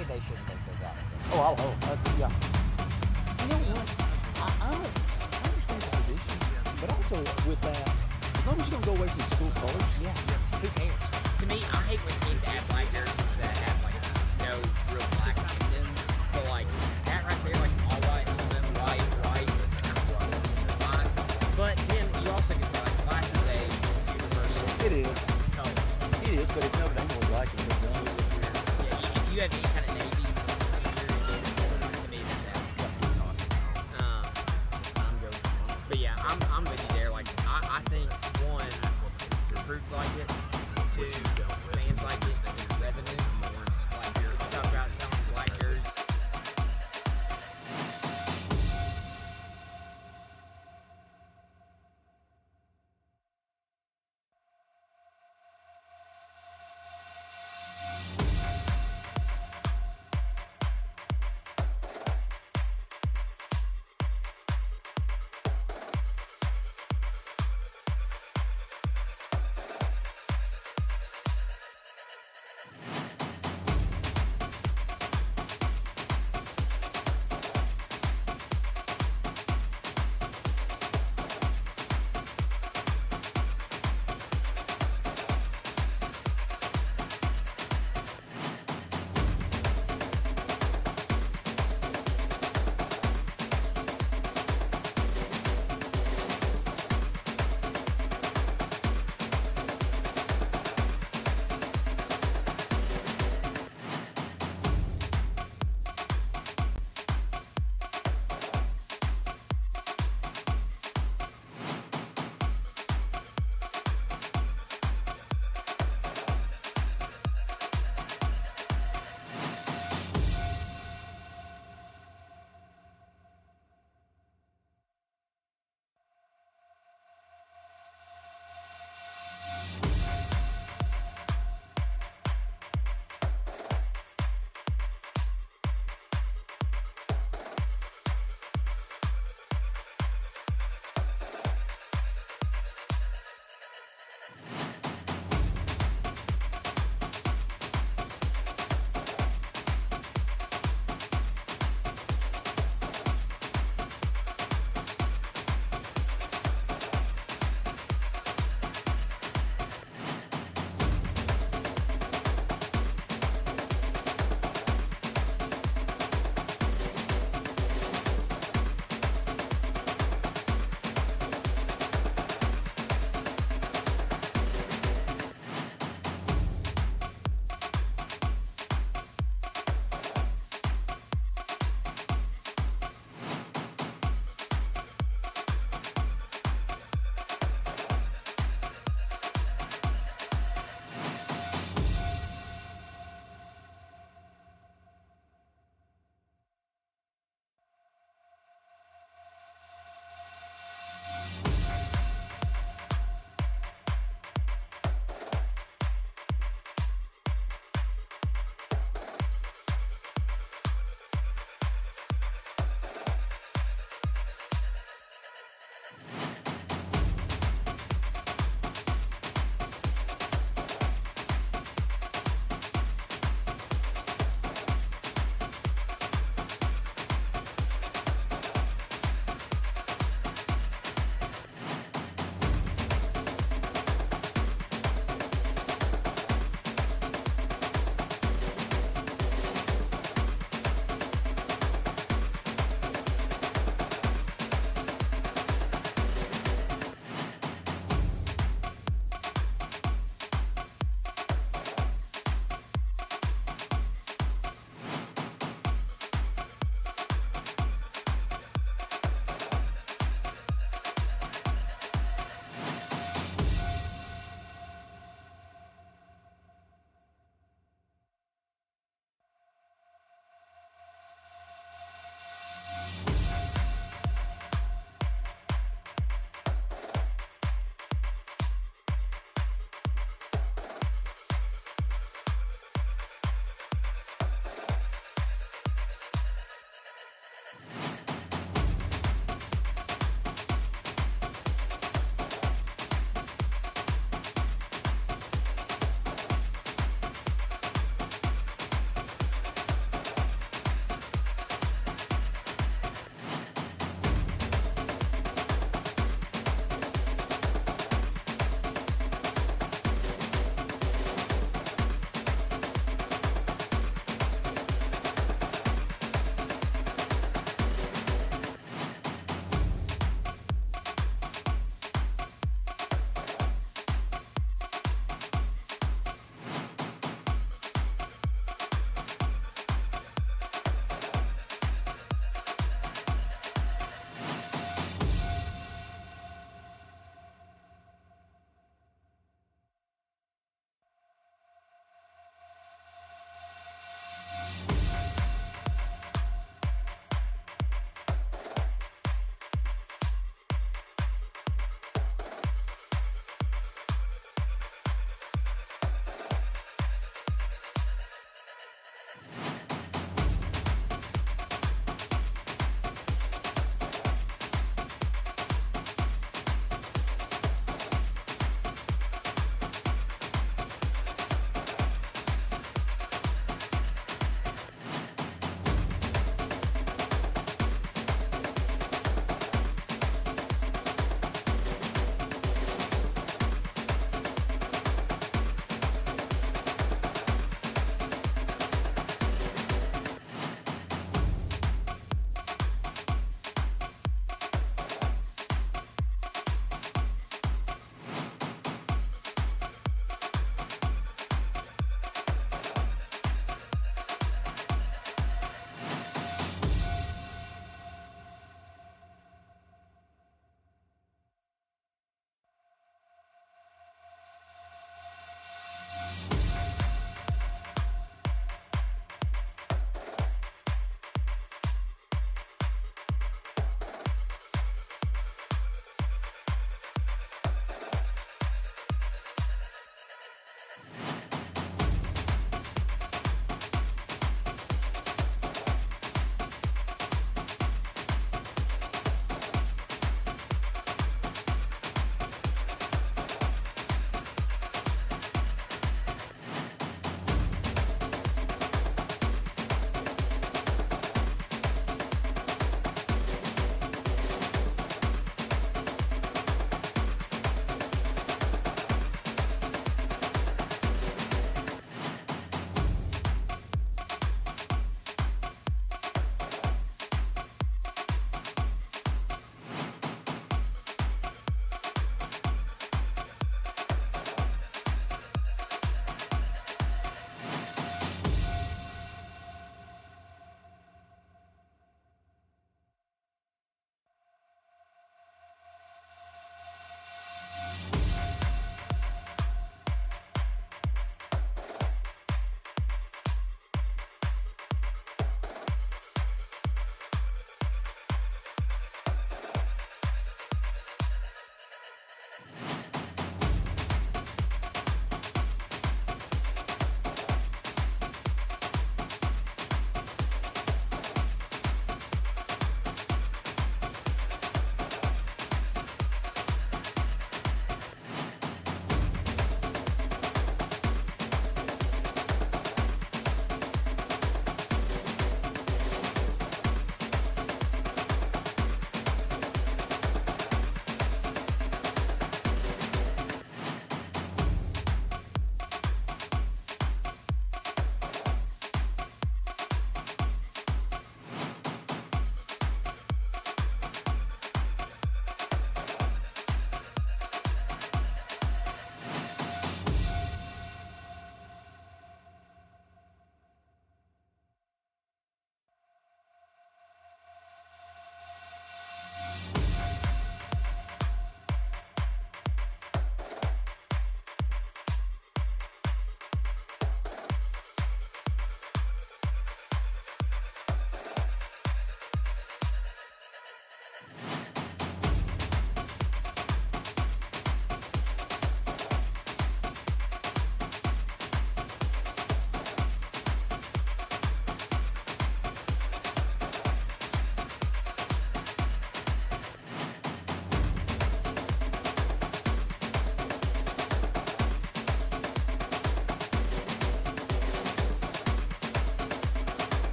me, they shouldn't take those out. Oh, yeah. You know what? I understand the tradition, but also with that, as long as you don't go away from the school colors, Yeah, who cares? To me, I hate when teams add black jerseys that have like no real black in them. But like that right there, like all white on them, white, fine. But then you also get to like black is a universal it is. color. It is, but it's no more black than the one. Yeah, if you have any kind of navy, to me that's what we're talking about. I'm going. But yeah, I'm with you there. Like I think one, recruits like it. Two, fans like it. It's revenue. Like you're talking about selling black jerseys.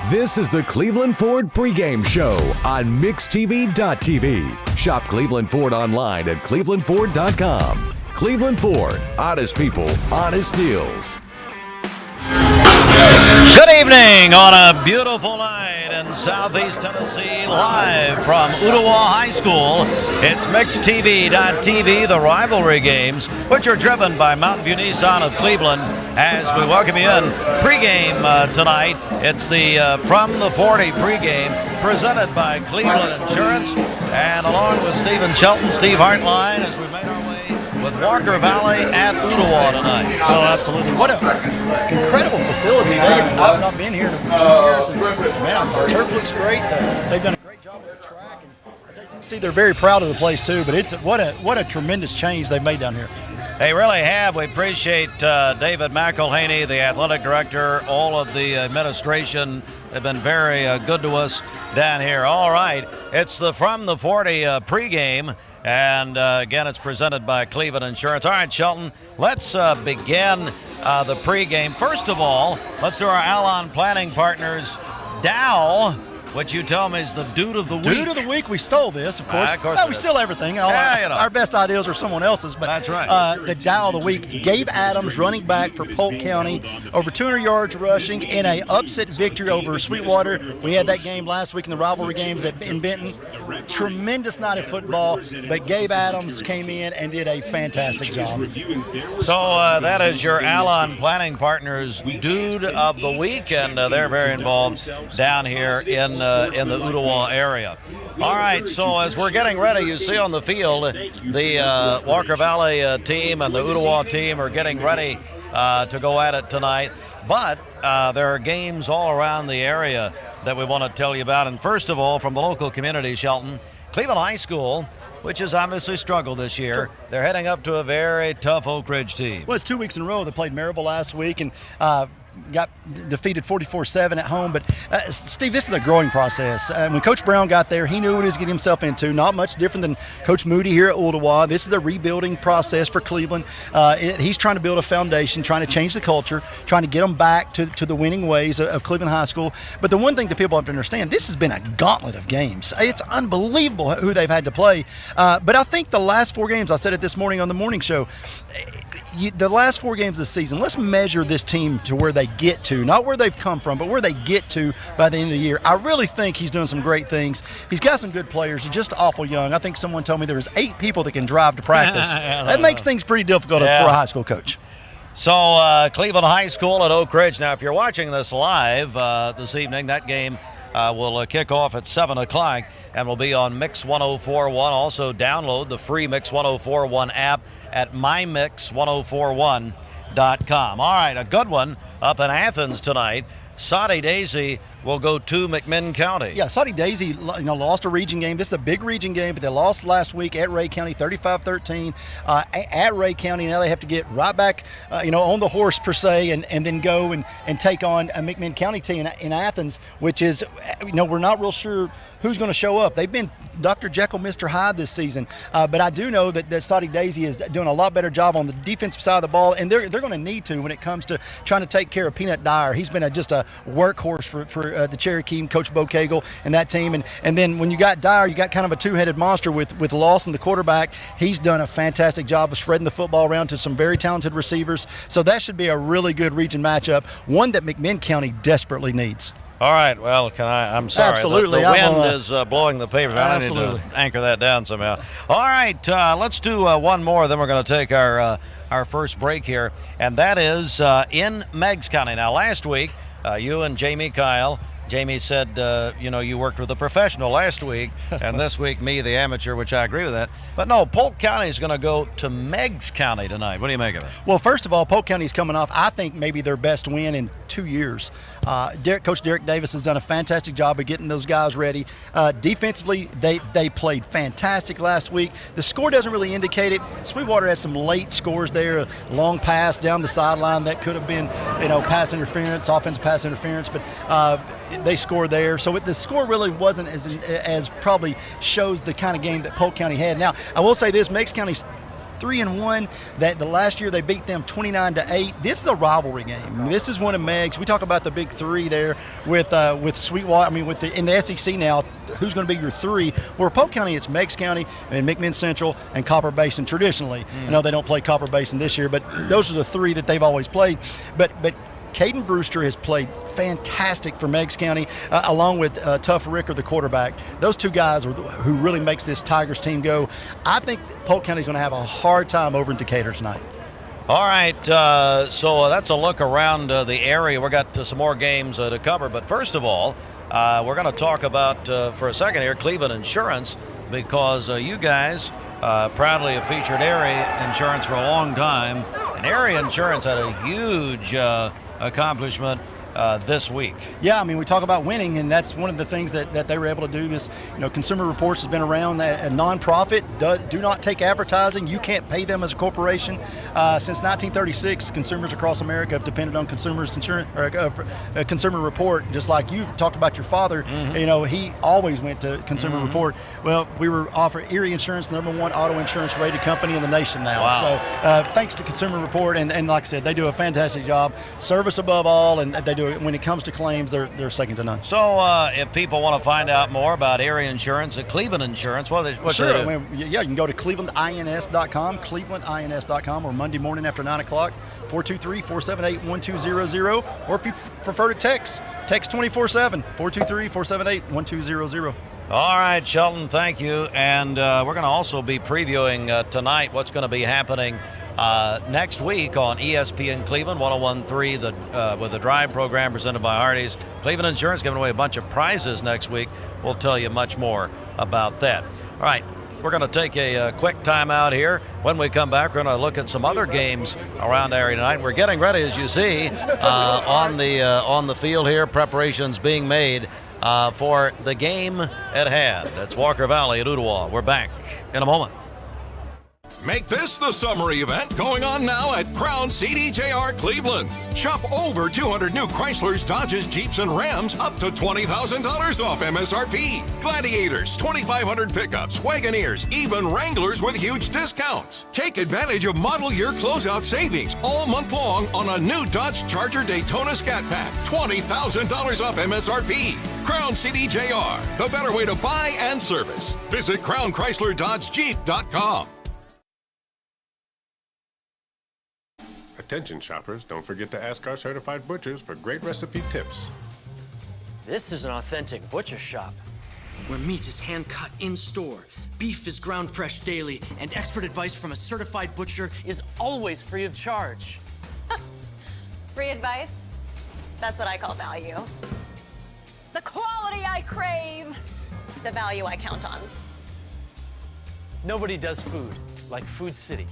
This is the Cleveland Ford Pregame Show on MixTV.tv. Shop Cleveland Ford online at clevelandford.com. Cleveland Ford, honest people, honest deals. Good evening on a beautiful night in Southeast Tennessee, live from Ooltewah High School. It's MixTV.tv, the rivalry games, which are driven by Mountain View Nissan of Cleveland. As we welcome you in pregame tonight, it's the From the 40 pregame presented by Cleveland Insurance, and along with Stephen Shelton, Steve Hartline, as we made our way with Walker Valley at Ooltewah tonight. Oh, absolutely. What an incredible facility. I've not been here in 2 years. And, man, the turf looks great. They've done a great job with the track. And you can see they're very proud of the place, too. But it's what a tremendous change they've made down here. They really have. We appreciate David McElhaney, the athletic director, all of the administration. They've been very good to us down here. All right, it's the From the 40 pregame, and again, it's presented by Cleveland Insurance. All right, Shelton, let's begin the pregame. First of all, let's do our Alon planning partners. Dow, what you tell me is the dude of the week. Dude of the week, we stole this, of course. Of course we steal everything. Our best ideas are someone else's. But that's right. The Dow of the week, Gabe Adams, running back for Polk County, over 200 yards rushing in a upset victory over Sweetwater. We had that game last week in the rivalry games in Benton. Tremendous night of football, but Gabe Adams came in and did a fantastic job. So that is your Alon planning partners dude of the week, and they're very involved down here in the Ooltewah area. All right, so as we're getting ready, you see on the field the Walker Valley team and the Ooltewah team are getting ready to go at it tonight. But there are games all around the area that we want to tell you about. And first of all, from the local community, Shelton, Cleveland High School, which has obviously struggled this year. Sure. They're heading up to a very tough Oak Ridge team. Well, it's 2 weeks in a row. They played Maryville last week and got defeated 44-7 at home. But, Steve, this is a growing process. When Coach Brown got there, he knew what he was getting himself into. Not much different than Coach Moody here at Ooltewah. This is a rebuilding process for Cleveland. He's trying to build a foundation, trying to change the culture, trying to get them back to the winning ways of Cleveland High School. But the one thing that people have to understand, this has been a gauntlet of games. It's unbelievable who they've had to play. But I think the last 4 games, I said it this morning on the morning show, the last 4 games of the season, let's measure this team to where they get to, not where they've come from, but where they get to by the end of the year. I really think he's doing some great things. He's got some good players. He's just awful young. I think someone told me there was 8 people that can drive to practice. That makes things pretty difficult for a high school coach. So Cleveland High School at Oak Ridge. Now, if you're watching this live this evening, that game will kick off at 7 o'clock and will be on Mix 1041. Also, download the free Mix 1041 app at mymix1041.com. All right, a good one up in Athens tonight. Soddy Daisy will go to McMinn County. Yeah, Soddy Daisy lost a region game. This is a big region game, but they lost last week at Ray County 35-13 at Ray County. Now they have to get right back on the horse per se and then go and take on a McMinn County team in Athens, which is, we're not real sure who's going to show up. They've been Dr. Jekyll, Mr. Hyde this season, but I do know that Soddy Daisy is doing a lot better job on the defensive side of the ball, and they're going to need to when it comes to trying to take care of Peanut Dyer. He's been just a workhorse for the Cherokee, Coach Bo Cagle and that team. And then when you got Dyer, you got kind of a two-headed monster with Lawson, the quarterback. He's done a fantastic job of spreading the football around to some very talented receivers. So that should be a really good region matchup, one that McMinn County desperately needs. All right, well, I'm sorry. Absolutely. The wind is blowing the papers. I need Absolutely. to anchor that down somehow. All right, let's do one more, then we're going to take our first break here, and that is in Meigs County. Now, last week, you and Jamie Kyle, Jamie said, you worked with a professional last week, and this week, me, the amateur, which I agree with that. But no, Polk County is going to go to Meigs County tonight. What do you make of that? Well, first of all, Polk County's coming off, I think, maybe their best win in 2 years. Coach Derek Davis has done a fantastic job of getting those guys ready. Defensively, they played fantastic last week. The score doesn't really indicate it. Sweetwater had some late scores there, a long pass down the sideline that could have been, pass interference, offensive pass interference, but they scored there. So the score really wasn't as probably shows the kind of game that Polk County had. Now, I will say this, Meigs County's 3-1. That the last year they beat them 29-8. This is a rivalry game. This is one of Meg's. We talk about the big three there with Sweetwater. I mean, in the SEC now, who's going to be your three? Well, Polk County, it's Meigs County and McMinn Central and Copper Basin traditionally. I know they don't play Copper Basin this year, but those are the three that they've always played. But Caden Brewster has played fantastic for Meigs County, along with Tough Ricker, the quarterback. Those two guys are who really makes this Tigers team go. I think Polk County's going to have a hard time over in Decatur tonight. All right, so that's a look around the area. We've got some more games to cover, but first of all, we're going to talk about, for a second here, Cleveland Insurance, because you guys proudly have featured Area Insurance for a long time, and Area Insurance had a huge accomplishment this week. Yeah, I mean, we talk about winning, and that's one of the things that they were able to do. This, Consumer Reports has been around, a nonprofit. Do not take advertising. You can't pay them as a corporation. Since 1936, consumers across America have depended on Consumer Report, just like you talked about your father. He always went to Consumer Report. Well, we were offered Erie Insurance, #1 auto insurance rated company in the nation now. Wow. So thanks to Consumer Report, and like I said, they do a fantastic job. Service above all, and they do. When it comes to claims, they're second to none. So if people want to find out more about Area Insurance at Cleveland Insurance, what sure. they do? I mean, yeah, you can go to clevelandins.com, clevelandins.com, or Monday morning after 9 o'clock, 423-478-1200, or if you prefer to text 24/7, 423-478-1200. All right, Shelton, thank you. And we're going to also be previewing tonight what's going to be happening next week on ESPN Cleveland 101.3 with the Drive program presented by Hardee's. Cleveland Insurance giving away a bunch of prizes next week. We'll tell you much more about that. All right, we're going to take a quick timeout here. When we come back, we're going to look at some other games around the area tonight. We're getting ready, as you see, on the field here. Preparations being made for the game at hand. That's Walker Valley at Ooltewah. We're back in a moment. Make this the summer event going on now at Crown CDJR Cleveland. Shop over 200 new Chryslers, Dodges, Jeeps, and Rams up to $20,000 off MSRP. Gladiators, 2,500 pickups, Wagoneers, even Wranglers with huge discounts. Take advantage of model year closeout savings all month long on a new Dodge Charger Daytona Scat Pack. $20,000 off MSRP. Crown CDJR, the better way to buy and service. Visit CrownChryslerDodgeJeep.com. Attention shoppers, don't forget to ask our certified butchers for great recipe tips. This is an authentic butcher shop, where meat is hand-cut in-store, beef is ground fresh daily, and expert advice from a certified butcher is always free of charge. Free advice? That's what I call value. The quality I crave, the value I count on. Nobody does food like Food City.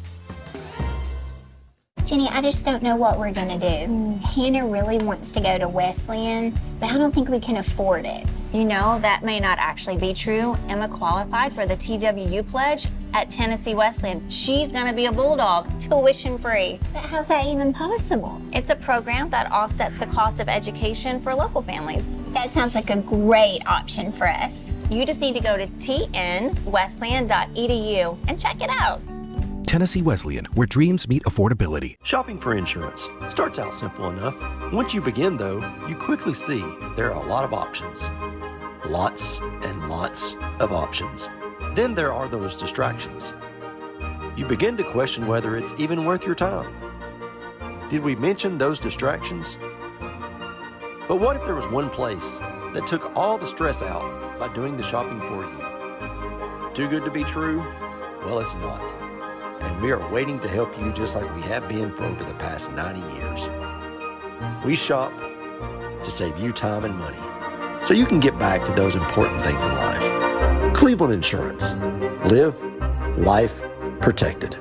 Jenny, I just don't know what we're gonna do. Hannah really wants to go to Wesleyan, but I don't think we can afford it. You know, that may not actually be true. Emma qualified for the TWU pledge at Tennessee Wesleyan. She's gonna be a Bulldog, tuition free. But how's that even possible? It's a program that offsets the cost of education for local families. That sounds like a great option for us. You just need to go to tnwesleyan.edu and check it out. Tennessee Wesleyan, where dreams meet affordability. Shopping for insurance starts out simple enough. Once you begin, though, you quickly see there are a lot of options. Lots and lots of options. Then there are those distractions. You begin to question whether it's even worth your time. Did we mention those distractions? But what if there was one place that took all the stress out by doing the shopping for you? Too good to be true? Well, it's not. And we are waiting to help you just like we have been for over the past 90 years. We shop to save you time and money, so you can get back to those important things in life. Cleveland Insurance. Live life protected.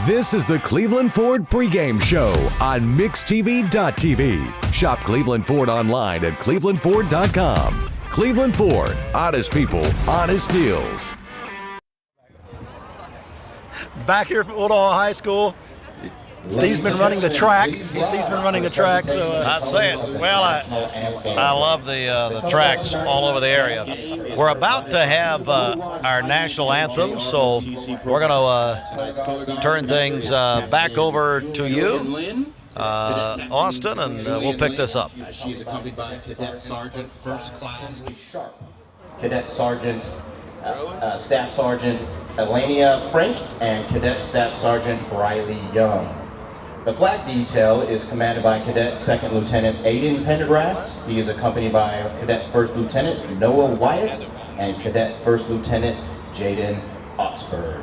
This is the Cleveland Ford Pregame Show on MixTV.tv. Shop Cleveland Ford online at clevelandford.com. Cleveland Ford. Honest people, honest deals. Back here from Ooltewah High School. Steve's been running the track. Steve's been running the track. So I say it. Well, I love the tracks all over the area. We're about to have our national anthem, so we're going to turn things back over to you, Austin, and we'll pick this up. She's accompanied by Cadet Sergeant First Class Cadet Sergeant Staff Sergeant Elenia Frank and Cadet Staff Sergeant Briley Young. The flag detail is commanded by Cadet Second Lieutenant Aiden Pendergrass. He is accompanied by Cadet First Lieutenant Noah Wyatt and Cadet First Lieutenant Jaden Oxford.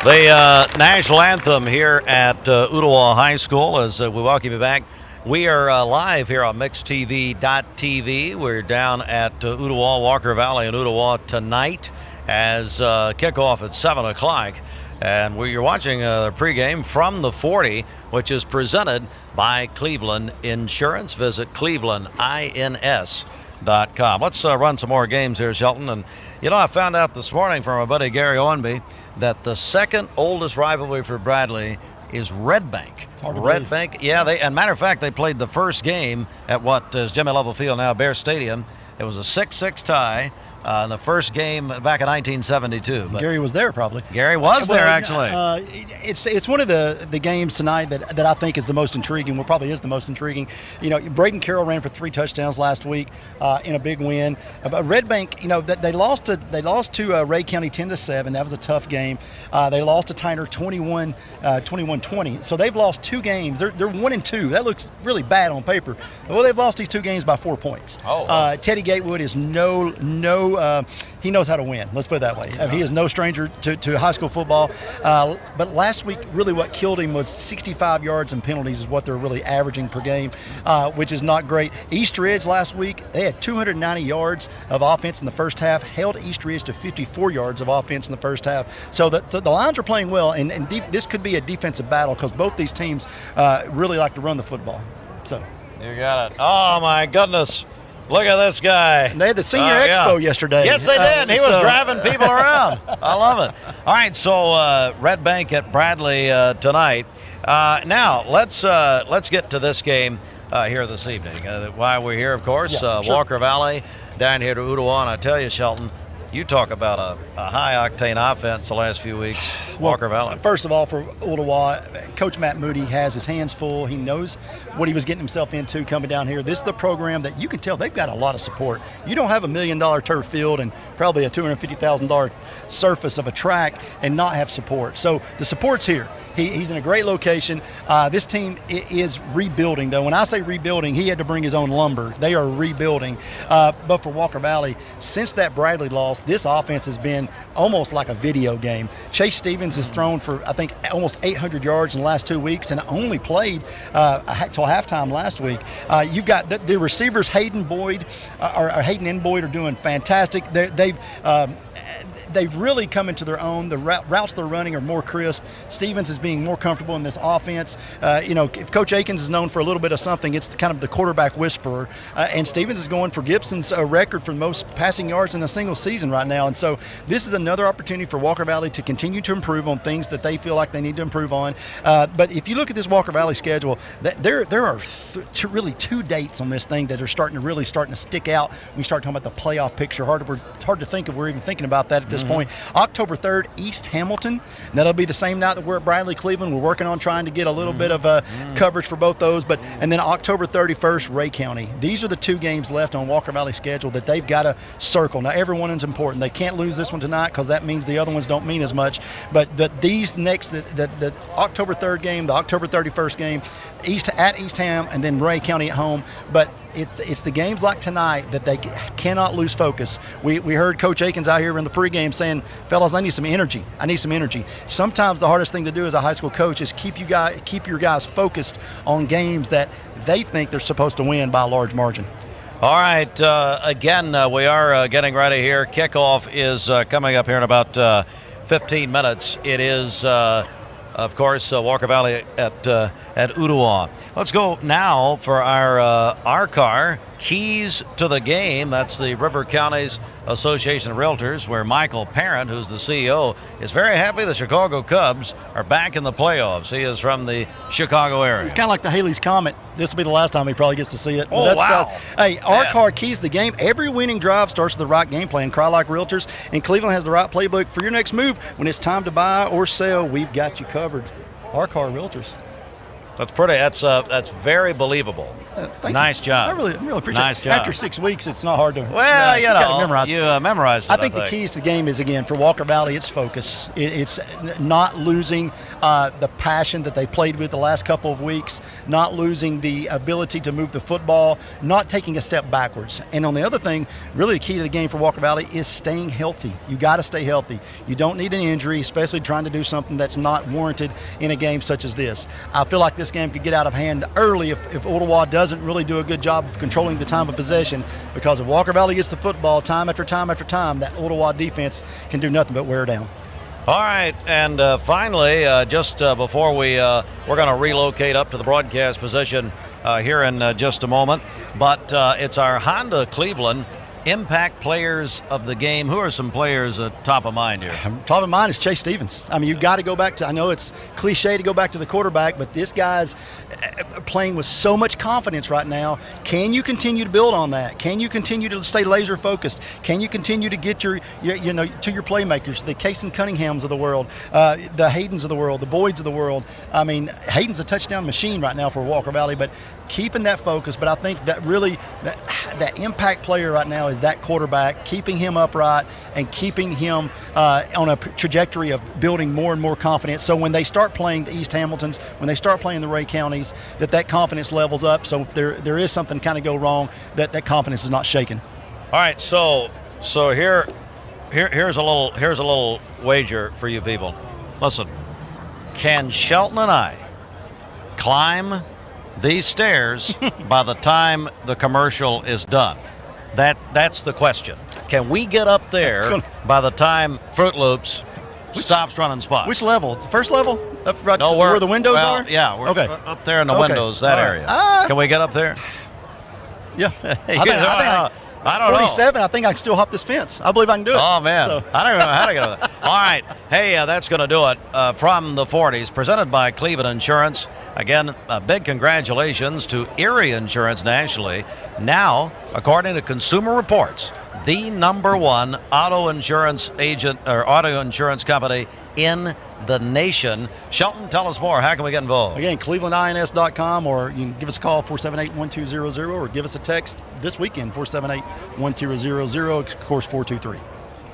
The national anthem here at Ooltewah High School as we welcome you back. We are live here on mixtv.tv. We're down at Ooltewah, Walker Valley and Ooltewah tonight as kickoff at 7 o'clock. And you're watching the pregame from the 40, which is presented by Cleveland Insurance. Visit clevelandins.com. Let's run some more games here, Shelton. And, you know, I found out this morning from my buddy Gary Owenby that the second oldest rivalry for Bradley is Red Bank. Red Bank, yeah. And matter of fact, they played the first game at what is Jimmy Lovell Field, now Bear Stadium. It was a 6-6 tie. In the first game back in 1972. But Gary was there, probably. Gary was there, actually. It's one of the games tonight that I think is the most intriguing. Well, probably is the most intriguing. You know, Braden Carroll ran for 3 touchdowns last week in a big win. But Red Bank, you know, they lost to Ray County 10-7. That was a tough game. They lost to Tyner 21-20. So they've lost 2 games. They're 1-2. That looks really bad on paper. Well, they've lost these 2 games by 4 points. Teddy Gatewood is he knows how to win. Let's put it that way. He is no stranger to high school football. But last week, really what killed him was 65 yards and penalties is what they're really averaging per game, which is not great. East Ridge last week, they had 290 yards of offense in the first half, held East Ridge to 54 yards of offense in the first half. So the Lions are playing well, and this could be a defensive battle because both these teams really like to run the football. So you got it. Oh, my goodness. Look at this guy. They had the senior expo yesterday. Yes, they did. He was driving people around. I love it. All right, so Red Bank at Bradley tonight. Now let's get to this game here this evening. Why we're here, of course, sure. Walker Valley down here to Ooltewah. And I tell you, Shelton, you talk about a high-octane offense the last few weeks, Walker Valley. First of all, for Ooltewah, Coach Matt Moody has his hands full. He knows what he was getting himself into coming down here. This is the program that you can tell they've got a lot of support. You don't have $1 million turf field and probably a $250,000 surface of a track and not have support. So the support's here. He's in a great location. This team is rebuilding, though. When I say rebuilding, he had to bring his own lumber. They are rebuilding. But for Walker Valley, since that Bradley loss, this offense has been almost like a video game. Chase Stevens has thrown for, I think, almost 800 yards in the last 2 weeks and only played till halftime last week. You've got the receivers, Hayden and Boyd are doing fantastic. They've they've really come into their own. The routes they're running are more crisp. Stevens is being more comfortable in this offense. If Coach Akins is known for a little bit of something, it's kind of the quarterback whisperer. And Stevens is going for Gibson's record for the most passing yards in a single season right now. And so this is another opportunity for Walker Valley to continue to improve on things that they feel like they need to improve on. But if you look at this Walker Valley schedule, there are really two dates on this thing that are starting to stick out when you start talking about the playoff picture. Hard to think of we're even thinking about that at this point. October 3rd, East Hamilton. And that'll be the same night that we're at Bradley Cleveland. We're working on trying to get a little bit of coverage for both those. And then October 31st, Ray County. These are the two games left on Walker Valley schedule that they've got to circle. Now, every one is important. They can't lose this one tonight because that means the other ones don't mean as much. But these next, the October 3rd game, the October 31st game, at East Ham, and then Ray County at home. But it's the games like tonight that they cannot lose focus. We heard Coach Akins out here in the pregame saying, fellas, I need some energy. Sometimes the hardest thing to do as a high school coach is keep your guys focused on games that they think they're supposed to win by a large margin. All right, again, we are getting ready here. Kickoff is coming up here in about 15 minutes. It is, of course, Walker Valley at Ooltewah. Let's go now for our car, Keys to the Game. That's the River Counties Association of Realtors, where Michael Parent, who's the CEO, is very happy the Chicago Cubs are back in the playoffs. He is from the Chicago area. It's kind of like the Haley's Comet. This will be the last time he probably gets to see it. Oh, wow. Our car, Keys to the Game. Every winning drive starts with the right game plan. Cry Like Realtors, and Cleveland has the right playbook for your next move. When it's time to buy or sell, we've got you covered. Our car, Realtors. That's pretty. That's very believable. Nice job. I really appreciate it. Nice job. After 6 weeks, it's not hard to. Well, you gotta memorize. You memorized it. I think the keys to the game is, again, for Walker Valley, it's focus. It's not losing the passion that they played with the last couple of weeks, not losing the ability to move the football, not taking a step backwards. And on the other thing, really the key to the game for Walker Valley is staying healthy. You got to stay healthy. You don't need an injury, especially trying to do something that's not warranted in a game such as this. I feel like this game could get out of hand early if Ooltewah doesn't really do a good job of controlling the time of possession, because if Walker Valley gets the football time after time after time, that Ooltewah defense can do nothing but wear down. All right, and finally, just before we're going to relocate up to the broadcast position here in just a moment, but it's our Honda Cleveland Impact Players of the Game. Who are some players top of mind here? Top of mind is Chase Stevens. I mean, you've got to go back to, I know it's cliche to go back to the quarterback, but this guy's playing with so much confidence right now. Can you continue to build on that? Can you continue to stay laser focused? Can you continue to get your to your playmakers, the Cason Cunninghams of the world, the Haydens of the world, the Boyds of the world? I mean, Hayden's a touchdown machine right now for Walker Valley, but keeping that focus. But I think that really that impact player right now is that quarterback, keeping him upright and keeping him on a trajectory of building more and more confidence. So when they start playing the East Hamiltons, when they start playing the Ray Counties, that confidence levels up. So if there is something kind of go wrong, that confidence is not shaken. All right, so here's a little wager for you people. Listen, can Shelton and I climb these stairs by the time the commercial is done? That's the question. Can we get up there by the time Fruit Loops stops running spots? Which level? The first level? Up right no, where the windows are? Yeah, we're okay. Up there in the windows, that area. Can we get up there? Yeah. I don't know. 47, I think I can still hop this fence. I believe I can do it. Oh, man. So. I don't even know how to get over there. All right. Hey, that's going to do it from the 40s, presented by Cleveland Insurance. Again, big congratulations to Erie Insurance nationally. Now, according to Consumer Reports, the #1 auto insurance agent or auto insurance company in the nation. Shelton, tell us more. How can we get involved? Again, clevelandins.com, or you can give us a call, 478-1200, or give us a text this weekend, 478-1200, of course, 423.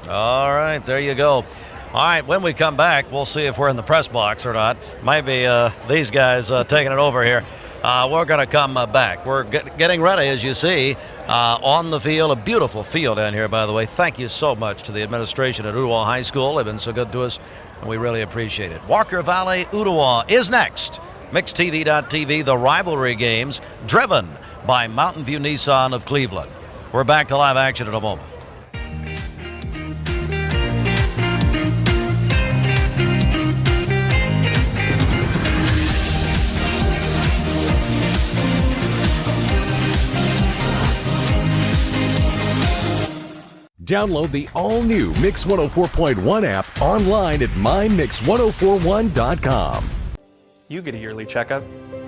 All right, there you go. All right, when we come back, we'll see if we're in the press box or not. Might be these guys taking it over here. We're going to come back. We're getting ready, as you see, on the field. A beautiful field down here, by the way. Thank you so much to the administration at Ooltewah High School. They've been so good to us, and we really appreciate it. Walker Valley, Ooltewah is next. MixedTV.tv, the rivalry games, driven by Mountain View Nissan of Cleveland. We're back to live action in a moment. download the all-new Mix 104.1 app online at mymix1041.com. You get a yearly checkup.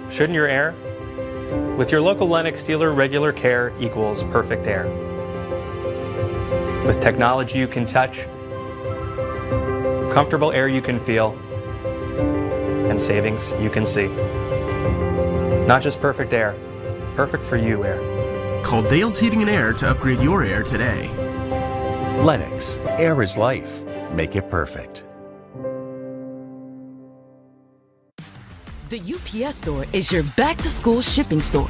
Shouldn't your air? With your local Lennox dealer, regular care equals perfect air. With technology you can touch, comfortable air you can feel, and savings you can see. Not just perfect air, perfect for you air. Call Dale's Heating and Air to upgrade your air today. Lennox, air is life. Make it perfect. The UPS Store is your back-to-school shipping store.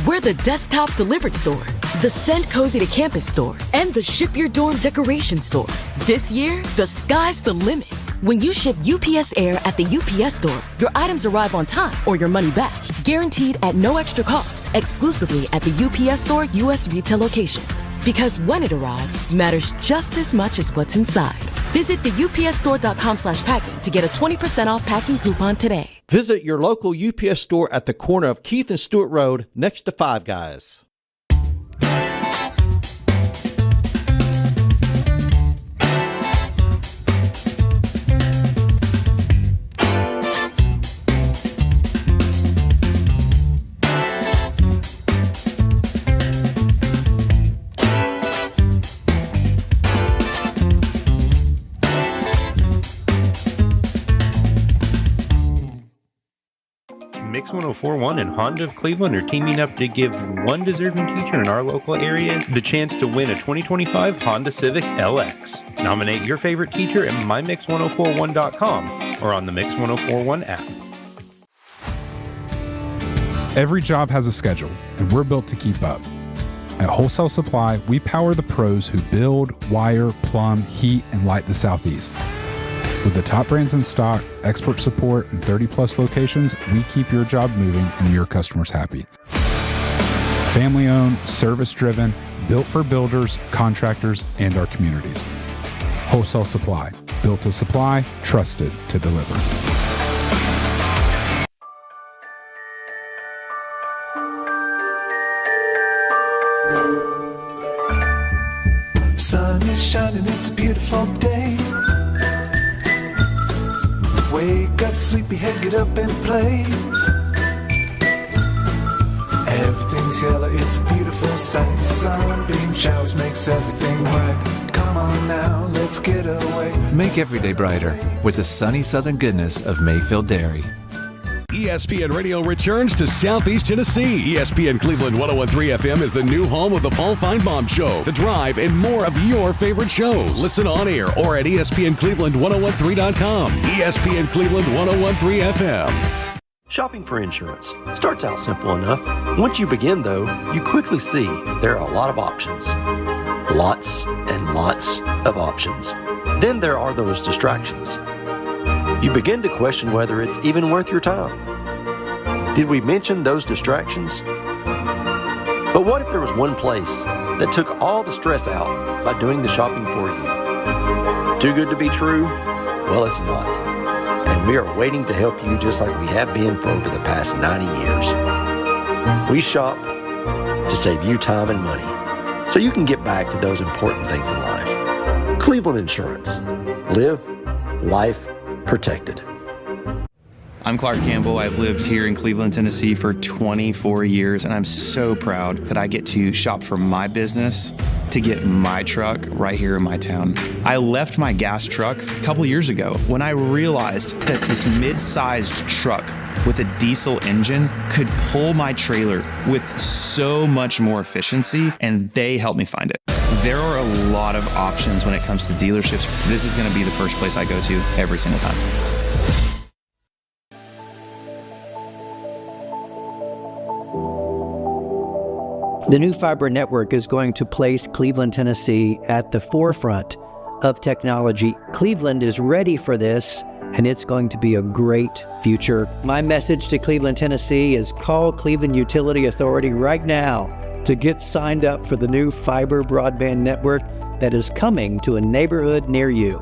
We're the desktop delivered store, the Send Cozy to Campus store, and the Ship Your Dorm decoration store. This year, the sky's the limit. When you ship UPS Air at the UPS Store, your items arrive on time or your money back, guaranteed at no extra cost, exclusively at the UPS Store U.S. retail locations. Because when it arrives matters just as much as what's inside. Visit the upsstore.com/packing to get a 20% off packing coupon today. Visit your local UPS store at the corner of Keith and Stewart Road next to Five Guys. Mix 104.1 and Honda of Cleveland are teaming up to give one deserving teacher in our local area the chance to win a 2025 Honda Civic LX. Nominate your favorite teacher at mymix1041.com or on the Mix 1041 app. Every job has a schedule, and we're built to keep up. At Wholesale Supply, we power the pros who build, wire, plumb, heat, and light the Southeast. With the top brands in stock, expert support, and 30-plus locations, we keep your job moving and your customers happy. Family-owned, service-driven, built for builders, contractors, and our communities. Wholesale Supply. Built to supply, trusted to deliver. Sun is shining, it's a beautiful day. Wake up, sleepyhead, get up and play. Everything's yellow, it's a beautiful sight. Sunbeam showers makes everything right. Come on now, let's get away. Make every day brighter with the sunny southern goodness of Mayfield Dairy. ESPN Radio returns to Southeast Tennessee. ESPN Cleveland 101.3 FM is the new home of the Paul Feinbaum Show, The Drive, and more of your favorite shows. Listen on air or at ESPNCleveland1013.com. ESPN Cleveland 101.3 FM. Shopping for insurance starts out simple enough. Once you begin, though, you quickly see there are a lot of options. Lots and lots of options. Then there are those distractions. You begin to question whether it's even worth your time. Did we mention those distractions? But what if there was one place that took all the stress out by doing the shopping for you? Too good to be true? Well, it's not. And we are waiting to help you just like we have been for over the past 90 years. We shop to save you time and money so you can get back to those important things in life. Cleveland Insurance. Live life protected. I'm Clark Campbell. I've lived here in Cleveland, Tennessee for 24 years, and I'm so proud that I get to shop for my business to get my truck right here in my town. I left my gas truck a couple years ago when I realized that this mid-sized truck with a diesel engine could pull my trailer with so much more efficiency, and they helped me find it. There are a lot of options when it comes to dealerships. This is going to be the first place I go to every single time. The new fiber network is going to place Cleveland, Tennessee at the forefront of technology. Cleveland is ready for this, and it's going to be a great future. My message to Cleveland, Tennessee is call Cleveland Utility Authority right now to get signed up for the new fiber broadband network that is coming to a neighborhood near you.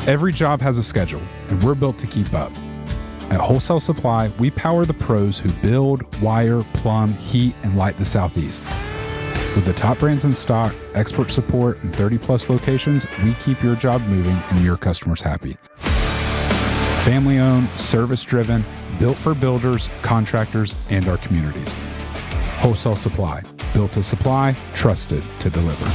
Every job has a schedule, and we're built to keep up. At Wholesale Supply, we power the pros who build, wire, plumb, heat, and light the Southeast. With the top brands in stock, expert support, and 30-plus locations, we keep your job moving and your customers happy. Family-owned, service-driven, built for builders, contractors, and our communities. Wholesale Supply. Built to supply, trusted to deliver.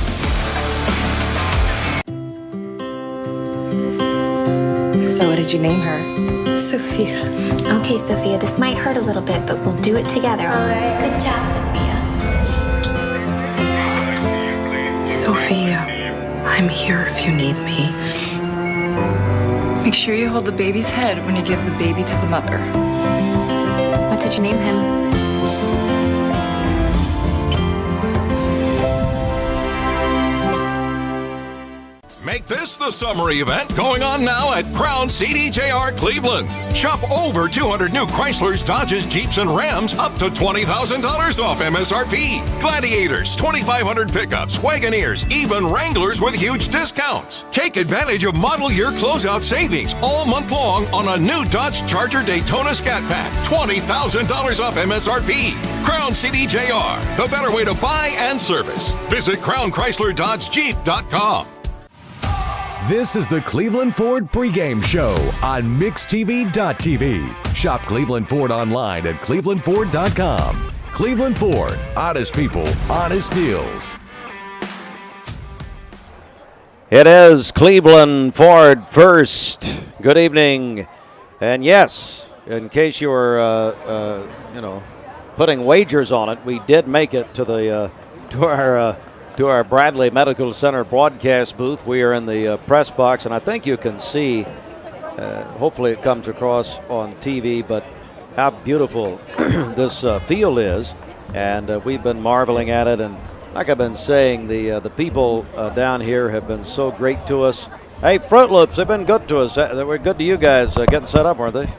So what did you name her? Sophia. Okay, Sophia, this might hurt a little bit, but we'll do it together. All right. Good job, Sophia. Sophia, I'm here if you need me. Make sure you hold the baby's head when you give the baby to the mother. What did you name him? Make this the summer event going on now at Crown CDJR Cleveland. Shop over 200 new Chryslers, Dodges, Jeeps, and Rams up to $20,000 off MSRP. Gladiators, 2,500 pickups, Wagoneers, even Wranglers with huge discounts. Take advantage of model year closeout savings all month long on a new Dodge Charger Daytona Scat Pack. $20,000 off MSRP. Crown CDJR, the better way to buy and service. Visit CrownChryslerDodgeJeep.com. This is the Cleveland Ford Pregame Show on MixTV.tv. Shop Cleveland Ford online at ClevelandFord.com. Cleveland Ford, honest people, honest deals. It is Cleveland Ford first. Good evening. And yes, in case you were, putting wagers on it, we did make it to the to our Bradley Medical Center broadcast booth. We are in the press box, and I think you can see, hopefully it comes across on TV, but how beautiful this field is. And we've been marveling at it. And like I've been saying, the people down here have been so great to us. Hey, Fruit Loops, they've been good to us. They were good to you guys getting set up, weren't they?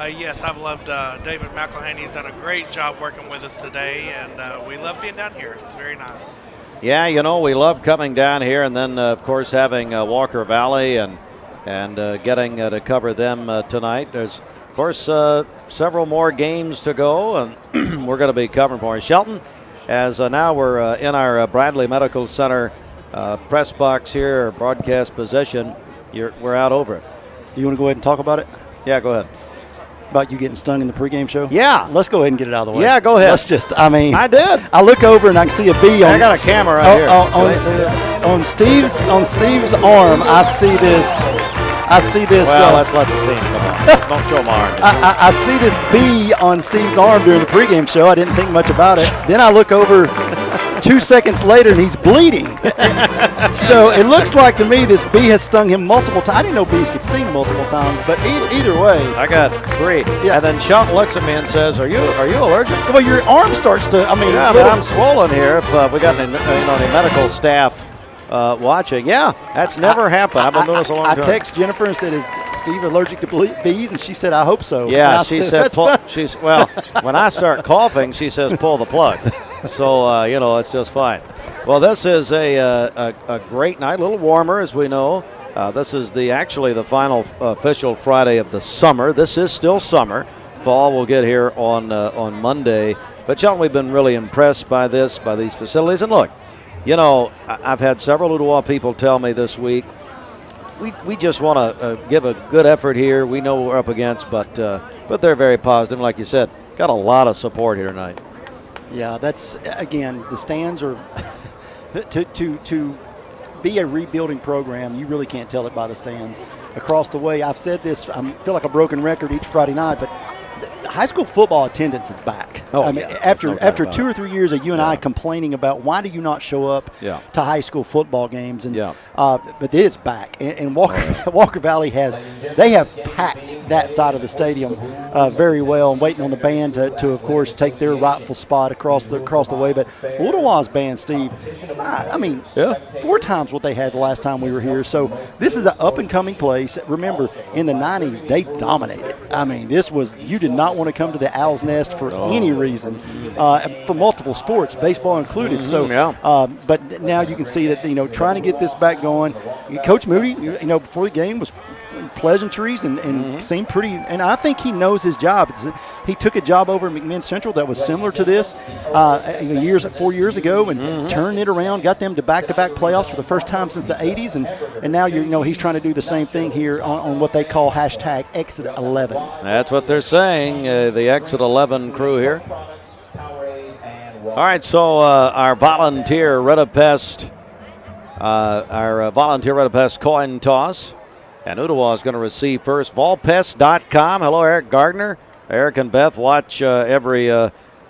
Yes, I've loved David McElhaney. He's done a great job working with us today, and we love being down here. It's very nice. Yeah, we love coming down here, and then, of course, having Walker Valley and getting to cover them tonight. There's, of course, several more games to go, and we're going to be covering for you. Shelton, as now we're in our Bradley Medical Center press box here, broadcast position. We're out over it. Do you want to go ahead and talk about it? Yeah, go ahead. About you getting stung in the pregame show? Yeah. Let's go ahead and get it out of the way. Yeah, go ahead. I did. I look over and I can see a bee on. I got a camera right here. On Steve's arm, I see this. Well, let's let the team come on. Don't show my arm. I see this bee on Steve's arm during the pregame show. I didn't think much about it. Then I look over 2 seconds later and he's bleeding. So it looks like to me this bee has stung him multiple times. I didn't know bees could sting multiple times, but either way. I got 3. Yeah. And then Shelton looks at me and says, "Are you allergic?" Well, your arm starts to. Yeah, but I'm swollen here. If we got any medical staff watching, that's never happened. I've been doing this a long time. I text Jennifer and said, "Is Steve allergic to bees?" And she said, "I hope so." Yeah, she said, when I start coughing, she says, "Pull the plug." So, it's just fine. Well, this is a great night, a little warmer, as we know. This is actually the final official Friday of the summer. This is still summer. Fall will get here on Monday. But, Shelton, we've been really impressed by these facilities. And, look, I've had several Ooltewah people tell me this week, we just want to give a good effort here. We know what we're up against, but they're very positive. Like you said, got a lot of support here tonight. Yeah, that's, again, the stands are to be a rebuilding program, you really can't tell it by the stands. Across the way, I've said this, I feel like a broken record each Friday night, but high school football attendance is back. After 2 or 3 years of you and I complaining about why do you not show up to high school football games, and but it's back. And Walker Valley have packed that side of the stadium very well, and waiting on the band to of course take their rightful spot across the way. But Ooltewah's band, Steve, 4 times what they had the last time we were here. So this is an up and coming place. Remember, in the 90s they dominated. You did not want to come to the Owl's Nest for any reason, for multiple sports, baseball included. But now you can see that trying to get this back going. Coach Moody, before the game was pleasantries and seemed pretty. And I think he knows his job. He took a job over at McMinn Central that was similar to this 4 years ago, and turned it around, got them to back-to-back playoffs for the first time since the 80s, and now he's trying to do the same thing here on what they call hashtag Exit 11. That's what they're saying, the Exit 11 crew here. All right, so our volunteer Redapest coin toss, and Ooltewah is going to receive first. Volpest.com. Hello, Eric Gardner. Eric and Beth watch every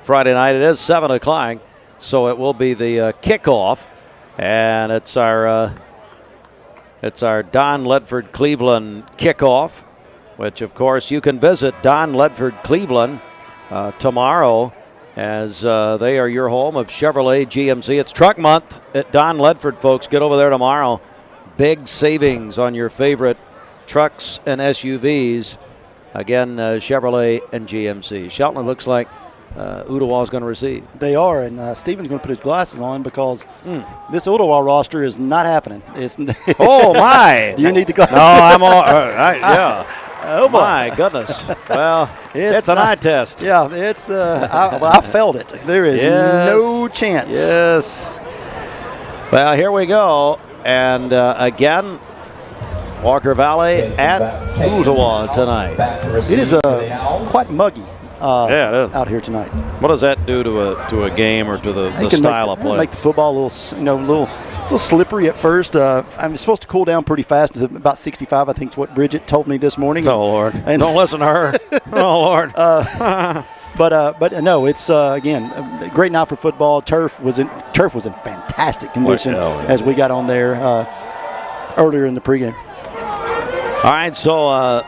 Friday night. It is 7 o'clock, so it will be the kickoff, and it's our Don Ledford Cleveland kickoff, which of course you can visit Don Ledford Cleveland tomorrow, as they are your home of Chevrolet GMC. It's Truck Month at Don Ledford, folks. Get over there tomorrow. Big savings on your favorite trucks and SUVs. Again, Chevrolet and GMC. Shelton, it looks like Ooltewah is going to receive. They are, and Stephen's going to put his glasses on because this Ooltewah roster is not happening. Oh, my. Do you need the glasses? No, I'm all right. Yeah. Oh, boy. My goodness. Well, it's an eye test. Yeah, it's. I felt it. There is no chance. Yes. Well, here we go. And again, Walker Valley at Ooltewah tonight. It is quite muggy it is. out here tonight. What does that do to a game or to the style of play? Make the football a little slippery at first. I'm supposed to cool down pretty fast. It's about 65, I think is what Bridget told me this morning. Oh, Lord. And don't listen to her. Oh, Lord. But no, it's again a great night for football. Turf was in fantastic condition as we got on there earlier in the pregame. All right, so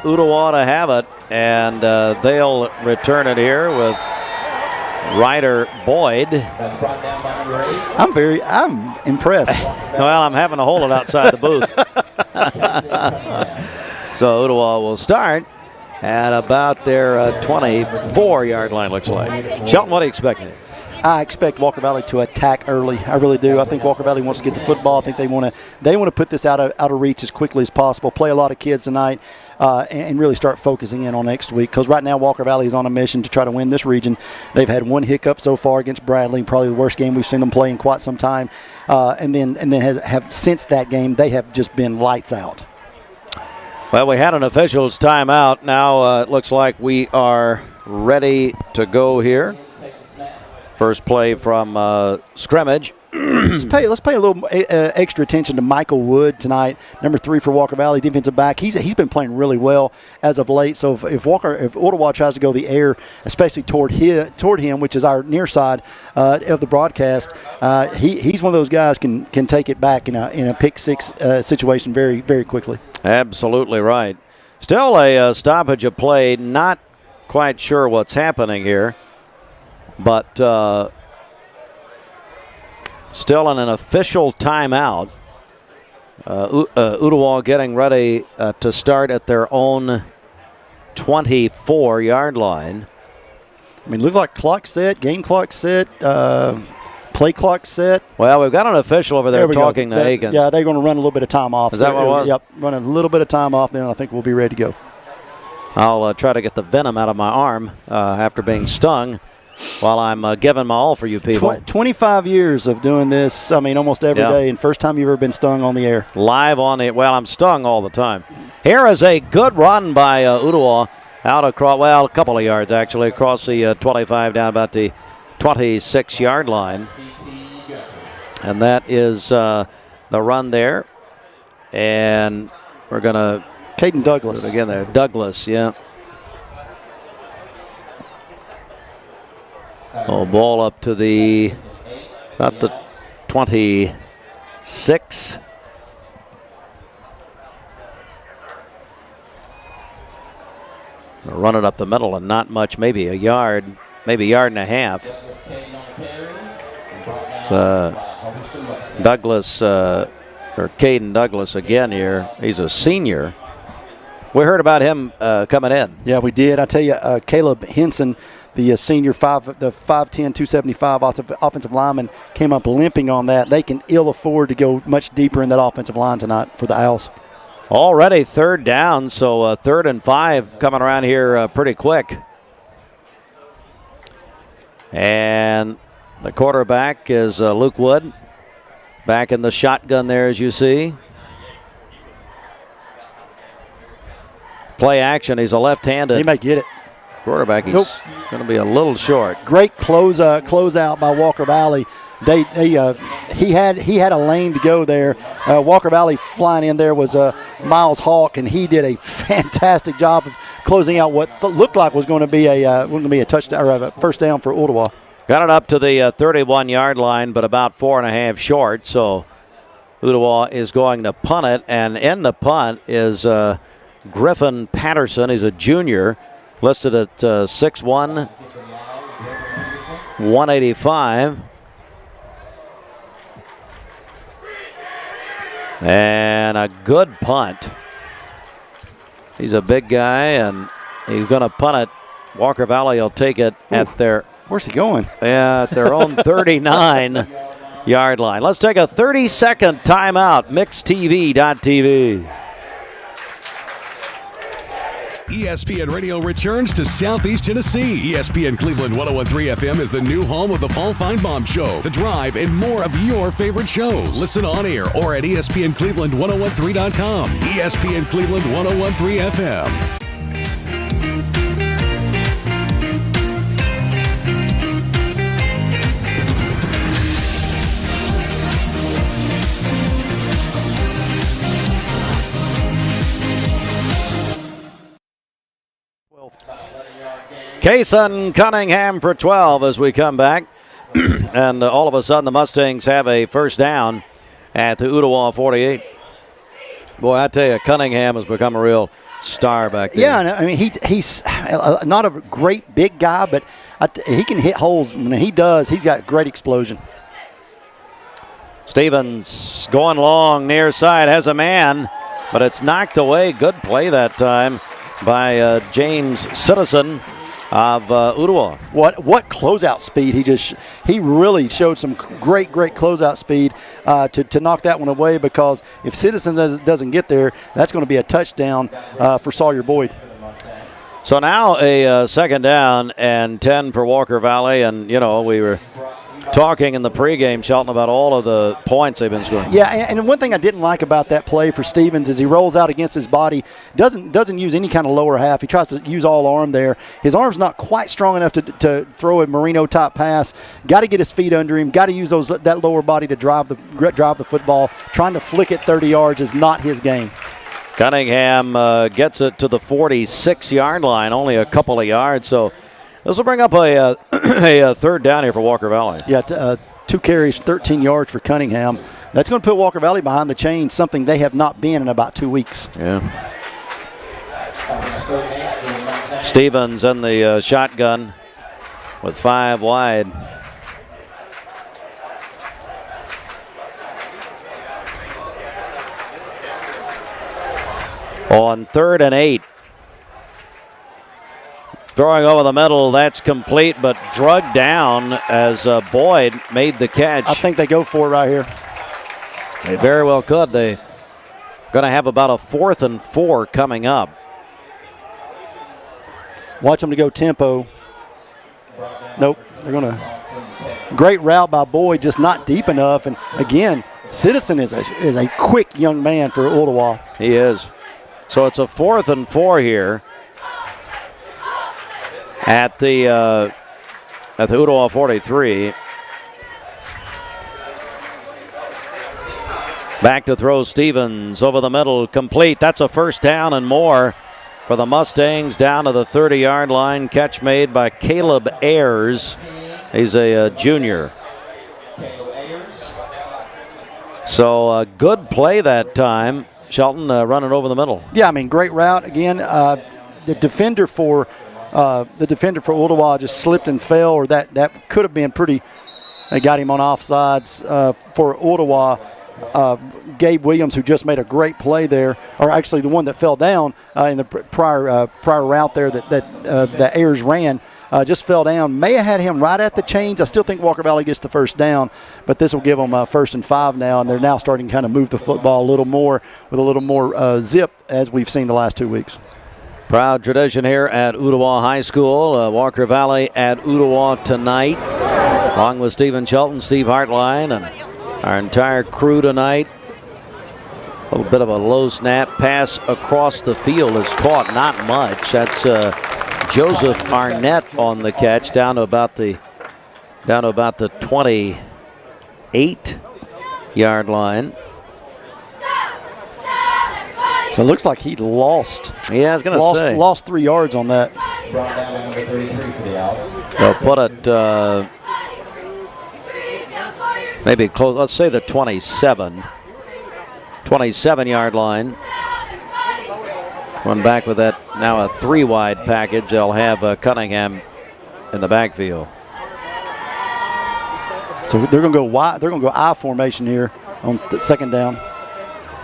Ooltewah to have it, and they'll return it here with Ryder Boyd. I'm impressed. Well, I'm having to hold it outside the booth. So Ooltewah will start at about their 24-yard line, looks like. Shelton, what are you expecting? I expect Walker Valley to attack early. I really do. I think Walker Valley wants to get the football. I think they want to put this out of reach as quickly as possible. Play a lot of kids tonight, and really start focusing in on next week. Because right now Walker Valley is on a mission to try to win this region. They've had one hiccup so far against Bradley, probably the worst game we've seen them play in quite some time. And then have since that game they have just been lights out. Well, we had an officials timeout. Now it looks like we are ready to go here. First play from scrimmage. Let's pay a little extra attention to Michael Wood tonight, number 3 for Walker Valley, defensive back. He's been playing really well as of late. So if Ooltewah tries to go the air, especially toward him, which is our near side of the broadcast, he's one of those guys can take it back in a pick six situation very, very quickly. Absolutely right. Still a stoppage of play. Not quite sure what's happening here, but still in an official timeout. Ooltewah getting ready to start at their own 24-yard line. I mean, look like clock set, game clock set, play clock set. Well, we've got an official over there talking to Aikens. Yeah, they're going to run a little bit of time off. Is that what it was? Yep, run a little bit of time off, then I think we'll be ready to go. I'll try to get the venom out of my arm after being stung while I'm giving my all for you people. 25 years of doing this, I mean, almost every day, and first time you've ever been stung on the air. Live on the, well, I'm stung all the time. Here is a good run by Ooltewah out across, well, a couple of yards actually, across the 25 down about the 26-yard line. And that is the run there. And we're going to Caden Douglas. do it again there. Douglas, yeah. Oh, ball up to about the 26. Run it up the middle and not much, maybe a yard, maybe a yard and a half. Douglas, or Caden Douglas again here. He's a senior. We heard about him coming in. Yeah, we did. I tell you, Caleb Henson, the senior 5'10", 275 offensive lineman, came up limping on that. They can ill afford to go much deeper in that offensive line tonight for the Owls. Already third down, so 3rd and 5 coming around here pretty quick. And the quarterback is Luke Wood. Back in the shotgun there, as you see. Play action. He's a left-handed. He may get it. Quarterback, he's going to be a little short. Great closeout by Walker Valley. He had a lane to go there. Walker Valley flying in there was Miles Hawk, and he did a fantastic job of closing out what looked like was going to be a touchdown or a first down for Ooltewah. Got it up to the 31-yard line, but about 4.5 short. So Ooltewah is going to punt it, and in the punt is Griffin Patterson. He's a junior, listed at 6'1", 185. And a good punt. He's a big guy, and he's going to punt it. Walker Valley will take it at their... Where's he going? At their own 39-yard line. Let's take a 30-second timeout. MixTV.tv. ESPN Radio returns to Southeast Tennessee. ESPN Cleveland 101.3 FM is the new home of the Paul Feinbaum Show, The Drive, and more of your favorite shows. Listen on air or at ESPNCleveland1013.com. ESPN Cleveland 101.3 FM. Kason Cunningham for 12 as we come back. And all of a sudden the Mustangs have a first down at the Ooltewah 48. Boy, I tell you, Cunningham has become a real star back there. Yeah, I mean, he's not a great big guy, but he can hit holes. When he does, he's got great explosion. Stevens going long, near side, has a man, but it's knocked away. Good play that time by James Citizen of Ooltewah. What closeout speed. He really showed some great closeout speed to knock that one away, because if Citizen doesn't get there, that's going to be a touchdown for Sawyer Boyd. So now a second down and 10 for Walker Valley, and we were talking in the pregame, Shelton, about all of the points they've been scoring. Yeah, and one thing I didn't like about that play for Stevens is he rolls out against his body, doesn't use any kind of lower half. He tries to use all arm there. His arm's not quite strong enough to throw a Marino-type pass. Got to get his feet under him. Got to use that lower body to drive the football. Trying to flick it 30 yards is not his game. Cunningham gets it to the 46-yard line, only a couple of yards, so this will bring up a third down here for Walker Valley. Yeah, 2 carries, 13 yards for Cunningham. That's going to put Walker Valley behind the chains, something they have not been in about 2 weeks. Yeah. Stevens in the shotgun with 5 wide. On 3rd and 8. Throwing over the middle, that's complete, but drugged down as Boyd made the catch. I think they go for it right here. They very well could. They're going to have about a 4th and 4 coming up. Watch them to go tempo. Nope, they're going to. Great route by Boyd, just not deep enough. And again, Citizen is a quick young man for Ooltewah. He is. So it's a 4th and 4 here at the Ooltewah 43. Back to throw Stevens over the middle, complete. That's a first down and more for the Mustangs down to the 30-yard line. Catch made by Caleb Ayers. He's a junior. So a good play that time. Shelton running over the middle. Yeah, I mean, great route. Again, the defender for Ooltewah just slipped and fell, or that could have been pretty. They got him on offsides for Ooltewah. Gabe Williams, who just made a great play there, or actually the one that fell down in the prior route there that Ayers ran. just fell down. May have had him right at the chains. I still think Walker Valley gets the first down, but this will give them 1st and 5 now, and they're now starting to kind of move the football a little more with a little more zip as we've seen the last 2 weeks. Proud tradition here at Ooltewah High School. Walker Valley at Ooltewah tonight, along with Stephen Shelton, Steve Hartline, and our entire crew tonight. A little bit of a low snap pass across the field is caught, not much. That's Joseph Arnett on the catch, down to about the 28-yard line. So it looks like he lost. Yeah, I was going to say. Lost 3 yards on that. They'll put it maybe close, let's say the 27-yard line. One back with that, now a 3-wide package. They'll have Cunningham in the backfield. So they're going to go wide. They're going to go I formation here on the 2nd down.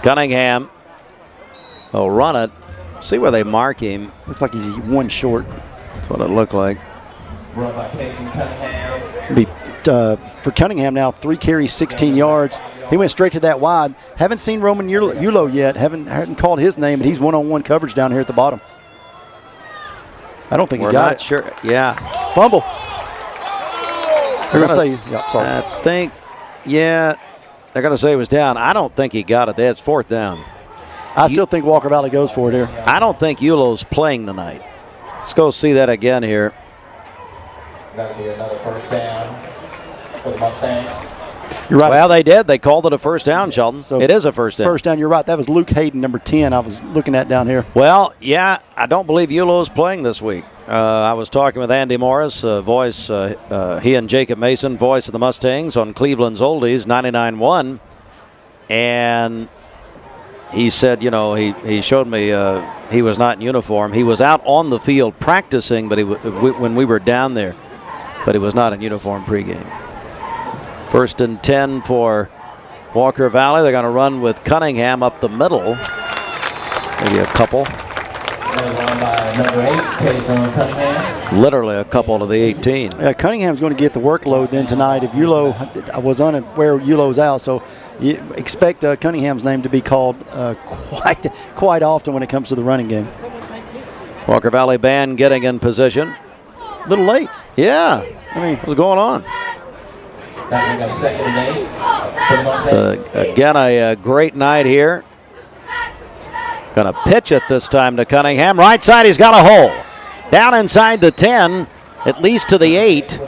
Cunningham will run it. See where they mark him. Looks like he's 1 short. That's what it looked like. Run by Cunningham. For Cunningham now, 3 carries, 16 yards. He went straight to that wide. Haven't seen Roman Yulo yet. Haven't called his name, but he's one-on-one coverage down here at the bottom. I don't think he got it. Sure. Yeah. Fumble. They're going to say, yeah, sorry. I think, yeah, they're going to say it was down. I don't think he got it. That's 4th down. I still think Walker Valley goes for it here. I don't think Yulo's playing tonight. Let's go see that again here. That'll be another 1st down for the Mustangs. You're right. Well, they did. They called it a 1st down, Sheldon. So it is a 1st down. 1st down, you're right. That was Luke Hayden, number 10, I was looking at down here. Well, yeah, I don't believe Yulo's playing this week. I was talking with Andy Morris, voice, he and Jacob Mason, voice of the Mustangs on Cleveland's Oldies, 99.1. And he said, you know, he showed me he was not in uniform. He was out on the field practicing, but when we were down there, but he was not in uniform pregame. 1st and 10 for Walker Valley. They're going to run with Cunningham up the middle. Maybe a couple. Run by number 8, Cunningham. Literally a couple to the 18. Yeah, Cunningham's going to get the workload then tonight. If Yulo, I was unaware Yulo's out, so you expect Cunningham's name to be called quite often when it comes to the running game. Walker Valley band getting in position. A little late. Yeah. I mean, what's going on? Now we got 2nd and 8. So, again, a great night here. Going to pitch it this time to Cunningham. Right side, he's got a hole. Down inside the 10, at least to the 8.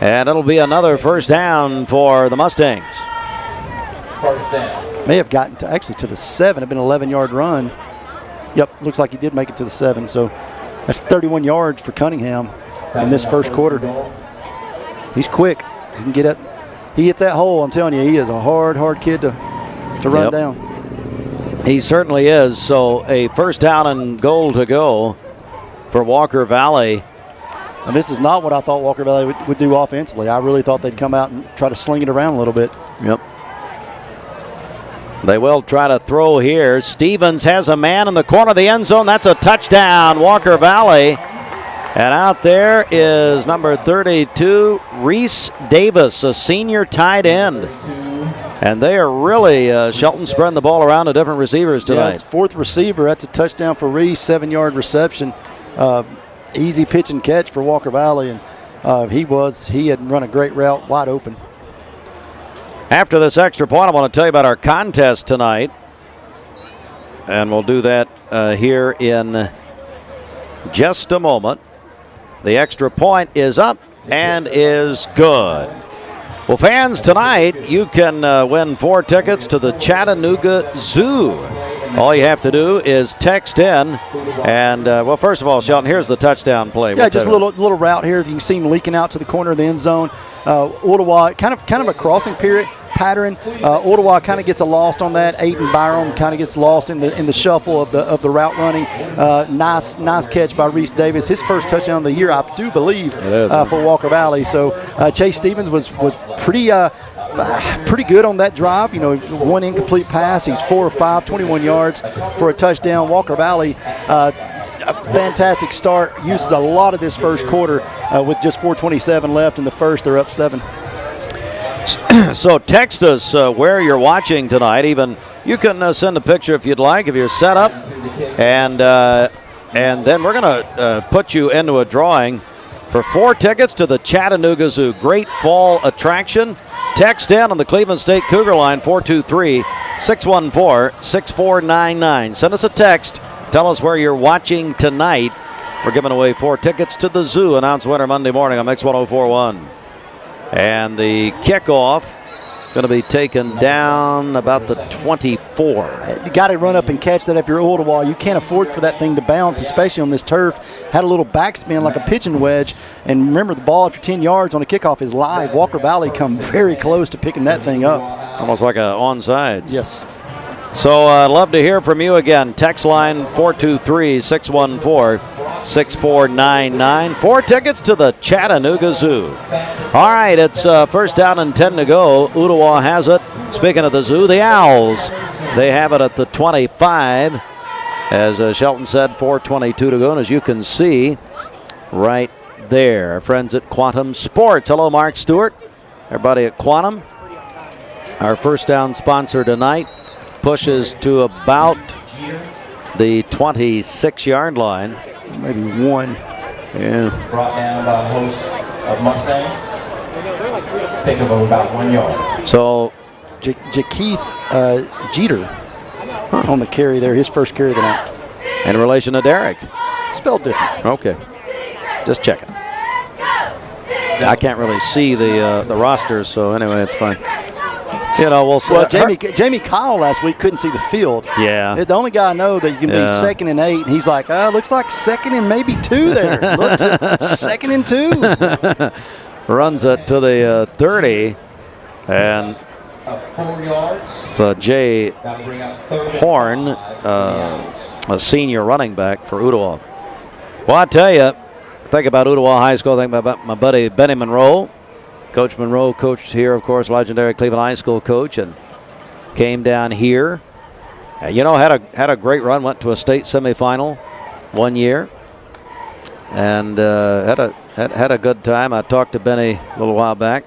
And it'll be another 1st down for the Mustangs. 1st down. May have gotten to the 7. It'd been an 11-yard run. Yep, looks like he did make it to the 7. So that's 31 yards for Cunningham in this 1st quarter. He's quick. He can get it. He hits that hole. I'm telling you, he is a hard kid to run down. He certainly is. So a 1st down and goal to go for Walker Valley. And this is not what I thought Walker Valley would do offensively. I really thought they'd come out and try to sling it around a little bit. Yep. They will try to throw here. Stevens has a man in the corner of the end zone. That's a touchdown, Walker Valley. And out there is number 32, Reese Davis, a senior tight end. And they are really, Shelton spreading the ball around to different receivers tonight. Yeah, it's 4th receiver. That's a touchdown for Reese, 7-yard reception. Easy pitch and catch for Walker Valley. And he had run a great route, wide open. After this extra point, I want to tell you about our contest tonight. And we'll do that here in just a moment. The extra point is up and is good. Well, fans, tonight you can win 4 tickets to the Chattanooga Zoo. All you have to do is text in. And, well, first of all, Shelton, here's the touchdown play. Yeah, just a little route here. You can see him leaking out to the corner of the end zone. Ooltewah, kind of a crossing pattern. Ooltewah kind of gets lost on that. Aiden Byram kind of gets lost in the shuffle of the route running. Nice catch by Reese Davis. His first touchdown of the year, I do believe, for Walker Valley. So Chase Stevens was pretty good on that drive. You know, 1 incomplete pass. He's 4 of 5, 21 yards for a touchdown. Walker Valley a fantastic start. Uses a lot of this first quarter with just 4:27 left in the first. They're up 7. So text us where you're watching tonight. Even you can send a picture if you'd like, if you're set up. And then we're going to put you into a drawing for 4 tickets to the Chattanooga Zoo. Great fall attraction. Text in on the Cleveland State Cougar line, 423-614-6499. Send us a text. Tell us where you're watching tonight. We're giving away 4 tickets to the Zoo. Announced winner Monday morning on Mix 104.1. And the kickoff going to be taken down about the 24. You got to run up and catch that if you're Ooltewah. You can't afford for that thing to bounce, especially on this turf. Had a little backspin like a pitching wedge. And remember, the ball after 10 yards on a kickoff is live. Walker Valley come very close to picking that thing up. Almost like a onside. Yes. So I'd love to hear from you again. Text line 423-614-6499. 4 tickets to the Chattanooga Zoo. All right, it's first down and 10 to go. Ooltewah has it. Speaking of the Zoo, the Owls, they have it at the 25. As Shelton said, 4:22 to go. And as you can see right there, our friends at Quantum Sports. Hello, Mark Stewart. Everybody at Quantum. Our first down sponsor tonight. Pushes to about the 26-yard line. Maybe 1. Yeah. Brought down by host of Mustangs. Pick of about 1 yard. So, Jakeith Jeter on the carry there, his first carry of the night. In relation to Derek? Spelled different. Okay. Just checking. I can't really see the rosters, so anyway, it's fine. You know, we'll see. Well, Jamie Kyle last week couldn't see the field. Yeah. The only guy I know that you can be 2nd and 8, and he's like, looks like 2nd and maybe 2 there. Look, 2nd and 2. Runs it to the 30, and 4 yards. so Jay Horn, a senior running back for Ooltewah. Well, I tell you, think about Ooltewah High School, think about my buddy Benny Monroe. Coach Monroe coached here, of course, legendary Cleveland High School coach, and came down here. You know, had a great run. Went to a state semifinal one year, and had a good time. I talked to Benny a little while back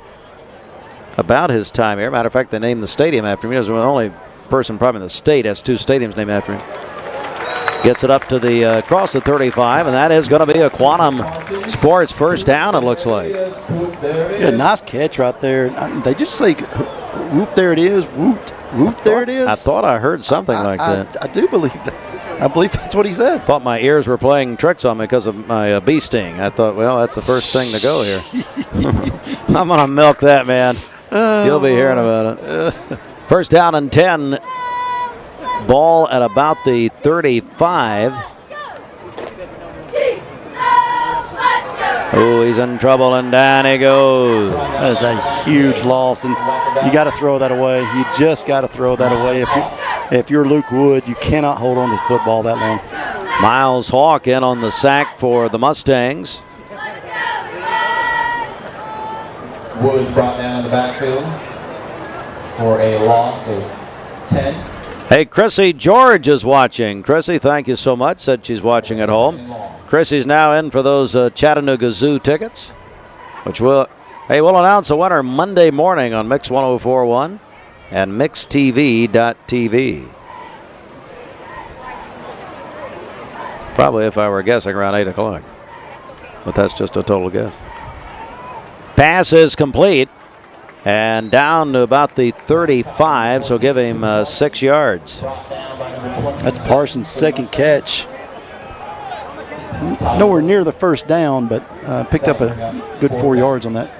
about his time here. Matter of fact, they named the stadium after him. He was the only person probably in the state has 2 stadiums named after him. Gets it up to the across the 35, and that is going to be a Quantum Sports first down, it looks like. Yeah, nice catch right there. They just say, whoop, there it is, whoop, there it is. I thought I heard something like that. I do believe that. I believe that's what he said. Thought my ears were playing tricks on me because of my bee sting. I thought, well, that's the first thing to go here. I'm going to milk that, man. You'll be hearing about it. First down and 10. Ball at about the 35. Oh, he's in trouble, and down he goes. That is a huge loss, and you got to throw that away. You just got to throw that away. If you're Luke Wood, you cannot hold on to the football that long. Miles Hawk in on the sack for the Mustangs. Woods brought down the backfield for a loss of 10. Hey, Chrissy George is watching. Chrissy, thank you so much. Said she's watching at home. Chrissy's now in for those Chattanooga Zoo tickets, which we'll announce a winner Monday morning on Mix 104.1 and MixTV.tv. Probably, if I were guessing, around 8 o'clock. But that's just a total guess. Pass is complete. And down to about the 35, so give him 6 yards. That's Parsons' second catch. Nowhere near the first down, but picked up a good 4 yards on that.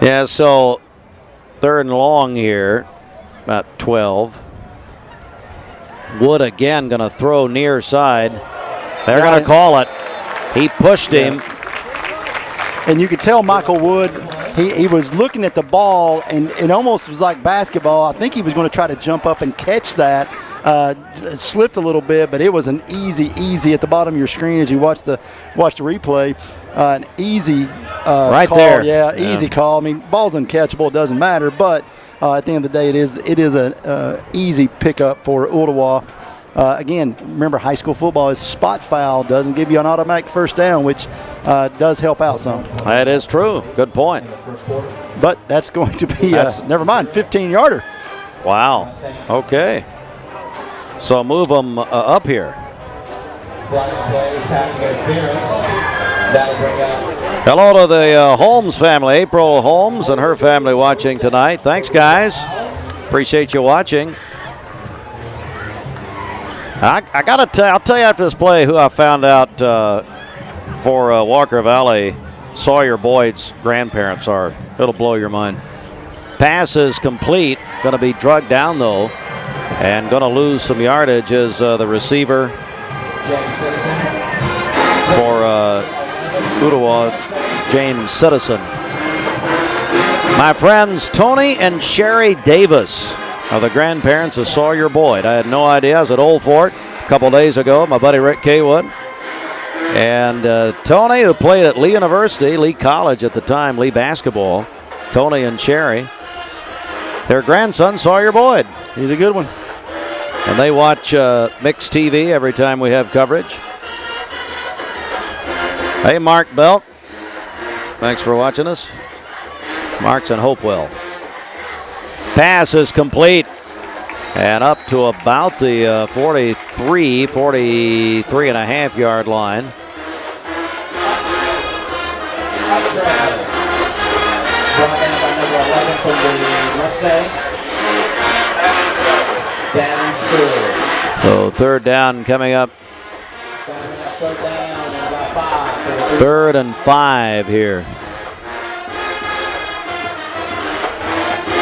Yeah, so 3rd and long here, about 12. Wood again going to throw near side. They're going to call it. He pushed him. And you could tell Michael Wood, he was looking at the ball, and it almost was like basketball. I think he was going to try to jump up and catch that. It slipped a little bit, but it was an easy at the bottom of your screen as you watch the replay. An easy right call. there. Yeah, easy call. I mean, ball's uncatchable. It doesn't matter, but at the end of the day, it is an easy pickup for Ooltewah. Again, remember, high school football is spot foul, doesn't give you an automatic first down, which does help out some. That is true. Good point. But that's going to be, never mind, 15-yarder. Wow. Okay. So move them up here. Hello to the Holmes family, April Holmes and her family watching tonight. Thanks, guys. Appreciate you watching. I gotta I'll tell you after this play who I found out for Walker Valley, Sawyer Boyd's grandparents are. It'll blow your mind. Pass is complete. Going to be drugged down though, and going to lose some yardage is the receiver for Ooltewah, James Citizen. My friends Tony and Sherry Davis are the grandparents of Sawyer Boyd. I had no idea. I was at Old Fort a couple days ago. My buddy Rick Kaywood. And Tony, who played at Lee University, Lee College at the time, Lee basketball. Tony and Sherry. Their grandson, Sawyer Boyd. He's a good one. And they watch Mixed TV every time we have coverage. Hey, Mark Belt. Thanks for watching us. Mark's in Hopewell. Pass is complete. And up to about the 43 and a half yard line. So third down coming up. 3rd and 5 here.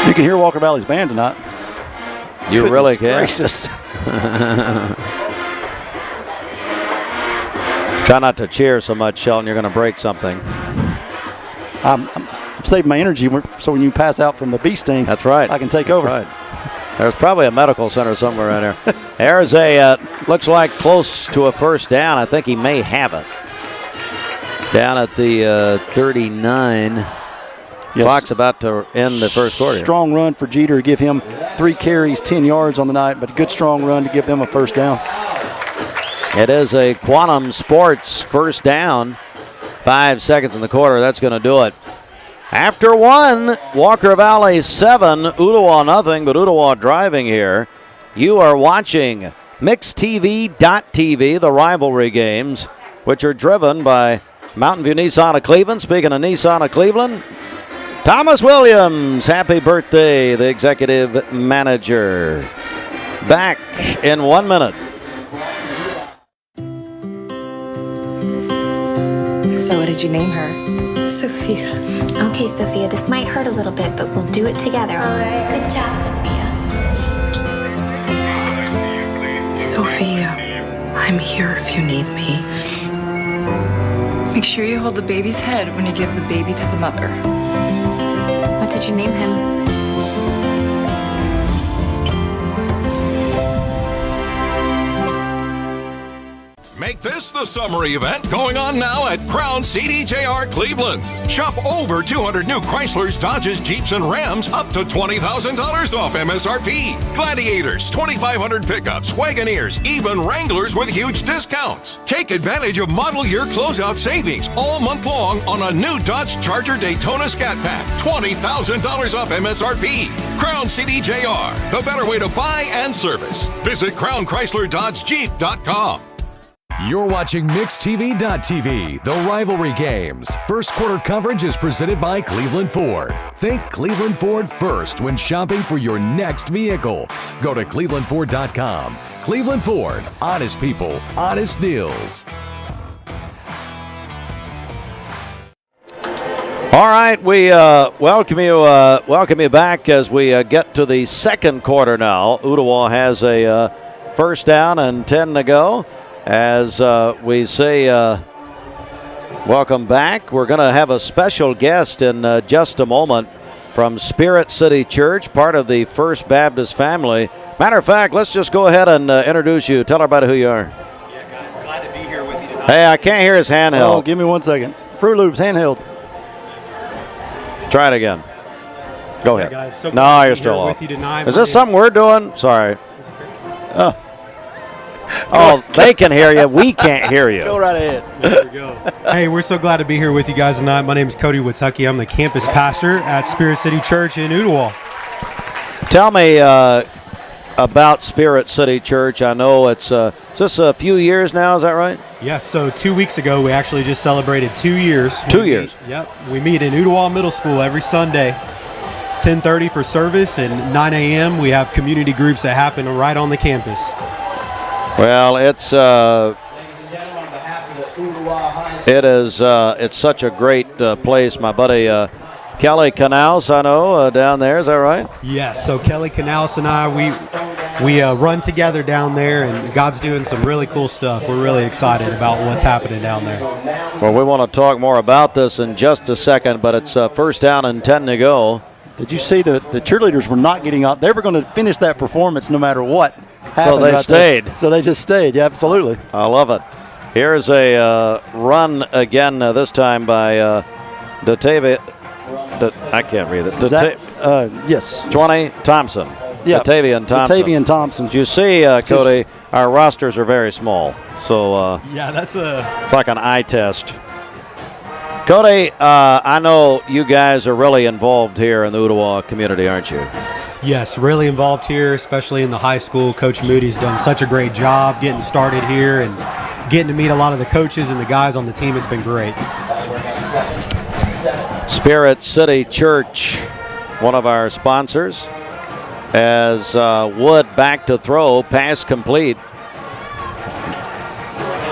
You can hear Walker Valley's band tonight. You really can. Gracious. Try not to cheer so much, Shelton. You're going to break something. I'm saving my energy so when you pass out from the bee sting, that's right. I can take over. Right. There's probably a medical center somewhere around here. There's a, looks like close to a first down. I think he may have it. Down at the 39. Yes. Clock's about to end the first quarter. Strong run for Jeter to give him 3 carries, 10 yards on the night, but a good strong run to give them a first down. It is a Quantum Sports first down. 5 seconds in the quarter. That's going to do it. After 1, Walker Valley 7, Ooltewah nothing, but Ooltewah driving here. You are watching MixedTV.tv, the rivalry games, which are driven by Mountain View Nissan of Cleveland. Speaking of Nissan of Cleveland, Thomas Williams, happy birthday, the executive manager. Back in 1 minute. So what did you name her? Sophia. Okay, Sophia, this might hurt a little bit, but we'll do it together. All right. Good job, Sophia. Sophia, I'm here if you need me. Make sure you hold the baby's head when you give the baby to the mother. What did you name him? Make this the summer event going on now at Crown CDJR Cleveland. Shop over 200 new Chryslers, Dodges, Jeeps, and Rams up to $20,000 off MSRP. Gladiators, 2,500 pickups, Wagoneers, even Wranglers with huge discounts. Take advantage of model year closeout savings all month long on a new Dodge Charger Daytona Scat Pack. $20,000 off MSRP. Crown CDJR, the better way to buy and service. Visit CrownChryslerDodgeJeep.com. You're watching MixedTV.tv, the rivalry games. First quarter coverage is presented by Cleveland Ford. Think Cleveland Ford first when shopping for your next vehicle. Go to ClevelandFord.com. Cleveland Ford, honest people, honest deals. All right, we welcome you back as we get to the second quarter now. Ooltewah has a first down and 10 to go. As we say, welcome back. We're going to have a special guest in just a moment from Spirit City Church, part of the First Baptist family. Matter of fact, let's just go ahead and introduce you. Tell everybody who you are. Yeah, guys, glad to be here with you tonight. Hey, I can't hear his handheld. Oh, give me 1 second. Fruit Loops handheld. Try it again. Go ahead. Guys, so no, glad to you're be still here off. with you tonight. Is My this something we're doing? Sorry. Oh, they can hear you. We can't hear you. Go right ahead. There we go. Hey, we're so glad to be here with you guys tonight. My name is Cody Watucky. I'm the campus pastor at Spirit City Church in Ooltewah. Tell me about Spirit City Church. I know it's just a few years now. Is that right? Yes, so 2 weeks ago, we actually just celebrated 2 years. 2 years. Yep. We meet in Ooltewah Middle School every Sunday, 10:30 for service, and 9 a.m. we have community groups that happen right on the campus. Well, it's such a great place. My buddy Kelly Canals, I know, down there. Is that right? Yes. So Kelly Canals and I, we run together down there, and God's doing some really cool stuff. We're really excited about what's happening down there. Well, we want to talk more about this in just a second, but it's first down and 10 to go. Did you see the cheerleaders were not getting up? They were going to finish that performance no matter what happened. So they stayed. There. So they just stayed. Yeah, absolutely. I love it. Here's a run again, this time by Datavia. I can't read it. Yes. 20, Thompson. Yeah. Datavian Thompson. Datavian Thompson. You see, Cody, our rosters are very small. So yeah, it's like an eye test. Cody, I know you guys are really involved here in the Ooltewah community, aren't you? Yes, really involved here, especially in the high school. Coach Moody's done such a great job getting started here, and getting to meet a lot of the coaches and the guys on the team has been great. Spirit City Church, one of our sponsors, as Wood back to throw, pass complete.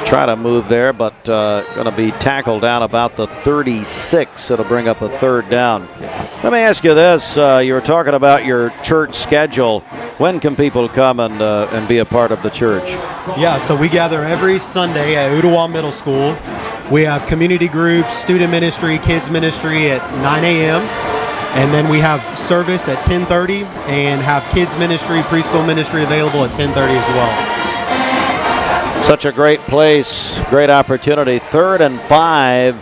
Try to move there, but going to be tackled down about the 36. It'll bring up a third down. Let me ask you this. You were talking about your church schedule. When can people come and be a part of the church? Yeah, so we gather every Sunday at Ooltewah Middle School. We have community groups, student ministry, kids ministry at 9 a.m. And then we have service at 10:30 and have kids ministry, preschool ministry available at 10:30 as well. Such a great place, great opportunity. 3rd and 5.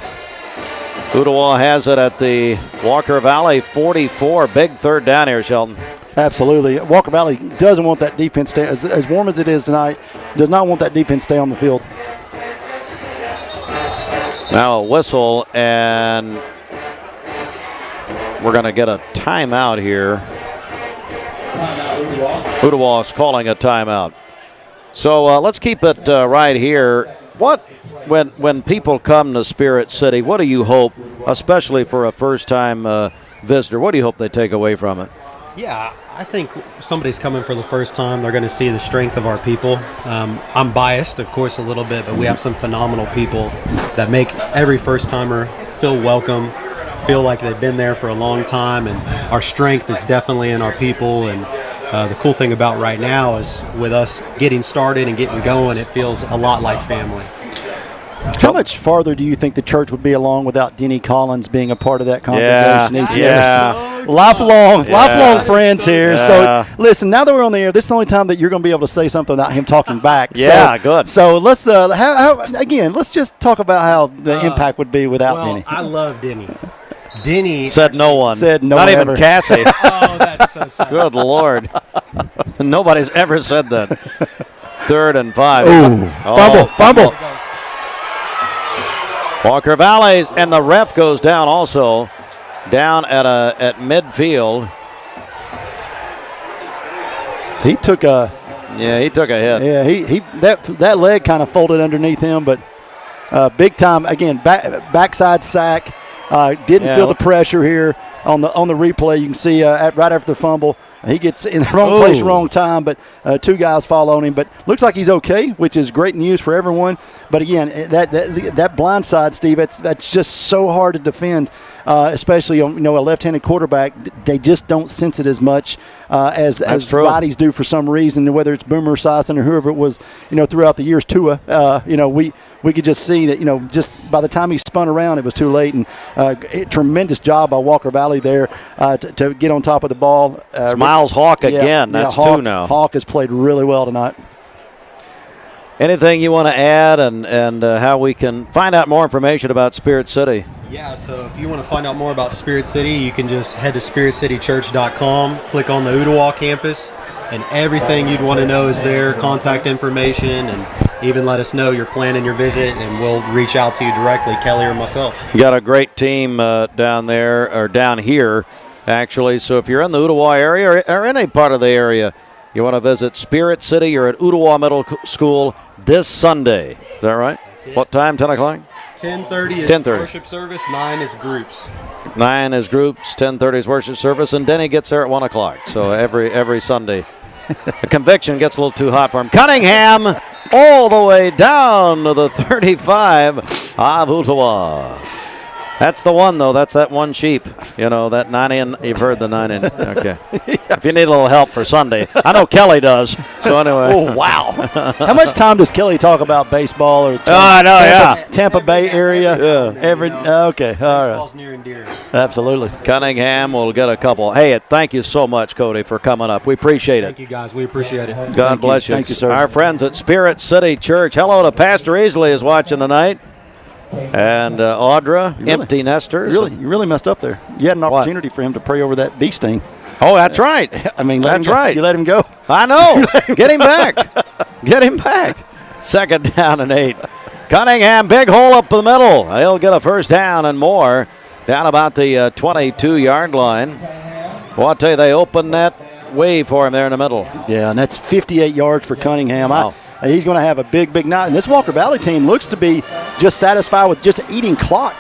Ooltewah has it at the Walker Valley 44. Big third down here, Shelton. Absolutely. Walker Valley doesn't want that defense stay, as warm as it is tonight, does not want that defense stay on the field. Now a whistle, and we're going to get a timeout here. Ooltewah is calling a timeout. So let's keep it right here. When people come to Spirit City, what do you hope, especially for a first-time visitor, what do you hope they take away from it? Yeah, I think somebody's coming for the first time. They're going to see the strength of our people. I'm biased, of course, a little bit, but we have some phenomenal people that make every first-timer feel welcome, feel like they've been there for a long time, and our strength is definitely in our people. And the cool thing about right now is with us getting started and getting going, it feels a lot like family. How much farther do you think the church would be along without Denny Collins being a part of that congregation each year? Lifelong friends here. Yeah. So, listen, now that we're on the air, this is the only time that you're going to be able to say something without him talking back. Good. So, let's, again, let's just talk about how the impact would be without Denny. I love Denny. Denny said no one. Said no Not one even ever. Cassie. Oh, that's so tough. Good Lord. Nobody's ever said that. 3rd and 5. Ooh. Fumble. Walker Valleys, and the ref goes down also, down at midfield. He took a hit. Yeah, he that leg kind of folded underneath him, but big time again. Backside sack. Didn't feel the pressure here on the replay. You can see right after the fumble, he gets in the wrong place, wrong time, but 2 guys fall on him. But looks like he's okay, which is great news for everyone. But again, that blind side, Steve, that's just so hard to defend, especially on a left-handed quarterback. They just don't sense it as much as righties do for some reason. Whether it's Boomer Sison or whoever it was, throughout the years, Tua. We could just see that just by the time he spun around, it was too late. And tremendous job by Walker Valley there to get on top of the ball. Miles Hawk again. That's Hawk, 2 now. Hawk has played really well tonight. Anything you want to add and how we can find out more information about Spirit City? Yeah, so if you want to find out more about Spirit City, you can just head to spiritcitychurch.com, click on the Ooltewah campus, and everything you'd want to know is there, contact information, and even let us know you're planning your visit, and we'll reach out to you directly, Kelly or myself. You got a great team down there, or down here, actually. So if you're in the Ooltewah area or any part of the area, you want to visit Spirit City, you're at Ooltewah Middle School this Sunday. Is that right? That's it. What time, 10 o'clock? 10:30 is 10:30. worship service, 9 is groups. 9 is groups, 10:30 is worship service, and Denny gets there at 1 o'clock. So every Sunday. The conviction gets a little too hot for him. Cunningham all the way down to the 35 of Ooltewah. That's the one, though. That's that one sheep. You know, that 9-in. You've heard the 9-in. Okay. If you need a little help for Sunday. I know Kelly does. So anyway. Oh, wow. How much time does Kelly talk about baseball or I know, Tampa Bay area? Yeah. Okay. All right. Baseball's near and dear. Absolutely. Cunningham will get a couple. Hey, thank you so much, Cody, for coming up. We appreciate it. Thank you, guys. We appreciate it. God bless you. Thank you, sir. Our friends at Spirit City Church. Hello to Pastor Easley is watching tonight. And Audra, empty nesters. You really messed up there. You had an opportunity for him to pray over that bee sting. Oh, that's right. I mean, that's right. You let him go. I know. Get him back. Get him back. 2nd down and 8. Cunningham, big hole up the middle. He'll get a first down and more down about the 22-yard line. Well, I'll tell you, they opened that way for him there in the middle. Yeah, and that's 58 yards for Cunningham. Wow. He's going to have a big night. And this Walker Valley team looks to be just satisfied with just eating clock.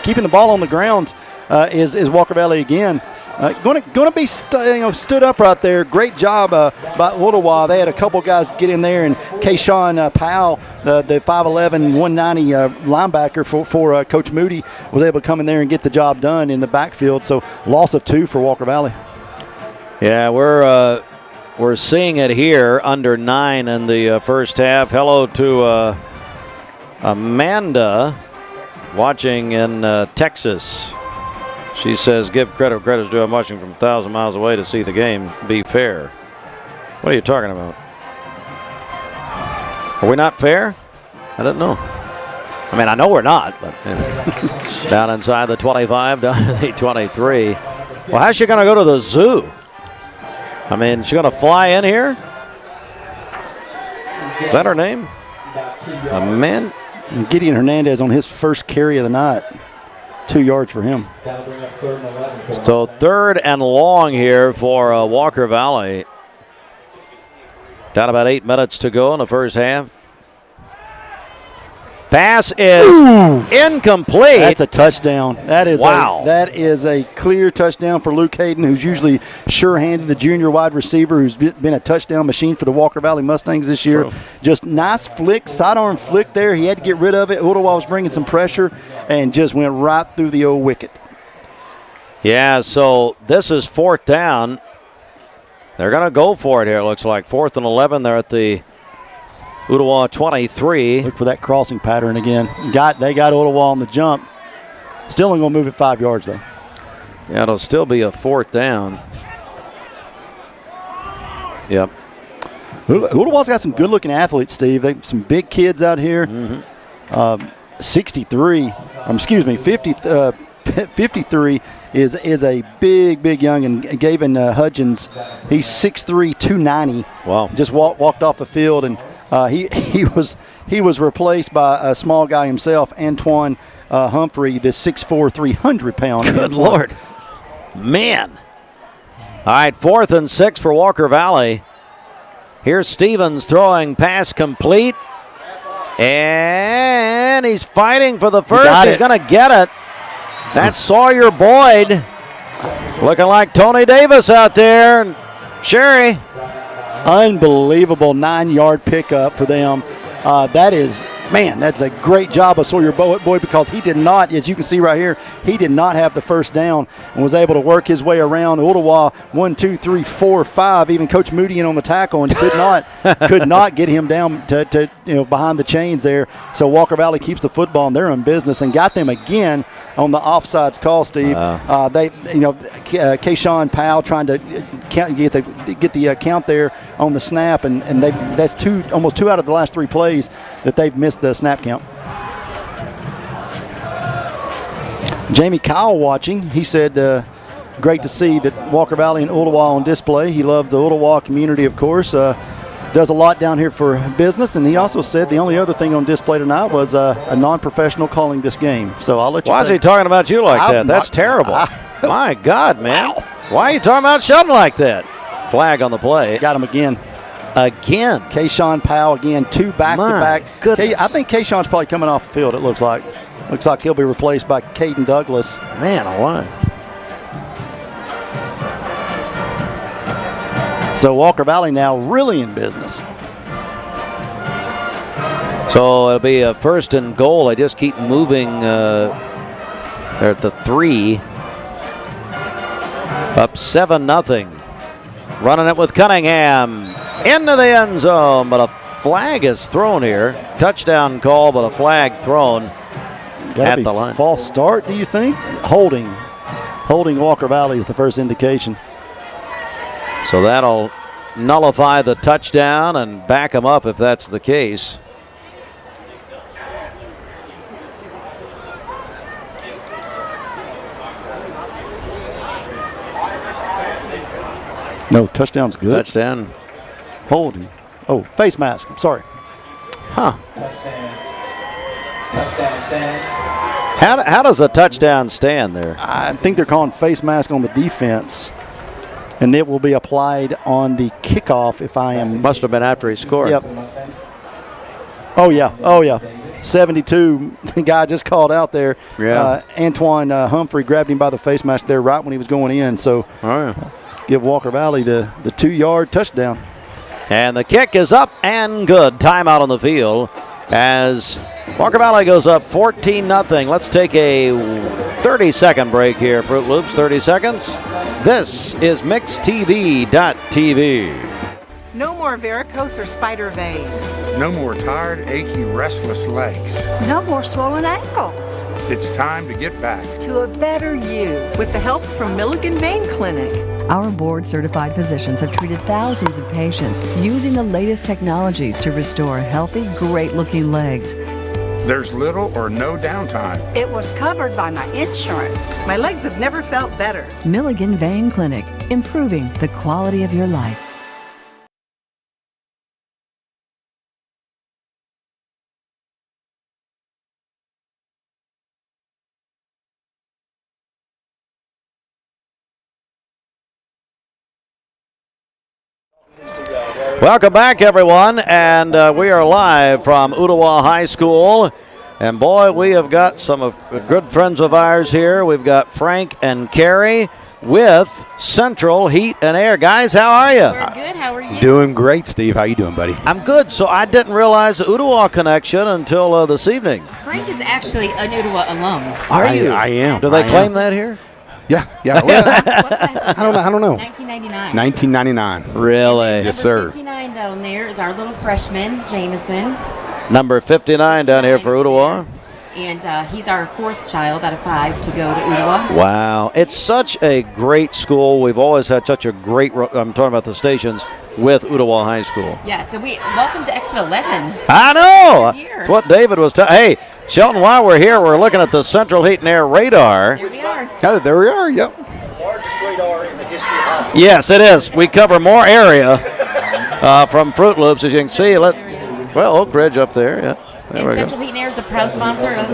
Keeping the ball on the ground is Walker Valley again. Going to be stood up right there. Great job by Ooltewah. They had a couple guys get in there, and Kayshawn Powell, the 5'11", 190 linebacker for Coach Moody, was able to come in there and get the job done in the backfield. So loss of 2 for Walker Valley. Yeah, we're seeing it here, under 9 in the first half. Hello to Amanda watching in Texas. She says, give credit credit's due. I'm watching from 1,000 miles away to see the game. Be fair. What are you talking about? Are we not fair? I don't know. I mean, I know we're not, but down inside the 25, down to the 23. Well, how's she going to go to the zoo? I mean, she's going to fly in here? Is that her name? Amanda? Gideon Hernandez on his first carry of the night. 2 yards for him. So 3rd and long here for Walker Valley. Down about 8 minutes to go in the first half. Pass is incomplete. That's a touchdown. That is wow. That is a clear touchdown for Luke Hayden, who's usually sure-handed, the junior wide receiver who's been a touchdown machine for the Walker Valley Mustangs this year. True. Just nice flick, sidearm flick there. He had to get rid of it. Ooltewah was bringing some pressure and just went right through the old wicket. Yeah, so this is 4th down. They're going to go for it here, it looks like. 4th and 11. They're at the Ooltewah 23. Look for that crossing pattern again. They got Ooltewah on the jump. Still only going to move it 5 yards, though. Yeah, it'll still be a 4th down. Yep. Ooltewah's got some good-looking athletes, Steve. They some big kids out here. 53 is a big young, and Gavin Hudgens, he's 6'3", 290. Wow. Just walked off the field, and he was replaced by a small guy himself, Antoine Humphrey, the 6'4", 300-pound. Good Lord. Man. All right, 4th and 6 for Walker Valley. Here's Stevens throwing, pass complete. And he's fighting for the first. He's going to get it. That's Sawyer Boyd. Looking like Tony Davis out there. And Sherry. Unbelievable 9-yard pickup for them. That's a great job of Sawyer Boyd, because he did not, as you can see right here, he did not have the first down and was able to work his way around Ooltewah 1, 2, 3, 4, 5. Even Coach Moody in on the tackle and could not get him down to behind the chains there. So Walker Valley keeps the football in their own business and got them again on the offsides call, Steve. Kayshawn Powell trying to count. You get the count there on the snap, and that's almost two out of the last 3 plays that they've missed the snap count. Jamie Kyle watching. He said, great to see that Walker Valley and Ooltewah on display. He loves the Ooltewah community, of course. Does a lot down here for business, and he also said the only other thing on display tonight was a non-professional calling this game. So I'll let you. Why is he talking about you like that? That's terrible. My God, man. Why are you talking about Sheldon like that? Flag on the play. Got him again. Again. Kayshawn Powell again, 2 back-to-back. Goodness. I think Kayshawn's probably coming off the field, it looks like. Looks like he'll be replaced by Caden Douglas. Man alive. So Walker Valley now really in business. So it'll be a 1st and goal. They just keep moving. They're at the 3. Up 7-0. Running it with Cunningham. Into the end zone, but a flag is thrown here. Touchdown call, but a flag thrown at the line. False start, do you think? Holding Walker Valley is the first indication. So that'll nullify the touchdown and back them up if that's the case. No, touchdown's good. Touchdown. Holding. Oh, face mask. I'm sorry. Huh. Touchdown stands. How does a touchdown stand there? I think they're calling face mask on the defense. And it will be applied on the kickoff if I am. Must have been after he scored. Yep. Oh, yeah. 72. The guy just called out there. Yeah. Antoine Humphrey grabbed him by the face mask there right when he was going in. So give Walker Valley the 2-yard touchdown. And the kick is up and good. Timeout on the field as Walker Valley goes up 14-0. Let's take a 30-second break here. Fruit Loops, 30 seconds. This is MixedTV.tv. No more varicose or spider veins. No more tired, achy, restless legs. No more swollen ankles. It's time to get back To a better you with the help from Milligan Vein Clinic. Our board-certified physicians have treated thousands of patients using the latest technologies to restore healthy, great-looking legs. There's little or no downtime. It was covered by my insurance. My legs have never felt better. Milligan Vein Clinic, improving the quality of your life. Welcome back, everyone, and we are live from Ooltewah High School. And boy, we have got some of good friends of ours here. We've got Frank and Carrie with Central Heat and Air. Guys, how are you? We're good. How are you? Doing great, Steve. How you doing, buddy? I'm good. So I didn't realize the Ooltewah connection until this evening. Frank is actually an Ooltewah alum. Are you? I am. Do they claim that here? Yeah. Well, I don't know. 1999. 1999. Really? Yes, sir. Number 59 down there is our little freshman, Jameson. Number 59 down here for Ooltewah. And he's our 4th child out of 5 to go to Ooltewah. Wow. It's such a great school. We've always had such a great, I'm talking about the stations, with Ooltewah High School. Yeah, so welcome to Exit 11. I know. That's what David was telling. Hey, Shelton, while we're here, we're looking at the Central Heat and Air radar. There we are. Oh, there we are, yep. Largest radar in the history of high school. Yes, it is. We cover more area from Fruit Loops, as you can see. Well, Oak Ridge up there, yeah. There And we Central go. Heat and Air is a proud sponsor of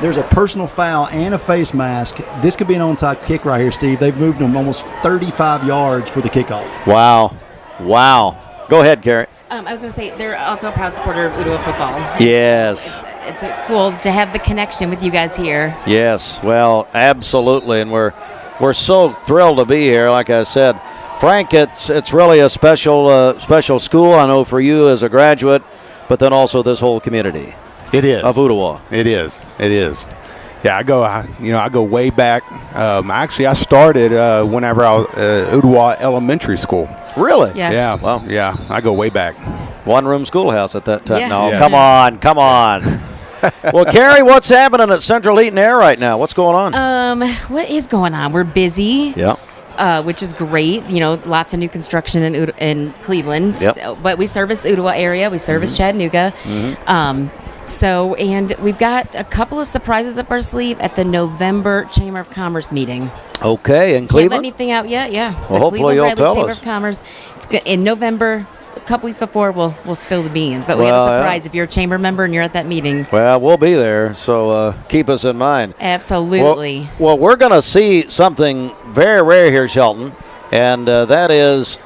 There's a personal foul and a face mask. This could be an onside kick right here, Steve. They've moved them almost 35 yards for the kickoff. Wow. Go ahead, Carrie. I was going to say, they're also a proud supporter of Ooltewah football. Yes. It's cool to have the connection with you guys here. Yes, well, absolutely, and we're so thrilled to be here. Like I said, Frank, it's really a special school. I know for you as a graduate, but then also this whole community. It is of Ooltewah. It is. Yeah, I go way back. Actually, I started whenever I was Ooltewah Elementary School. Really? Yeah. Well, yeah, I go way back. One-room schoolhouse at that time. Yeah. No, Yes. come on. Well, Carrie, what's happening at Central Heat and Air right now? What's going on? What is going on? We're busy. Yeah. which is great. You know, lots of new construction in Cleveland. Yep. So, but we service the Ooltewah area. We service Chattanooga. And we've got a couple of surprises up our sleeve at the November Chamber of Commerce meeting. Okay, in Can't let Cleveland? anything out yet, yeah. Well, The hopefully Cleveland you'll Bradley tell Chamber us. of Commerce. It's good. In November, a couple weeks before, we'll spill the beans. But we have a Well, yeah. surprise if you're a chamber member and you're at that meeting. Well, we'll be there, so keep us in mind. Absolutely. Well, we're going to see something very rare here, Shelton, and that is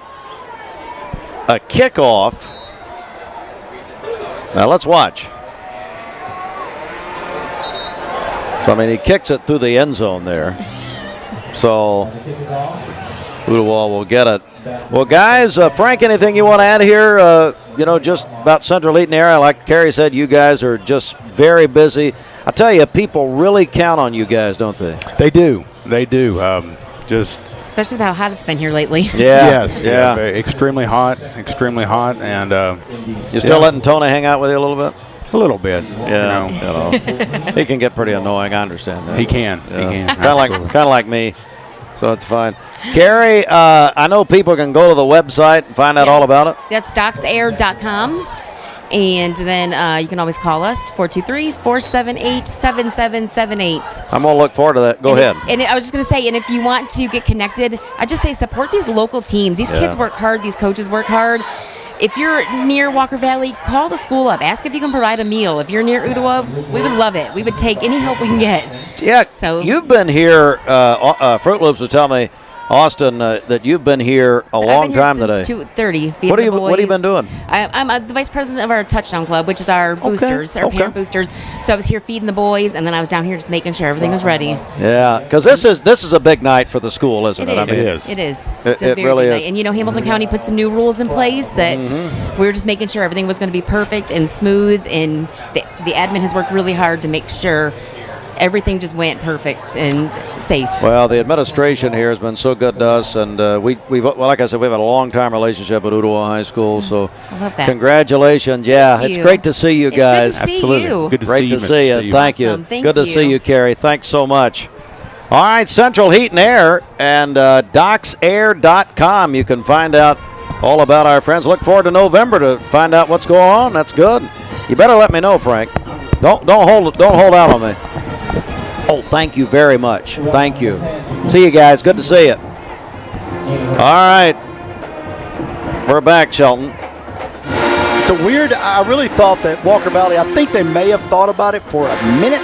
a kickoff. Now, let's watch. So, I mean, he kicks it through the end zone there. So, Ooltewah will get it. Well, guys, Frank, anything you want to add here? Just about Central Eaton area. Like Carrie said, you guys are just very busy. I tell you, people really count on you guys, don't they? They do. They do. Especially with how hot it's been here lately. Yeah. Yes. Yeah. Extremely hot. And you still letting Tony hang out with you a little bit? A little bit. Yeah. He can get pretty annoying. I understand that. He can. Yeah. He can. Kind of like me. So it's fine. Carrie, I know people can go to the website and find out all about it. That's docksair.com. And then you can always call us, 423-478-7778. I'm going to look forward to that. Go ahead. I was just going to say, and if you want to get connected, I just say support these local teams. These kids work hard. These coaches work hard. If you're near Walker Valley, call the school up. Ask if you can provide a meal. If you're near Ooltewah, we would love it. We would take any help we can get. Yeah. So you've been here. Fruit Loops was telling me, Austin, that you've been here a long time today. Since 2:30. What have you been doing? I'm the vice president of our touchdown club, which is our boosters, our parent boosters. So I was here feeding the boys, and then I was down here just making sure everything was ready. Yeah, because this is a big night for the school, isn't it? It is. It is. It a very really big is. night. And Hamilton County put some new rules in place that we were just making sure everything was going to be perfect and smooth. And the admin has worked really hard to make sure everything just went perfect and safe. Well, the administration here has been so good to us, and like I said, we've had a long-time relationship at Ooltewah High School. So, I love that. Congratulations! Yeah, Thank it's you. great to see you guys. Good to see you. Good to Great see to you, see you. Mr. Thank Awesome. you. Thank Good to you. see you, Carrie. Thanks so much. All right, Central Heat and Air and docksair.com. You can find out all about our friends. Look forward to November to find out what's going on. That's good. You better let me know, Frank. Don't hold out on me. Oh, thank you very much. Thank you. See you guys. Good to see you. All right. We're back, Shelton. It's a weird. I really thought that Walker Valley, I think they may have thought about it for a minute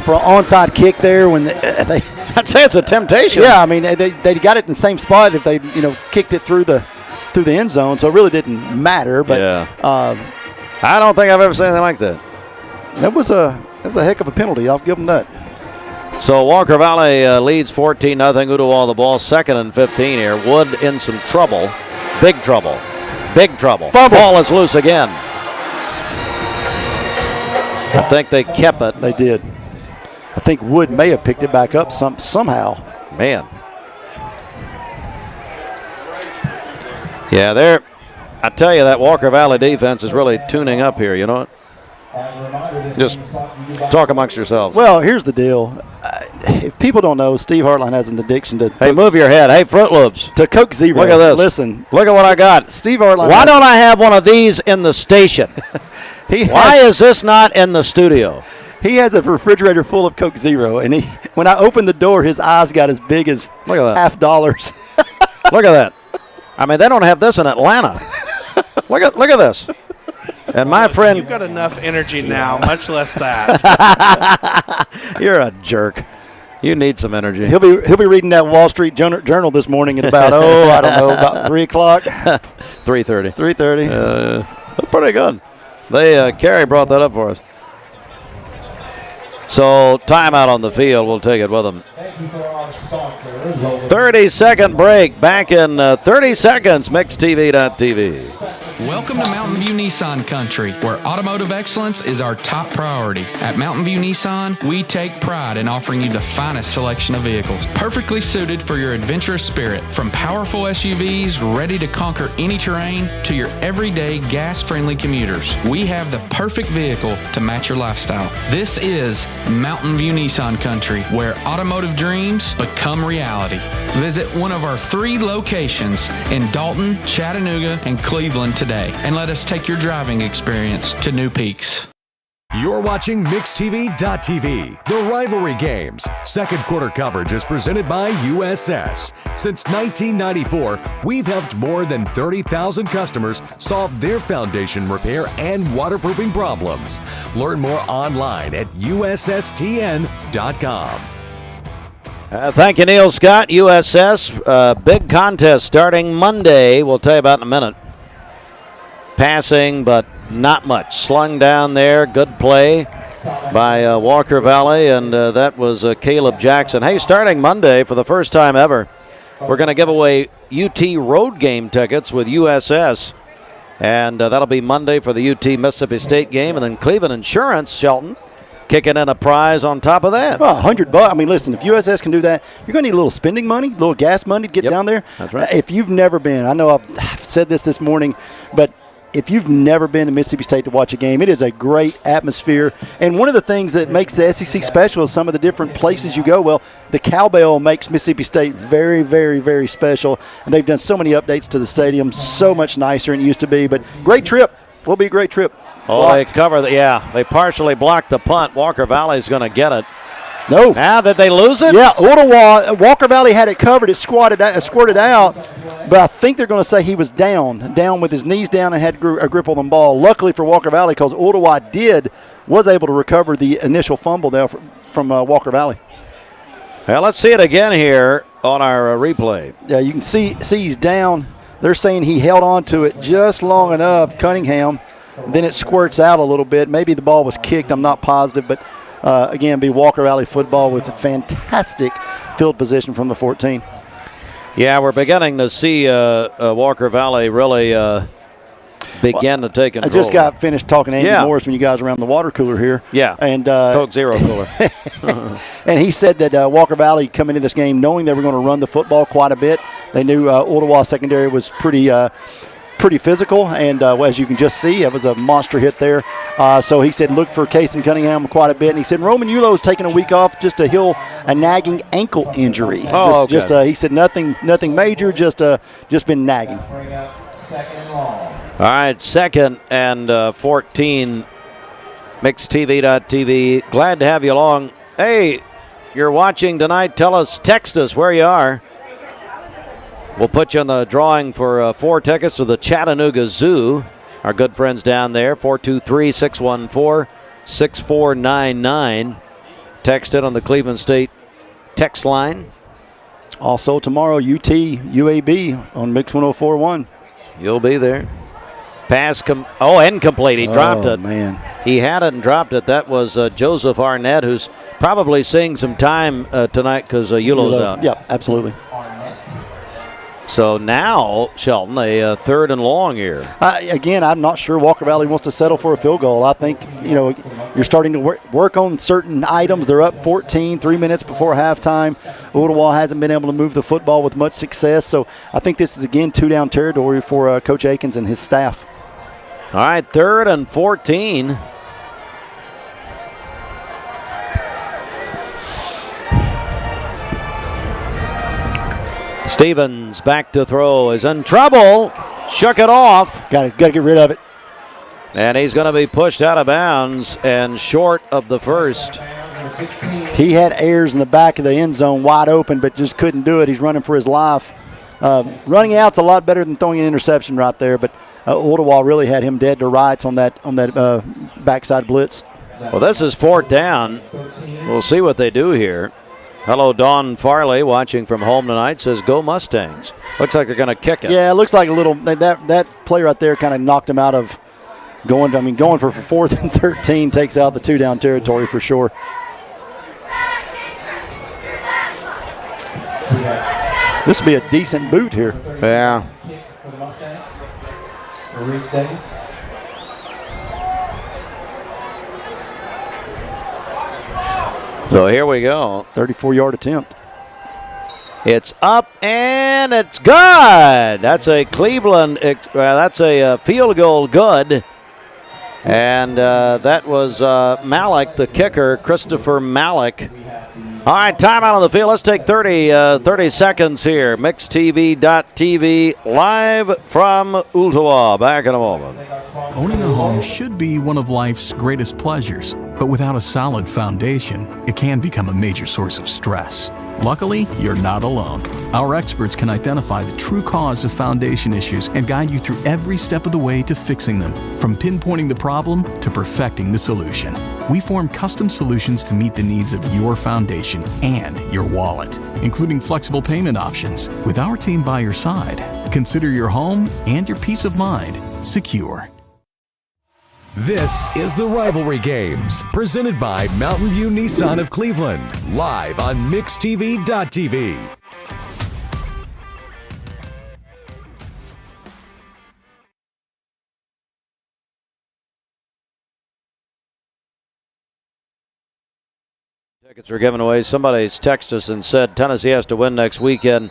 for an onside kick there when they I'd say it's a temptation. Yeah, I mean, they got it in the same spot if they, kicked it through the end zone, so it really didn't matter. But I don't think I've ever seen anything like that. That was a heck of a penalty. I'll give them that. So Walker Valley leads 14-0. Ooltewah the ball, 2nd and 15 here. Wood in some trouble. Big trouble. Big trouble. Fumble. Ball is loose again. I think they kept it. They did. I think Wood may have picked it back up somehow. Man. Yeah, I tell you, that Walker Valley defense is really tuning up here, you know what? Just talk amongst yourselves. Well, here's the deal. If people don't know, Steve Hartline has an addiction to Hey, move your head. Hey, Fruit Loops. to Coke Zero. Look at this. Listen. Look at what I got. Steve Hartline. Why don't I have one of these in the station? Why is this not in the studio? He has a refrigerator full of Coke Zero, and when I opened the door, his eyes got as big as $50. Look at that. I mean, they don't have this in Atlanta. Look at this. And my friend, You've got enough energy now, much less that. You're a jerk. You need some energy. He'll be reading that Wall Street Journal this morning at about about 3 o'clock. 3:30. 3:30. That's pretty good. Carrie brought that up for us. So timeout on the field. We'll take it with them. 30-second break. Back in 30 seconds. MixTV.tv. Welcome to Mountain View Nissan Country, where automotive excellence is our top priority. At Mountain View Nissan, we take pride in offering you the finest selection of vehicles, perfectly suited for your adventurous spirit. From powerful SUVs ready to conquer any terrain to your everyday gas-friendly commuters, we have the perfect vehicle to match your lifestyle. This is Mountain View Nissan Country, where automotive dreams become reality. Visit one of our 3 locations in Dalton, Chattanooga, and Cleveland today, and let us take your driving experience to new peaks. You're watching MixTV.tv, the rivalry games. Second quarter coverage is presented by USS. Since 1994, we've helped more than 30,000 customers solve their foundation repair and waterproofing problems. Learn more online at USSTN.com. Thank you, Neil Scott. USS, big contest starting Monday. We'll tell you about in a minute. Passing, but not much. Slung down there. Good play by Walker Valley, and that was Caleb Jackson. Hey, starting Monday, for the first time ever, we're going to give away UT road game tickets with USS, and that'll be Monday for the UT Mississippi State game, and then Cleveland Insurance, Shelton, kicking in a prize on top of that. Well, $100. I mean, listen, if USS can do that, you're going to need a little spending money, a little gas money to get down there. That's right. If you've never been, I know I've said this morning, but if you've never been to Mississippi State to watch a game, it is a great atmosphere. And one of the things that makes the SEC special is some of the different places you go. Well, the cowbell makes Mississippi State very, very, very special. And they've done so many updates to the stadium, so much nicer than it used to be. But great trip. Will be a great trip. Oh, they cover the, they partially blocked the punt. Walker Valley's going to get it. No. Now, did they lose it? Yeah, Ooltewah, Walker Valley had it covered. It squirted out, but I think they're going to say he was down with his knees down and had a grip on the ball. Luckily for Walker Valley, because Ooltewah was able to recover the initial fumble there from Walker Valley. Well, let's see it again here on our replay. Yeah, you can see he's down. They're saying he held on to it just long enough, Cunningham. Then it squirts out a little bit. Maybe the ball was kicked. I'm not positive, but again, be Walker Valley football with a fantastic field position from the 14. Yeah, we're beginning to see Walker Valley really begin to take control. I just got finished talking to Andy Morris when you guys were around the water cooler here. Yeah, and Coke Zero cooler. And he said that Walker Valley coming into this game knowing they were going to run the football quite a bit. They knew Ooltewah secondary was pretty physical, and as you can just see, it was a monster hit there. So he said look for Casey Cunningham quite a bit, and he said Roman Yulo is taking a week off just to heal a nagging ankle injury. Oh, okay. He said nothing major, just been nagging. All right, 2nd and 14. MixTV.tv. Glad to have you along. Hey, you're watching tonight. Text us where you are. We'll put you in the drawing for 4 tickets to the Chattanooga Zoo. Our good friends down there, 423-614-6499. Text it on the Cleveland State text line. Also tomorrow, UT UAB on Mix 104.1. You'll be there. Pass, incomplete. He dropped it. Man. He had it and dropped it. That was Joseph Arnett, who's probably seeing some time tonight because Yulo's out. Yep, absolutely. So now, Shelton, a 3rd and long here. Again, I'm not sure Walker Valley wants to settle for a field goal. I think, you're starting to work on certain items. They're up 14, 3 minutes before halftime. Ooltewah hasn't been able to move the football with much success. So I think this is, again, 2-down territory for Coach Akins and his staff. All right, 3rd and 14. Stevens back to throw, is in trouble, shook it off. Got to get rid of it. And he's going to be pushed out of bounds and short of the first. He had Ayers in the back of the end zone wide open, but just couldn't do it. He's running for his life. Running out's a lot better than throwing an interception right there, but Ooltewah really had him dead to rights on that backside blitz. Well, this is 4th down. We'll see what they do here. Hello, Don Farley, watching from home tonight, says, go Mustangs. Looks like they're going to kick it. Yeah, it looks like a little – that play right there kind of knocked him out of going for 4th and 13 takes out the 2-down territory for sure. This will be a decent boot here. Yeah. So here we go. 34-yard attempt. It's up and it's good. That's a Cleveland. That's a field goal good. And that was Malik, the kicker, Christopher Malik. All right, timeout on the field. Let's take 30 seconds here. MixTV.tv live from Ooltewah. Back in a moment. Owning a home should be one of life's greatest pleasures, but without a solid foundation, it can become a major source of stress. Luckily, you're not alone. Our experts can identify the true cause of foundation issues and guide you through every step of the way to fixing them, from pinpointing the problem to perfecting the solution. We form custom solutions to meet the needs of your foundation and your wallet, including flexible payment options. With our team by your side, consider your home and your peace of mind secure. This is the Rivalry Games, presented by Mountain View Nissan of Cleveland, live on MixTV.tv. Tickets are given away. Somebody's texted us and said Tennessee has to win next weekend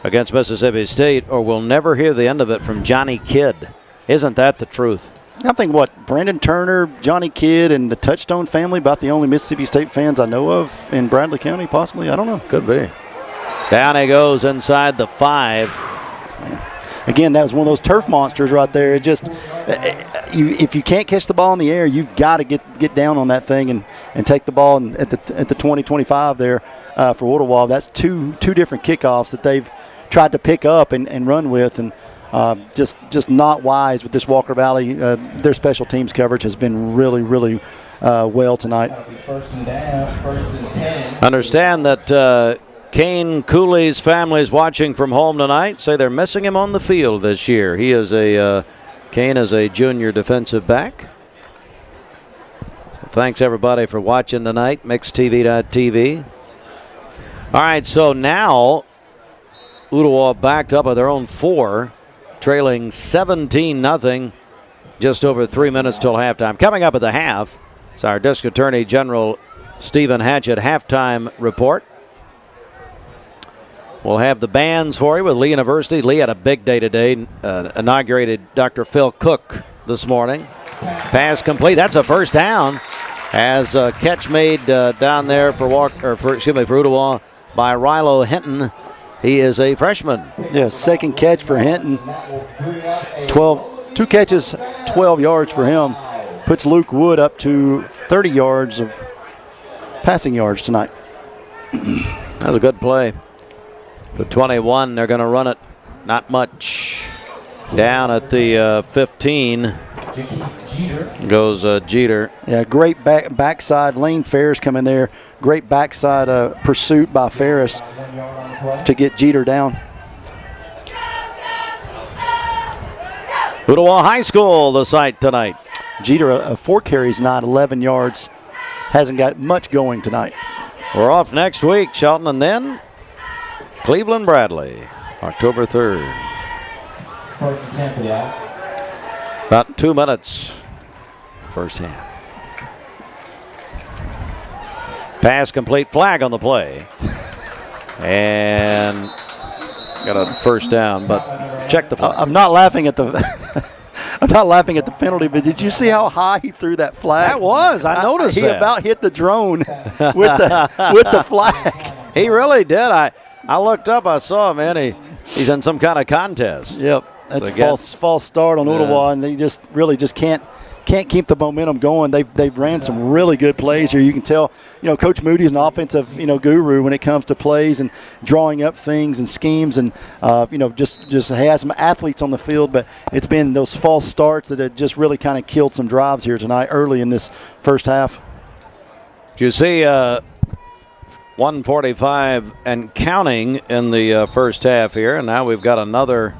against Mississippi State or we'll never hear the end of it from Johnny Kidd. Isn't that the truth? I think Brandon Turner, Johnny Kidd, and the Touchstone family, about the only Mississippi State fans I know of in Bradley County, possibly. I don't know. Could be. Down he goes inside the 5. Again, that was one of those turf monsters right there. It just, if you can't catch the ball in the air, you've got to get down on that thing and take the ball at the 20-25 there for Ooltewah. That's two different kickoffs that they've tried to pick up and run with, and just not wise with this Walker Valley. Their special teams coverage has been really, really well tonight. Understand that Kane Cooley's family is watching from home tonight. Say they're missing him on the field this year. He is Kane is a junior defensive back. So thanks everybody for watching tonight. MixTV.tv. All right, so now Ooltewah backed up at their own 4, trailing 17-0, just over 3 minutes till halftime. Coming up at the half, it's our District Attorney General Stephen Hatchett halftime report. We'll have the bands for you with Lee University. Lee had a big day today. Inaugurated Dr. Phil Cook this morning. Pass complete. That's a first down. As a catch made down there for Ooltewah by Rilo Hinton. He is a freshman. Yeah, second catch for Hinton. 2 catches, 12 yards for him. Puts Luke Wood up to 30 yards of passing yards tonight. That was a good play. The 21, they're going to run it. Not much. Down at the 15 goes Jeter. Yeah, great backside. Lane Ferris coming there. Great backside pursuit by Ferris to get Jeter down. Ooltewah High School, the site tonight. Jeter, 4 carries, 11 yards. Hasn't got much going tonight. We're off next week, Shelton, and then Cleveland Bradley, October 3rd. About 2 minutes, first half. Pass complete, flag on the play. And got a first down, but check the flag. I'm not laughing at the I'm not laughing at the penalty, but did you see how high he threw that flag? I noticed he that. He about hit the drone with the flag. He really did. I looked up, I saw him, man. He's in some kind of contest. Yep, that's false start on Ooltewah, and they just really can't keep the momentum going. They've ran some really good plays here. You can tell, Coach Moody's an offensive, guru when it comes to plays and drawing up things and schemes, and just has some athletes on the field. But it's been those false starts that have just really kind of killed some drives here tonight early in this first half. Do you see 1:45 and counting in the first half here, and now we've got another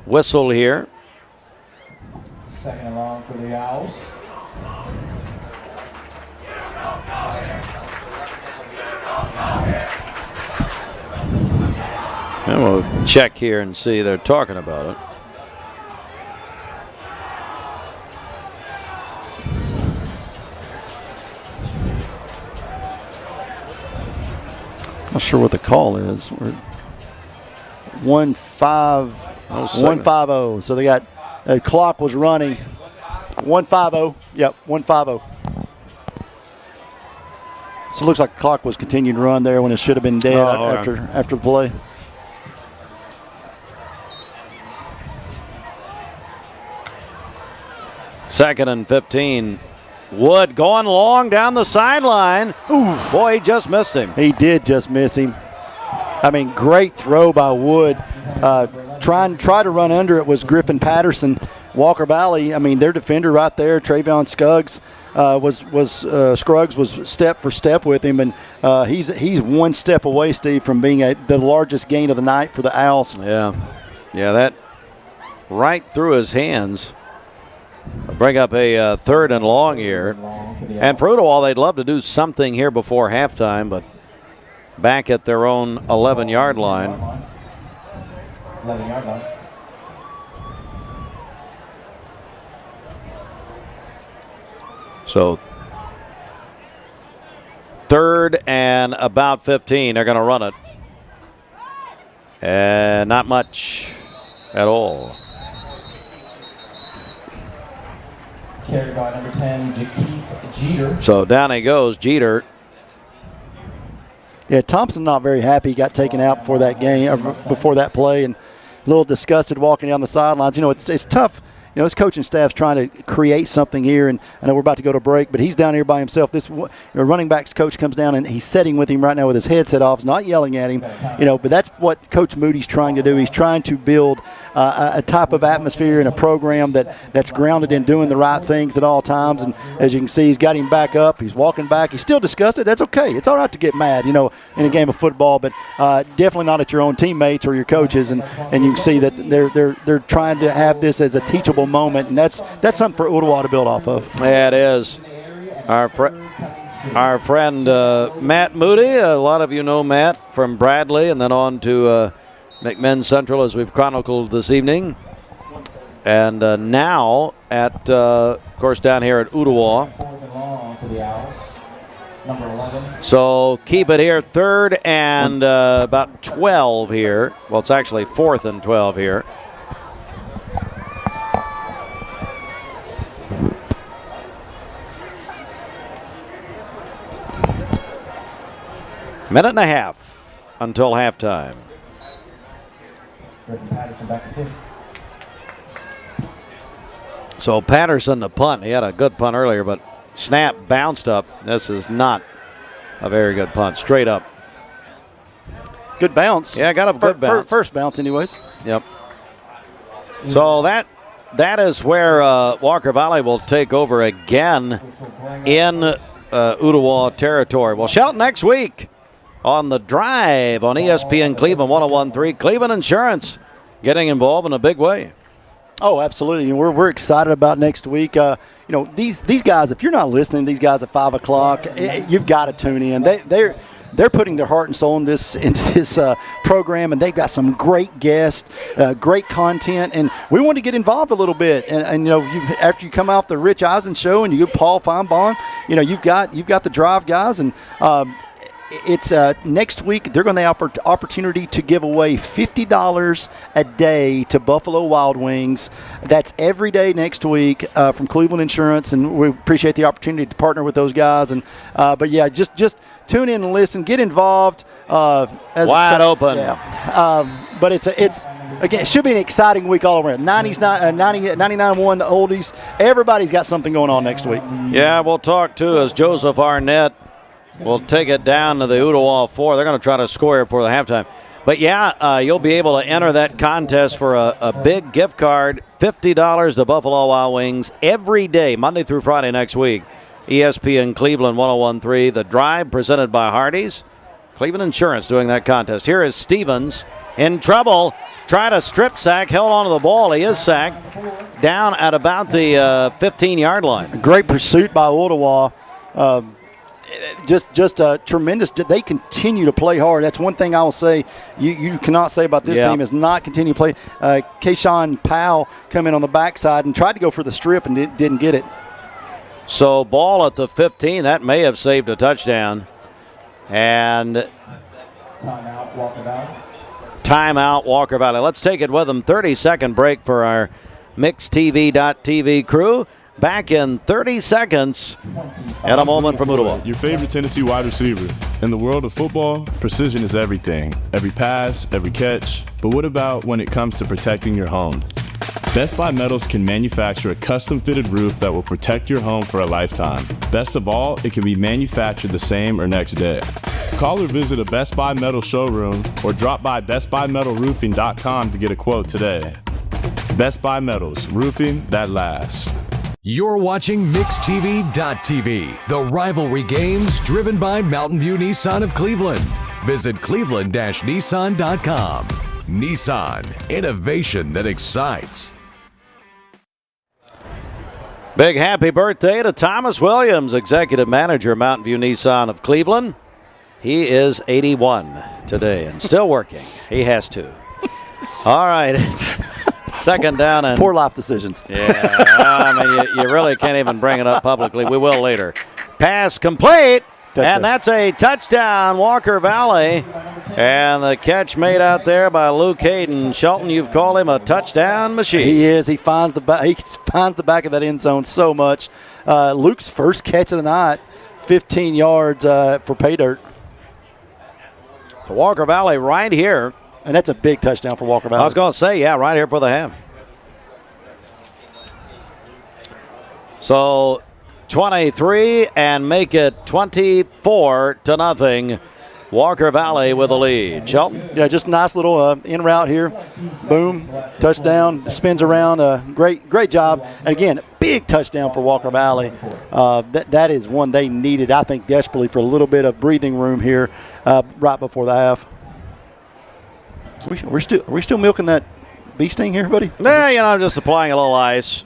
whistle here. Second and long for the Owls. And we'll check here and see. They're talking about it. Not sure what the call is. We're 150. So they got the clock was running. 150. Yep, 150. So it looks like the clock was continuing to run there when it should have been dead after the play. Second and 15. Wood going long down the sideline. Ooh, boy, he just missed him. He did just miss him. I mean, great throw by Wood. Try to run under it was Griffin Patterson. Walker Valley, I mean, their defender right there, Travion Scruggs, was step for step with him, and he's one step away, Steve, from being the largest gain of the night for the Owls. Yeah, that right through his hands. Bring up a third and long here. And for Ooltewah, they'd love to do something here before halftime, but back at their own 11-yard line. 11-yard line. So third and about 15. They're going to run it. And not much at all. Carried by number 10, Jakeith Jeter. So down he goes, Jeter. Yeah, Thompson not very happy. He got taken out before that game, or before that play, and a little disgusted walking down the sidelines. You know, it's tough. You know, this coaching staff's trying to create something here, and I know we're about to go to break, but he's down here by himself. This running backs coach comes down, and he's sitting with him right now with his headset off. He's not yelling at him, you know, but that's what Coach Moody's trying to do. He's trying to build a type of atmosphere and a program that's grounded in doing the right things at all times. And as you can see, he's got him back up. He's walking back. He's still disgusted. That's okay. It's all right to get mad, you know, in a game of football, but definitely not at your own teammates or your coaches. And you can see that they're trying to have this as a teachable moment, and that's something for Ooltewah to build off of. Yeah, it is. Our friend Matt Moody, a lot of you know Matt from Bradley, and then on to McMinn Central, as we've chronicled this evening. And now at, of course, down here at Ooltewah. So keep it here, third and about 12 here. Well, it's actually fourth and 12 here. Minute and a half until halftime. So Patterson the punt. He had a good punt earlier, but snap bounced up. This is not a very good punt. Straight up. Good bounce. Yeah, got a good bounce. First bounce anyways. Yep. So that is where Walker Valley will take over again in Ooltewah territory. We'll shout next week on The Drive on ESPN Cleveland 101.3. Cleveland Insurance getting involved in a big way. Oh, absolutely. We're excited about next week. You know, these guys, if you're not listening to these guys at 5 o'clock, you've got to tune in. They're putting their heart and soul into this program, and they've got some great guests, great content, and we want to get involved a little bit. And you know, after you come off the Rich Eisen show and you get Paul Feinbaum, you know, you've got the Drive guys, and it's next week. They're going to have the opportunity to give away $50 a day to Buffalo Wild Wings. That's every day next week from Cleveland Insurance, and we appreciate the opportunity to partner with those guys. And but yeah, just tune in and listen, get involved. Wide open. Yeah. But it's again, it should be an exciting week all around. 99-1, the oldies. Everybody's got something going on next week. Yeah, we'll talk too as Joseph Arnett will take it down to the Ooltewah 4. They're going to try to score here before the halftime. But yeah, you'll be able to enter that contest for a big gift card, $50 to Buffalo Wild Wings every day, Monday through Friday next week. ESPN Cleveland 101.3. The Drive presented by Hardee's. Cleveland Insurance doing that contest. Here is Stevens in trouble. Tried a strip sack, held onto the ball. He is sacked down at about the 15-yard line. Great pursuit by Ooltewah. Just tremendous. They continue to play hard. That's one thing I will say you cannot say about this team is not continue to play. Kayshawn Powell come in on the backside and tried to go for the strip and didn't get it. So ball at the 15. That may have saved a touchdown. And timeout, Walker Valley. Let's take it with them. 30-second break for our MixTV.tv crew. back in 30 seconds and a moment from Ooltewah. Your favorite Tennessee wide receiver. In the world of football, precision is everything. Every pass, every catch. But what about when it comes to protecting your home? Best Buy Metals can manufacture a custom-fitted roof that will protect your home for a lifetime. Best of all, it can be manufactured the same or next day. Call or visit a Best Buy Metal showroom or drop by bestbuymetalroofing.com to get a quote today. Best Buy Metals, roofing that lasts. You're watching MixTV.tv, the rivalry games driven by Mountain View Nissan of Cleveland. Visit cleveland-nissan.com. Nissan, innovation that excites. Big happy birthday to Thomas Williams, Executive Manager, Mountain View Nissan of Cleveland. He is 81 today and still working. He has to. All right. Second down and poor life decisions. Yeah, I mean, you really can't even bring it up publicly. We will later. Pass complete, and that's a touchdown, Walker Valley. And the catch made out there by Luke Hayden. Shelton, you've called him a touchdown machine. He is. He finds the back of that end zone so much. Luke's first catch of the night, 15 yards for pay dirt. So Walker Valley right here. And that's a big touchdown for Walker Valley. I was going to say, yeah, right here for the half. So 23 and make it 24-0. Walker Valley with a lead. Shelton? Yeah, just a nice little in route here. Boom, touchdown, spins around. Great job. And again, big touchdown for Walker Valley. That is one they needed, I think, desperately for a little bit of breathing room here right before the half. Are we still milking that bee sting here, buddy? Yeah, I'm just supplying a little ice.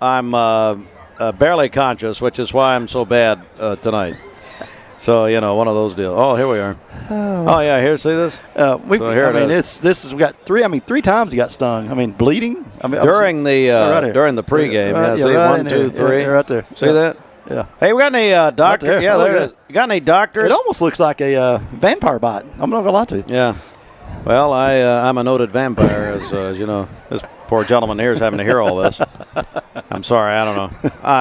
I'm barely conscious, which is why I'm so bad tonight. So, one of those deals. Oh, here we are. Oh yeah, here, see this? We got three times he got stung. Bleeding. During the pregame. Yeah, see, right 1, 2, 3. Right there. See that? Yeah. Hey, we got any doctor? Yeah, there it is. You got any doctors? It almost looks like a vampire bite. I'm not gonna lie to you. Yeah. Well, I'm a noted vampire, as you know. This poor gentleman here is having to hear all this. I'm sorry, I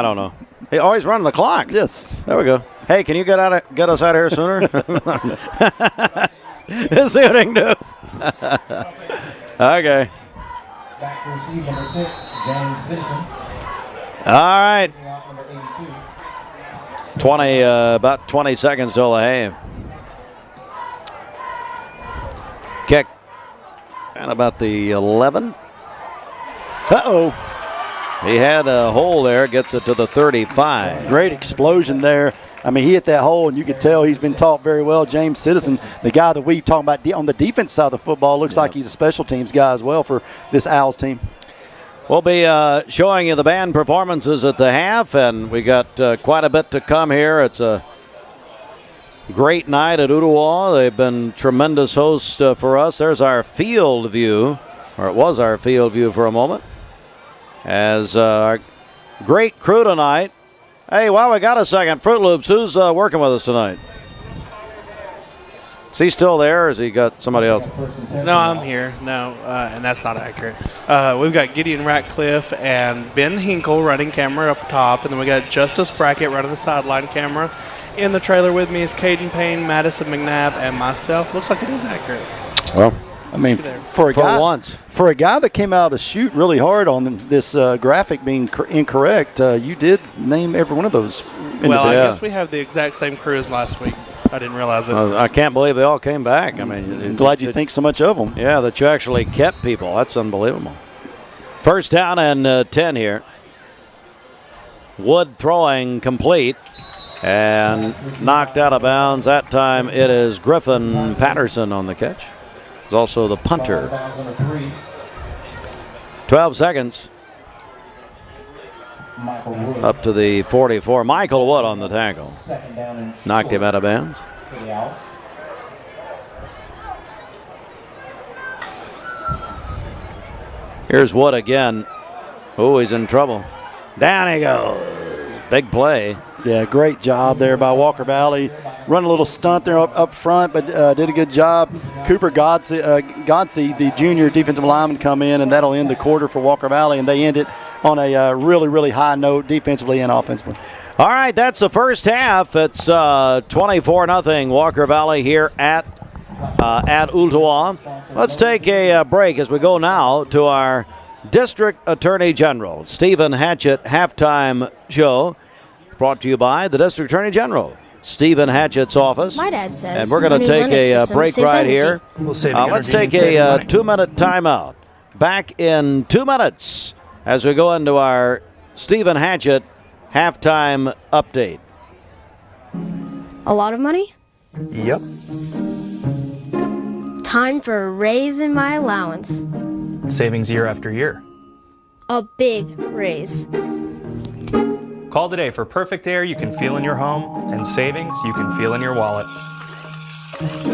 don't know. He always running the clock. Yes. There we go. Hey, can you get us out of here sooner? Let's see what I can do. Okay. Back to receive number 6, James Simpson. All right. 20, about 20 seconds till the half. Kick. And about the 11. Uh-oh. He had a hole there, gets it to the 35. Great explosion there. He hit that hole, and you could tell he's been taught very well. James Citizen, the guy that we talking about on the defense side of the football, looks like he's a special teams guy as well for this Owls team. We'll be showing you the band performances at the half, and we got quite a bit to come here. It's a great night at Ooltewah. They've been tremendous hosts for us. There's our field view, or it was our field view for a moment. As our great crew tonight. Hey, while we got a second, Fruit Loops, who's working with us tonight? Is he still there, or has he got somebody else? No, I'm here. No, and that's not accurate. We've got Gideon Ratcliffe and Ben Hinkle running camera up top, and then we got Justice Brackett running the sideline camera. In the trailer with me is Caden Payne, Madison McNabb, and myself. Looks like it is accurate. Well, for a guy that came out of the chute really hard on this graphic being incorrect, you did name every one of those. Well, I guess we have the exact same crew as last week. I didn't realize it. I can't believe they all came back. I'm glad you think so much of them. Yeah, that you actually kept people. That's unbelievable. First down and 10 here. Wood throwing complete and knocked out of bounds. That time it is Griffin Patterson on the catch. He's also the punter. 12 seconds. Up to the 44. Michael Wood on the tackle. Knocked him out of bounds. Here's Wood again. Oh, he's in trouble. Down he goes. Big play. Yeah, great job there by Walker Valley. Run a little stunt there up front, but did a good job. Cooper Godsey, the junior defensive lineman, come in, and that'll end the quarter for Walker Valley, and they end it on a really, really high note defensively and offensively. All right, that's the first half. It's 24-0 Walker Valley here at Ooltewah. Let's take a break as we go now to our District Attorney General, Stephen Hatchett halftime show, brought to you by the District Attorney General, Stephen Hatchett's office. My dad says. And we're going to take a break right here. Let's take a 2-minute timeout. Back in 2 minutes as we go into our Stephen Hatchett halftime update. A lot of money? Yep. Time for a raise in my allowance. Savings year after year. A big raise. Call today for perfect air you can feel in your home and savings you can feel in your wallet.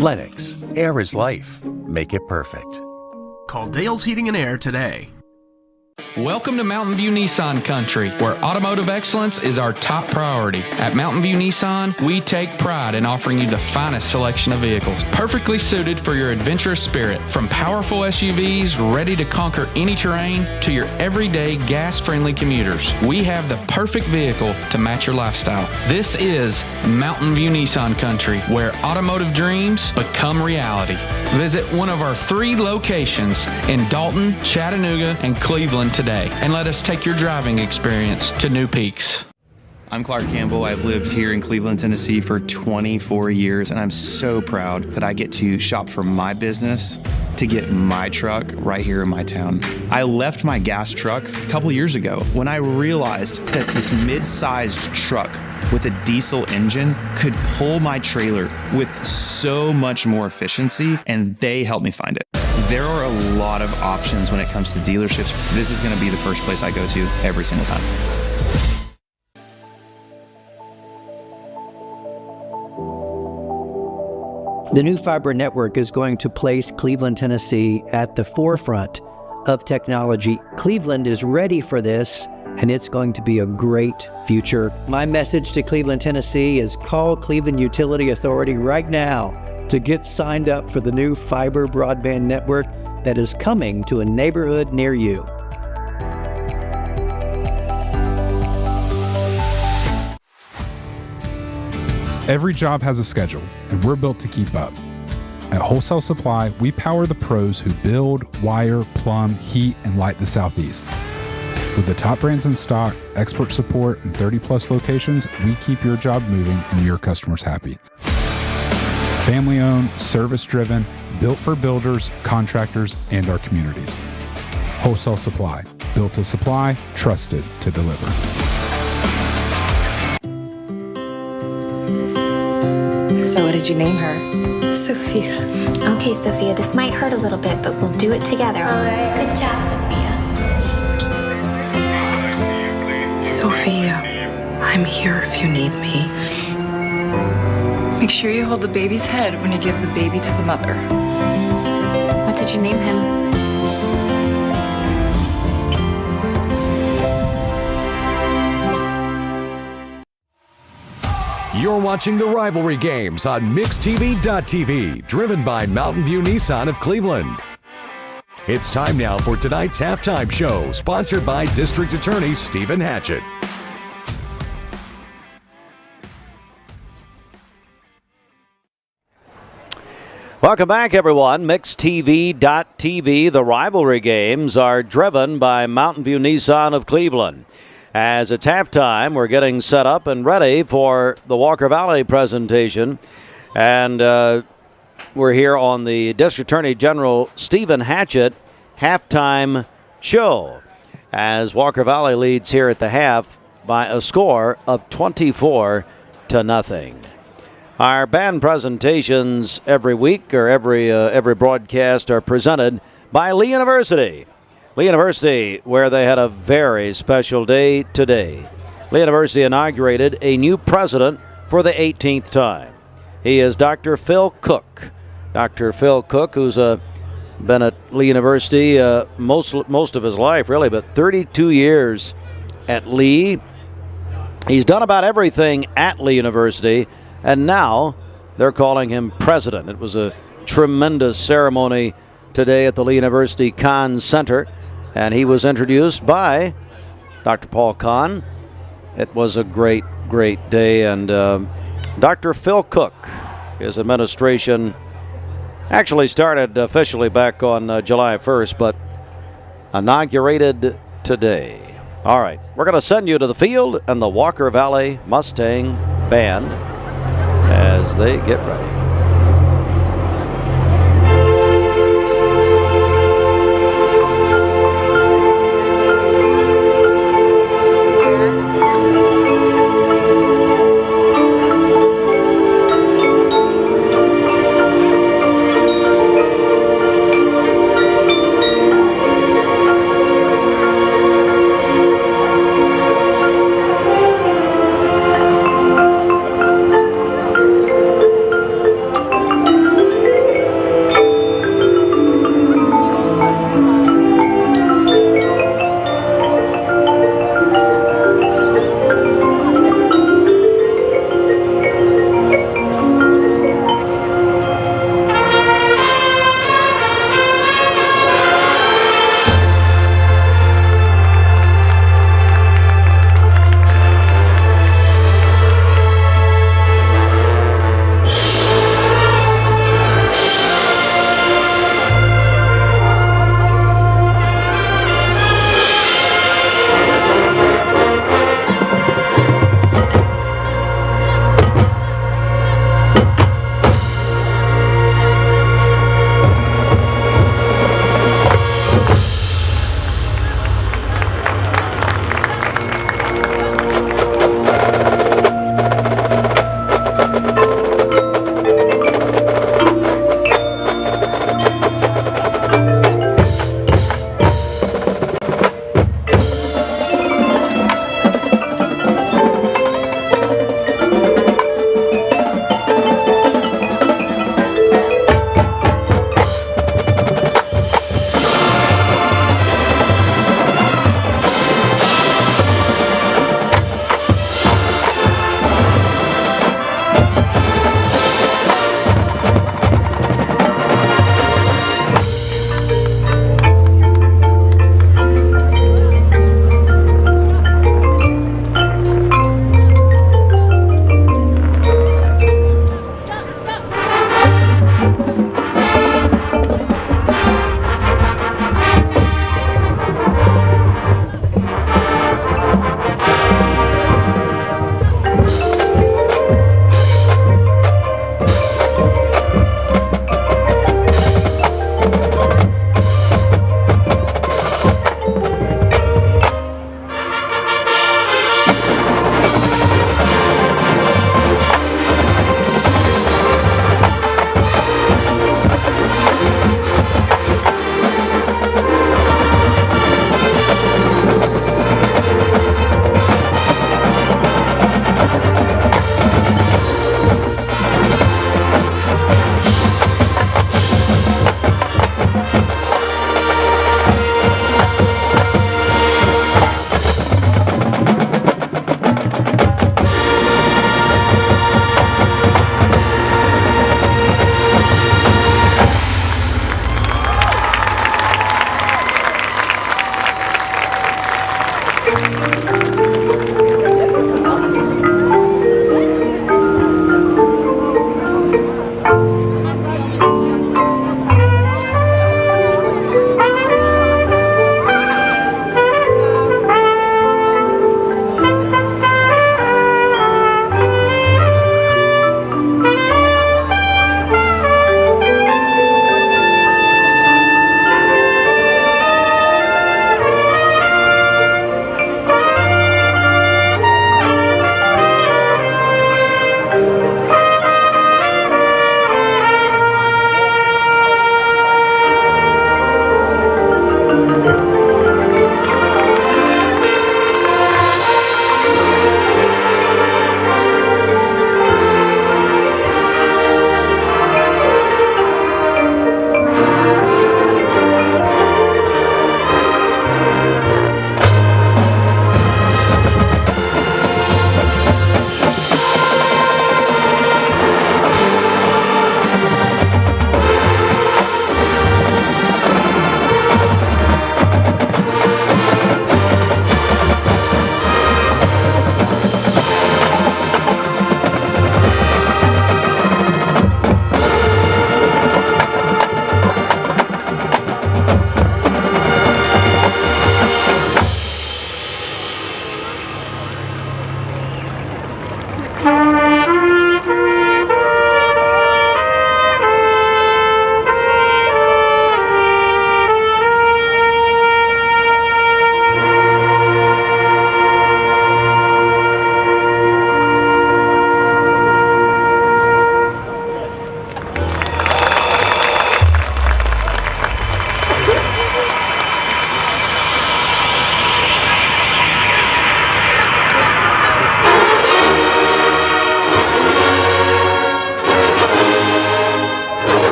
Lennox, air is life. Make it perfect. Call Dale's Heating and Air today. Welcome to Mountain View Nissan Country, where automotive excellence is our top priority. At Mountain View Nissan, we take pride in offering you the finest selection of vehicles, perfectly suited for your adventurous spirit. From powerful SUVs ready to conquer any terrain to your everyday gas-friendly commuters, we have the perfect vehicle to match your lifestyle. This is Mountain View Nissan Country, where automotive dreams become reality. Visit one of our 3 locations in Dalton, Chattanooga, and Cleveland today, and let us take your driving experience to new peaks. I'm Clark Campbell. I've lived here in Cleveland, Tennessee for 24 years, and I'm so proud that I get to shop for my business to get my truck right here in my town. I left my gas truck a couple years ago when I realized that this mid-sized truck with a diesel engine could pull my trailer with so much more efficiency, and they helped me find it. There are a lot of options when it comes to dealerships. This is going to be the first place I go to every single time. The new fiber network is going to place Cleveland, Tennessee at the forefront of technology. Cleveland is ready for this, and it's going to be a great future. My message to Cleveland, Tennessee is call Cleveland Utility Authority right now to get signed up for the new fiber broadband network that is coming to a neighborhood near you. Every job has a schedule, and we're built to keep up. At Wholesale Supply, we power the pros who build, wire, plumb, heat, and light the Southeast. With the top brands in stock, expert support, and 30-plus locations, we keep your job moving and your customers happy. Family-owned, service-driven, built for builders, contractors, and our communities. Wholesale Supply, built to supply, trusted to deliver. So what did you name her? Sophia. Okay, Sophia, this might hurt a little bit, but we'll do it together. All right. Good job, Sophia. Sophia, I'm here if you need me. Make sure you hold the baby's head when you give the baby to the mother. What did you name him? You're watching the Rivalry Games on MixTV.tv, driven by Mountain View Nissan of Cleveland. It's time now for tonight's halftime show, sponsored by District Attorney Stephen Hatchett. Welcome back, everyone. MixTV.tv. The Rivalry Games are driven by Mountain View Nissan of Cleveland. As it's halftime, we're getting set up and ready for the Walker Valley presentation. And we're here on the District Attorney General Stephen Hatchett halftime show, as Walker Valley leads here at the half by a score of 24-0. Our band presentations every week or every broadcast are presented by Lee University. Lee University, where they had a very special day today. Lee University inaugurated a new president for the 18th time. He is Dr. Phil Cook. Dr. Phil Cook, who's been at Lee University most of his life, really, but 32 years at Lee. He's done about everything at Lee University, and now they're calling him president. It was a tremendous ceremony today at the Lee University Conn Center, and he was introduced by Dr. Paul Kahn. It was a great, great day. And Dr. Phil Cook, his administration actually started officially back on July 1st, but inaugurated today. All right, we're going to send you to the field and the Walker Valley Mustang Band as they get ready.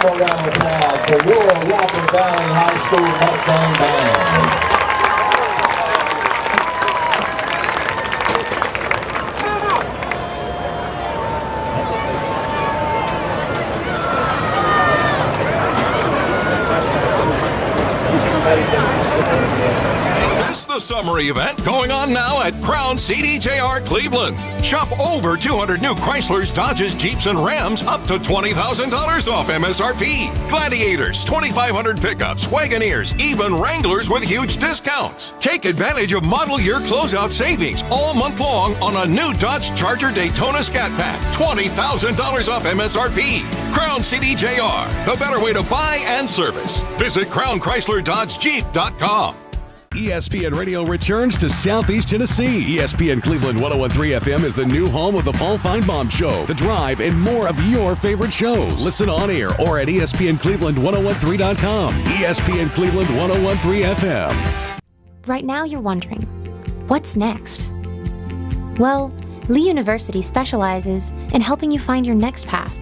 more round of applause for your Walker Valley High School Mustang Band. It's the summer event going on now at Crown CDJR Cleveland. Shop over 200 new Chryslers, Dodges, Jeeps, and Rams up to $20,000 off MSRP. Gladiators, 2,500 pickups, Wagoneers, even Wranglers with huge discounts. Take advantage of model year closeout savings all month long on a new Dodge Charger Daytona Scat Pack. $20,000 off MSRP. Crown CDJR, the better way to buy and service. Visit CrownChryslerDodgeJeep.com. ESPN Radio returns to Southeast Tennessee. ESPN Cleveland 101.3 FM is the new home of the Paul Feinbaum Show, The Drive, and more of your favorite shows. Listen on air or at ESPNCleveland1013.com. ESPN Cleveland 101.3 FM. Right now you're wondering, what's next? Well, Lee University specializes in helping you find your next path.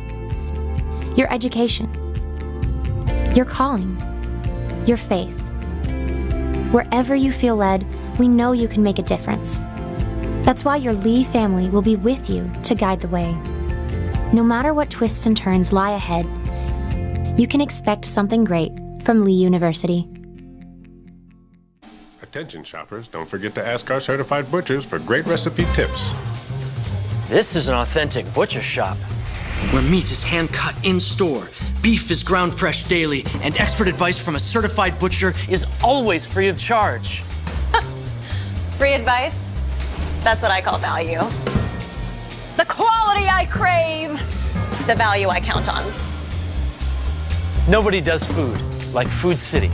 Your education, your calling, your faith. Wherever you feel led, we know you can make a difference. That's why your Lee family will be with you to guide the way. No matter what twists and turns lie ahead, you can expect something great from Lee University. Attention shoppers, don't forget to ask our certified butchers for great recipe tips. This is an authentic butcher shop, where meat is hand-cut in-store, beef is ground fresh daily, and expert advice from a certified butcher is always free of charge. Free advice? That's what I call value. The quality I crave, the value I count on. Nobody does food like Food City.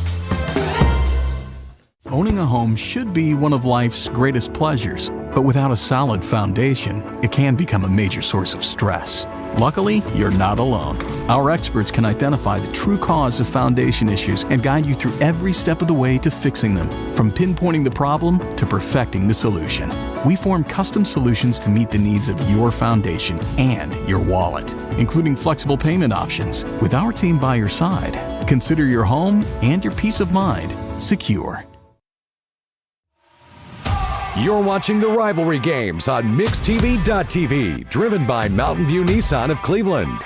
Owning a home should be one of life's greatest pleasures, but without a solid foundation, it can become a major source of stress. Luckily, you're not alone. Our experts can identify the true cause of foundation issues and guide you through every step of the way to fixing them, from pinpointing the problem to perfecting the solution. We form custom solutions to meet the needs of your foundation and your wallet, including flexible payment options. With our team by your side, consider your home and your peace of mind secure. You're watching the Rivalry Games on MixTV.tv, driven by Mountain View Nissan of Cleveland.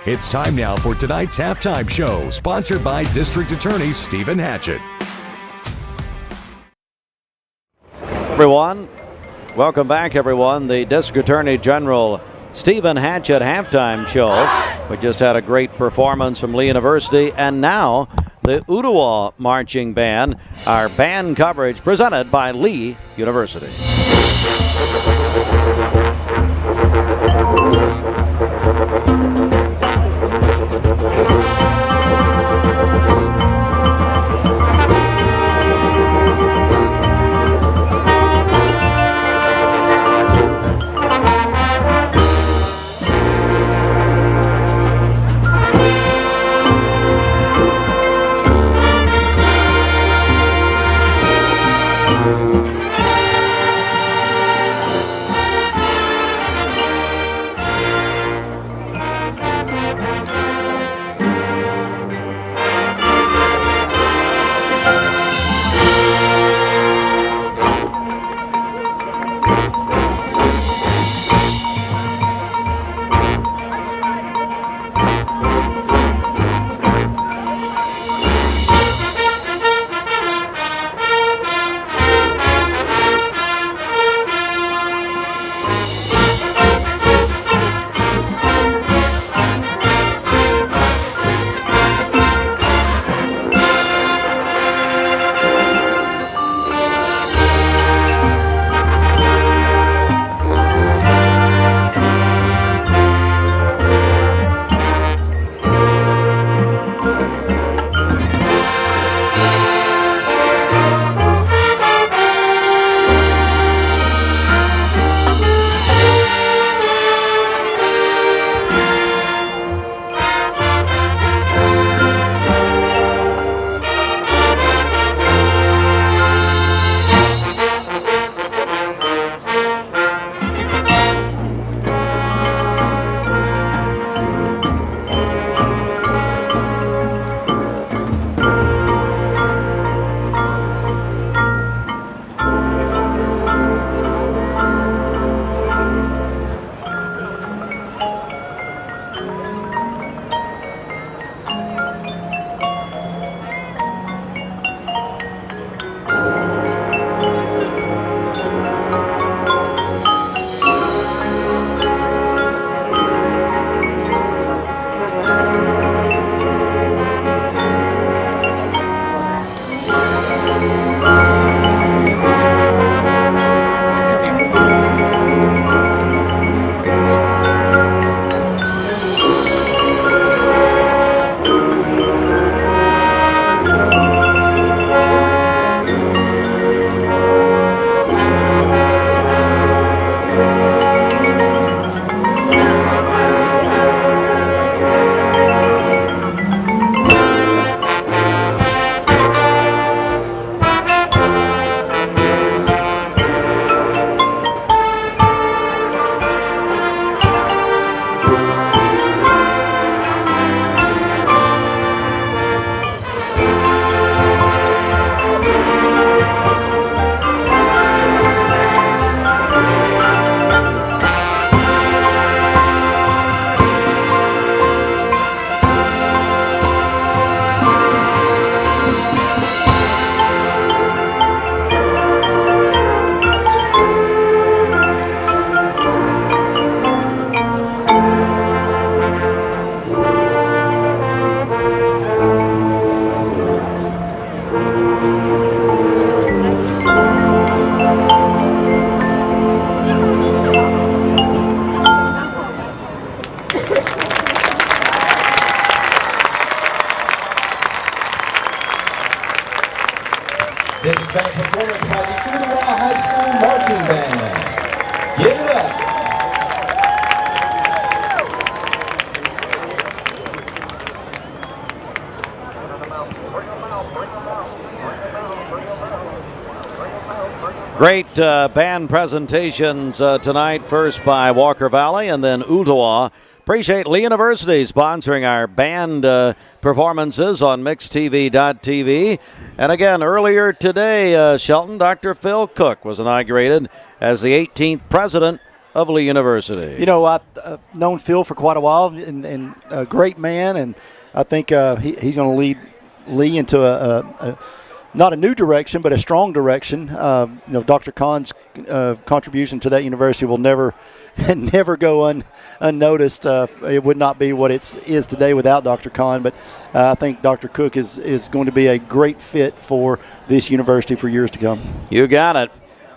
It's time now for tonight's halftime show, sponsored by District Attorney Stephen Hatchett. Everyone, welcome back, everyone. The District Attorney General Stephen Hatchett halftime show. We just had a great performance from Lee University, and now the Ooltewah Marching Band, our band coverage presented by Lee University. Great band presentations tonight, first by Walker Valley and then Ooltewah. Appreciate Lee University sponsoring our band performances on mixtv.tv. And again, earlier today, Shelton, Dr. Phil Cook was inaugurated as the 18th president of Lee University. You know, I've known Phil for quite a while, and a great man, and I think he's going to lead Lee into a not a new direction, but a strong direction. Dr. Kahn's contribution to that university will never go unnoticed. It would not be what it is today without Dr. Kahn, but I think Dr. Cook is going to be a great fit for this university for years to come. You got it.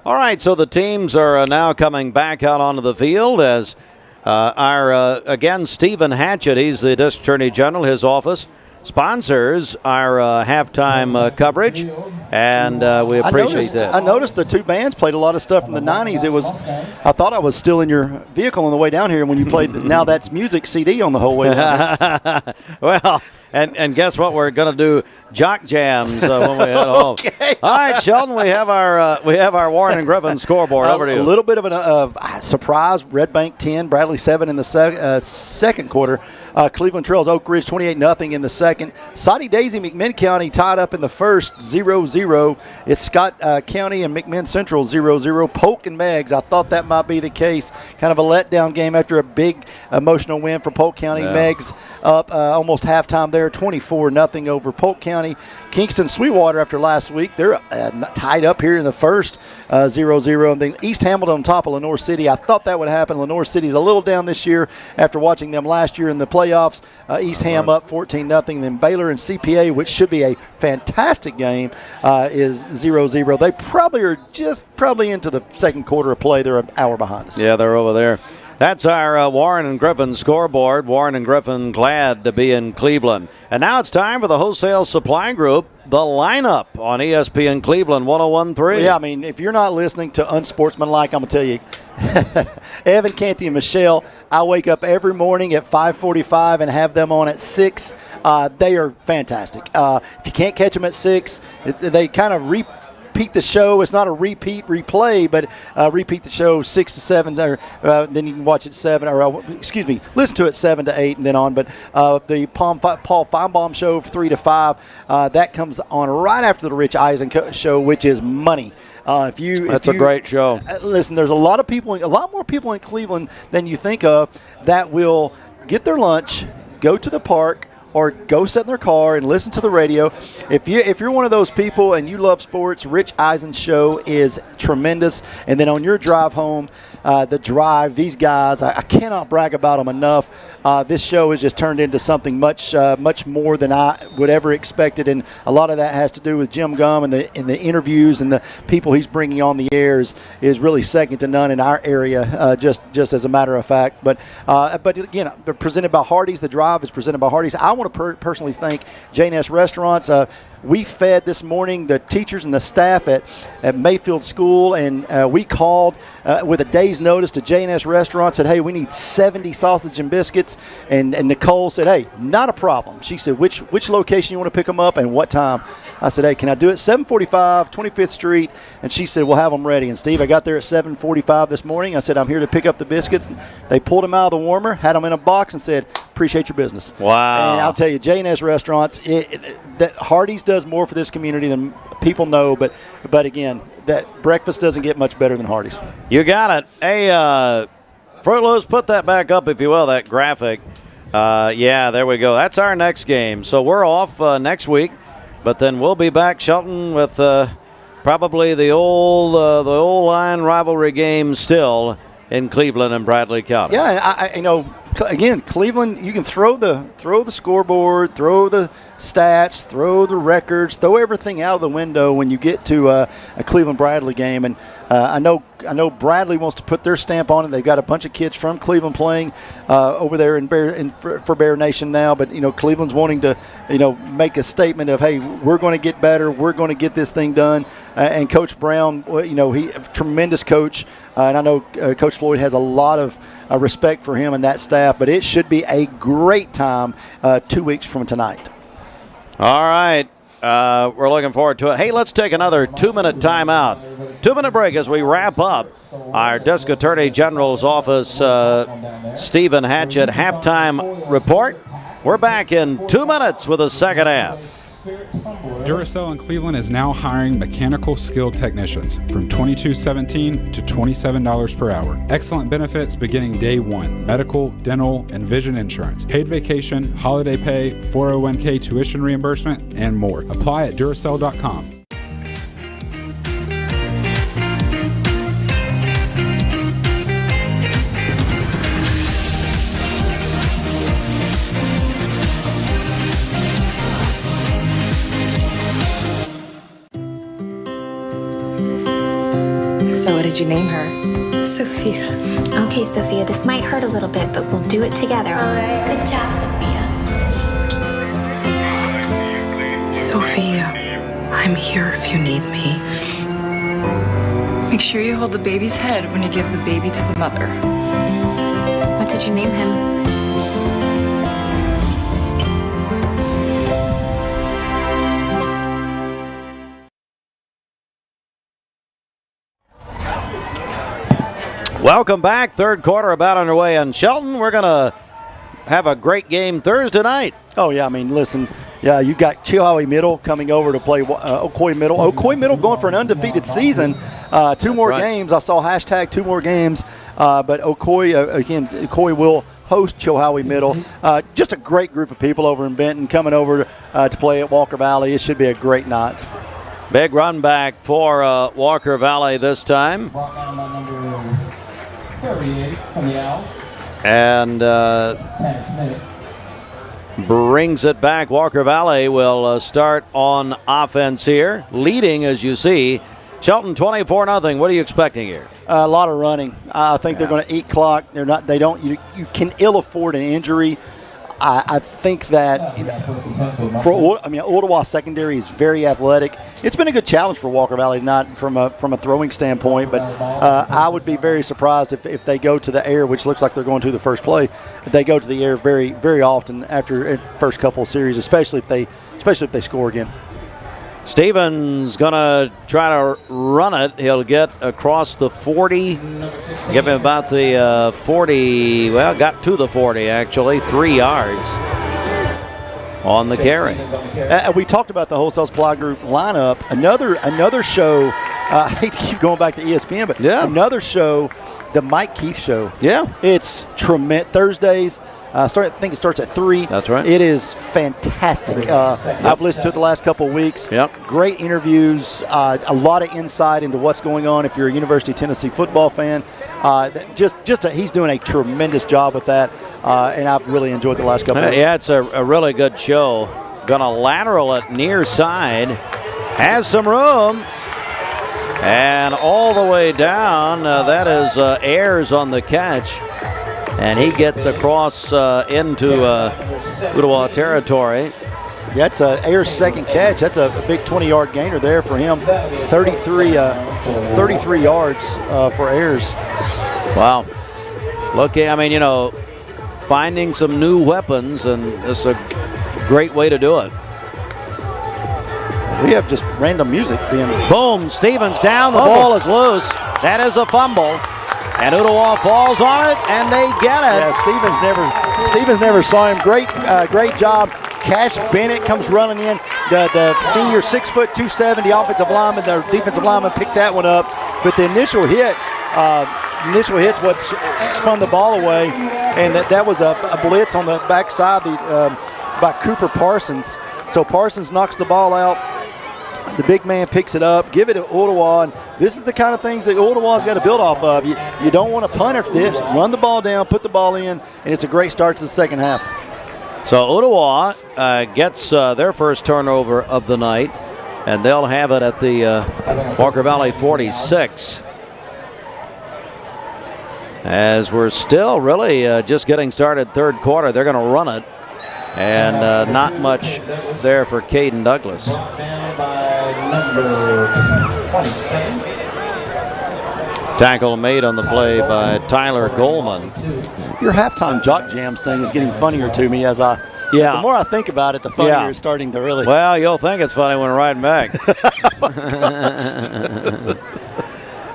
All right, so the teams are now coming back out onto the field as again, Stephen Hatchett, he's the District Attorney General, his office sponsors our halftime coverage, and we appreciate that. I noticed the two bands played a lot of stuff from the 90s. I thought I was still in your vehicle on the way down here when you played the Now That's Music CD on the whole way down. Well, and guess what? We're going to do jock jams when we head home. Okay. All right, Sheldon, we have our Warren and Griffin scoreboard. Over to you. A little bit of a surprise. Red Bank 10, Bradley 7 in the second quarter. Cleveland trails Oak Ridge 28-0 in the second. Soddy Daisy, McMinn County tied up in the first 0-0. It's Scott County and McMinn Central 0-0. Polk and Meigs, I thought that might be the case. Kind of a letdown game after a big emotional win for Polk County. Yeah. Meigs up almost halftime there, 24-0 over Polk County. Kingston Sweetwater after last week, they're tied up here in the first 0-0. And then East Hamilton on top of Lenore City. I thought that would happen. Lenore City's a little down this year after watching them last year in the playoffs. East Ham up 14-0. Then Baylor and CPA, which should be a fantastic game, is 0-0. They probably are into the second quarter of play. They're an hour behind us. Yeah, they're over there. That's our Warren and Griffin scoreboard. Warren and Griffin glad to be in Cleveland. And now it's time for the Wholesale Supply Group, the lineup on ESPN Cleveland 101.3. Well, yeah, I mean, if you're not listening to Unsportsmanlike, I'm going to tell you, Evan, Canty, and Michelle, I wake up every morning at 5:45 and have them on at 6. They are fantastic. If you can't catch them at 6, they kind of repeat the show. It's not a replay, but repeat the show 6 to 7. Then you can watch it 7, or listen to it 7 to 8 and then on. But the Paul Feinbaum show 3 to 5, that comes on right after the Rich Eisen show, which is money. That's a great show. Listen, there's a lot more people in Cleveland than you think of that will get their lunch, go to the park, or go sit in their car and listen to the radio. If you're one of those people and you love sports, Rich Eisen's show is tremendous. And then on your drive home, these guys, I cannot brag about them enough. This show has just turned into something much more than I would ever expected, and a lot of that has to do with Jim Gum and the interviews and the people he's bringing on the air is really second to none in our area, just as a matter of fact. But again, they're presented by Hardee's. The drive is presented by Hardee's. I want to personally thank J&S Restaurants. We fed this morning the teachers and the staff at Mayfield School, and we called with a day's notice to J&S Restaurant, said, hey, we need 70 sausage and biscuits, and Nicole said, hey, not a problem. She said, which location you want to pick them up and what time? I said, hey, can I do it 745 25th Street? And she said, we'll have them ready. And Steve, I got there at 7:45 this morning. I said, I'm here to pick up the biscuits. They pulled them out of the warmer, had them in a box, and said, appreciate your business. Wow. And I'll tell you, J&S Restaurants, that Hardee's does more for this community than people know, but again, that breakfast doesn't get much better than Hardee's. You got it. Hey, Fruit Loops, put that back up, if you will, that graphic. Yeah, there we go. That's our next game. So we're off next week, but then we'll be back, Shelton, with probably the old line rivalry game still in Cleveland and Bradley County. Yeah, and again, Cleveland, you can throw the scoreboard, throw the stats, throw the records, throw everything out of the window when you get to a Cleveland Bradley game. And I know Bradley wants to put their stamp on it. They've got a bunch of kids from Cleveland playing over there for Bear Nation now. But Cleveland's wanting to make a statement of, hey, we're going to get better. We're going to get this thing done. And Coach Brown, he a tremendous coach, and I know Coach Floyd has a lot of respect for him and that staff. But it should be a great time 2 weeks from tonight. All right. We're looking forward to it. Hey, let's take another 2-minute timeout. 2-minute break as we wrap up our District Attorney General's office, Stephen Hatchett halftime report. We're back in 2 minutes with the second half. Duracell in Cleveland is now hiring mechanical skilled technicians from $22.17 to $27 per hour. Excellent benefits beginning day one: medical, dental, and vision insurance, paid vacation, holiday pay, 401k tuition reimbursement, and more. Apply at Duracell.com. So what did you name her? Sophia. Okay, Sophia, this might hurt a little bit, but we'll do it together. All right. Good job, Sophia. Sophia, I'm here if you need me. Make sure you hold the baby's head when you give the baby to the mother. What did you name him? Welcome back. Third quarter about underway in Shelton. We're going to have a great game Thursday night. Oh, yeah. I mean, listen, yeah, you got Chilhowie Middle coming over to play Ocoee Middle. Ocoee Middle going for an undefeated season. 2 more games. I saw hashtag 2 more games. But Ocoee will host Chilhowie Middle. Just a great group of people over in Benton coming over to play at Walker Valley. It should be a great night. Big run back for Walker Valley this time. And brings it back. Walker Valley will start on offense here, leading as you see. Shelton 24-0. What are you expecting here? A lot of running. I think they're going to eat clock. They're not. They don't. You can ill afford an injury. I think that Ooltewah secondary is very athletic. It's been a good challenge for Walker Valley, not from a throwing standpoint, but I would be very surprised if they go to the air, which looks like they're going to the first play. They go to the air very, very often after first couple of series, especially if they score again. Stevens going to try to run it. He'll get across the 40. Give him about the 40. Well, got to the 40, actually. 3 yards on the carry. We talked about the Wholesale Supply Group lineup. Another show. I hate to keep going back to ESPN, but another show, the Mike Keith Show. Yeah. It's tremendous. Thursdays. I think it starts at 3. That's right. It is fantastic. I've listened to it the last couple of weeks. Yep. Great interviews, a lot of insight into what's going on if you're a University of Tennessee football fan. He's doing a tremendous job with that, and I've really enjoyed the last couple of weeks. Yeah, it's a really good show. Going to lateral it near side. Has some room. And all the way down, that is Ayers on the catch. And he gets across into Ooltewah territory. That's Ayers' second catch. That's a big 20-yard gainer there for him. 33 yards for Ayers. Wow. Look, I mean, finding some new weapons, and it's a great way to do it. We have just random music being. Boom, Stevens down, the ball is loose. That is a fumble. And Ooltewah falls on it, and they get it. Yeah, Stevens never saw him. Great job. Cash Bennett comes running in. The senior 6 foot 270 offensive lineman, the defensive lineman picked that one up. But the initial hit's what spun the ball away, and that was a blitz on the backside by Cooper Parsons. So Parsons knocks the ball out. The big man picks it up, give it to Ooltewah, and this is the kind of things that Ooltewah's got to build off of. You don't want to punt after this. Run the ball down, put the ball in, and it's a great start to the second half. So Ooltewah gets their first turnover of the night, and they'll have it at the Walker Valley 46. As we're still really just getting started third quarter, they're going to run it, and not much there for Caden Douglas. Tackle made on the play by Tyler Goldman. Your halftime jock jams thing is getting funnier to me as I The more I think about it, the funnier it's starting to really. Well, you'll think it's funny when we're riding back.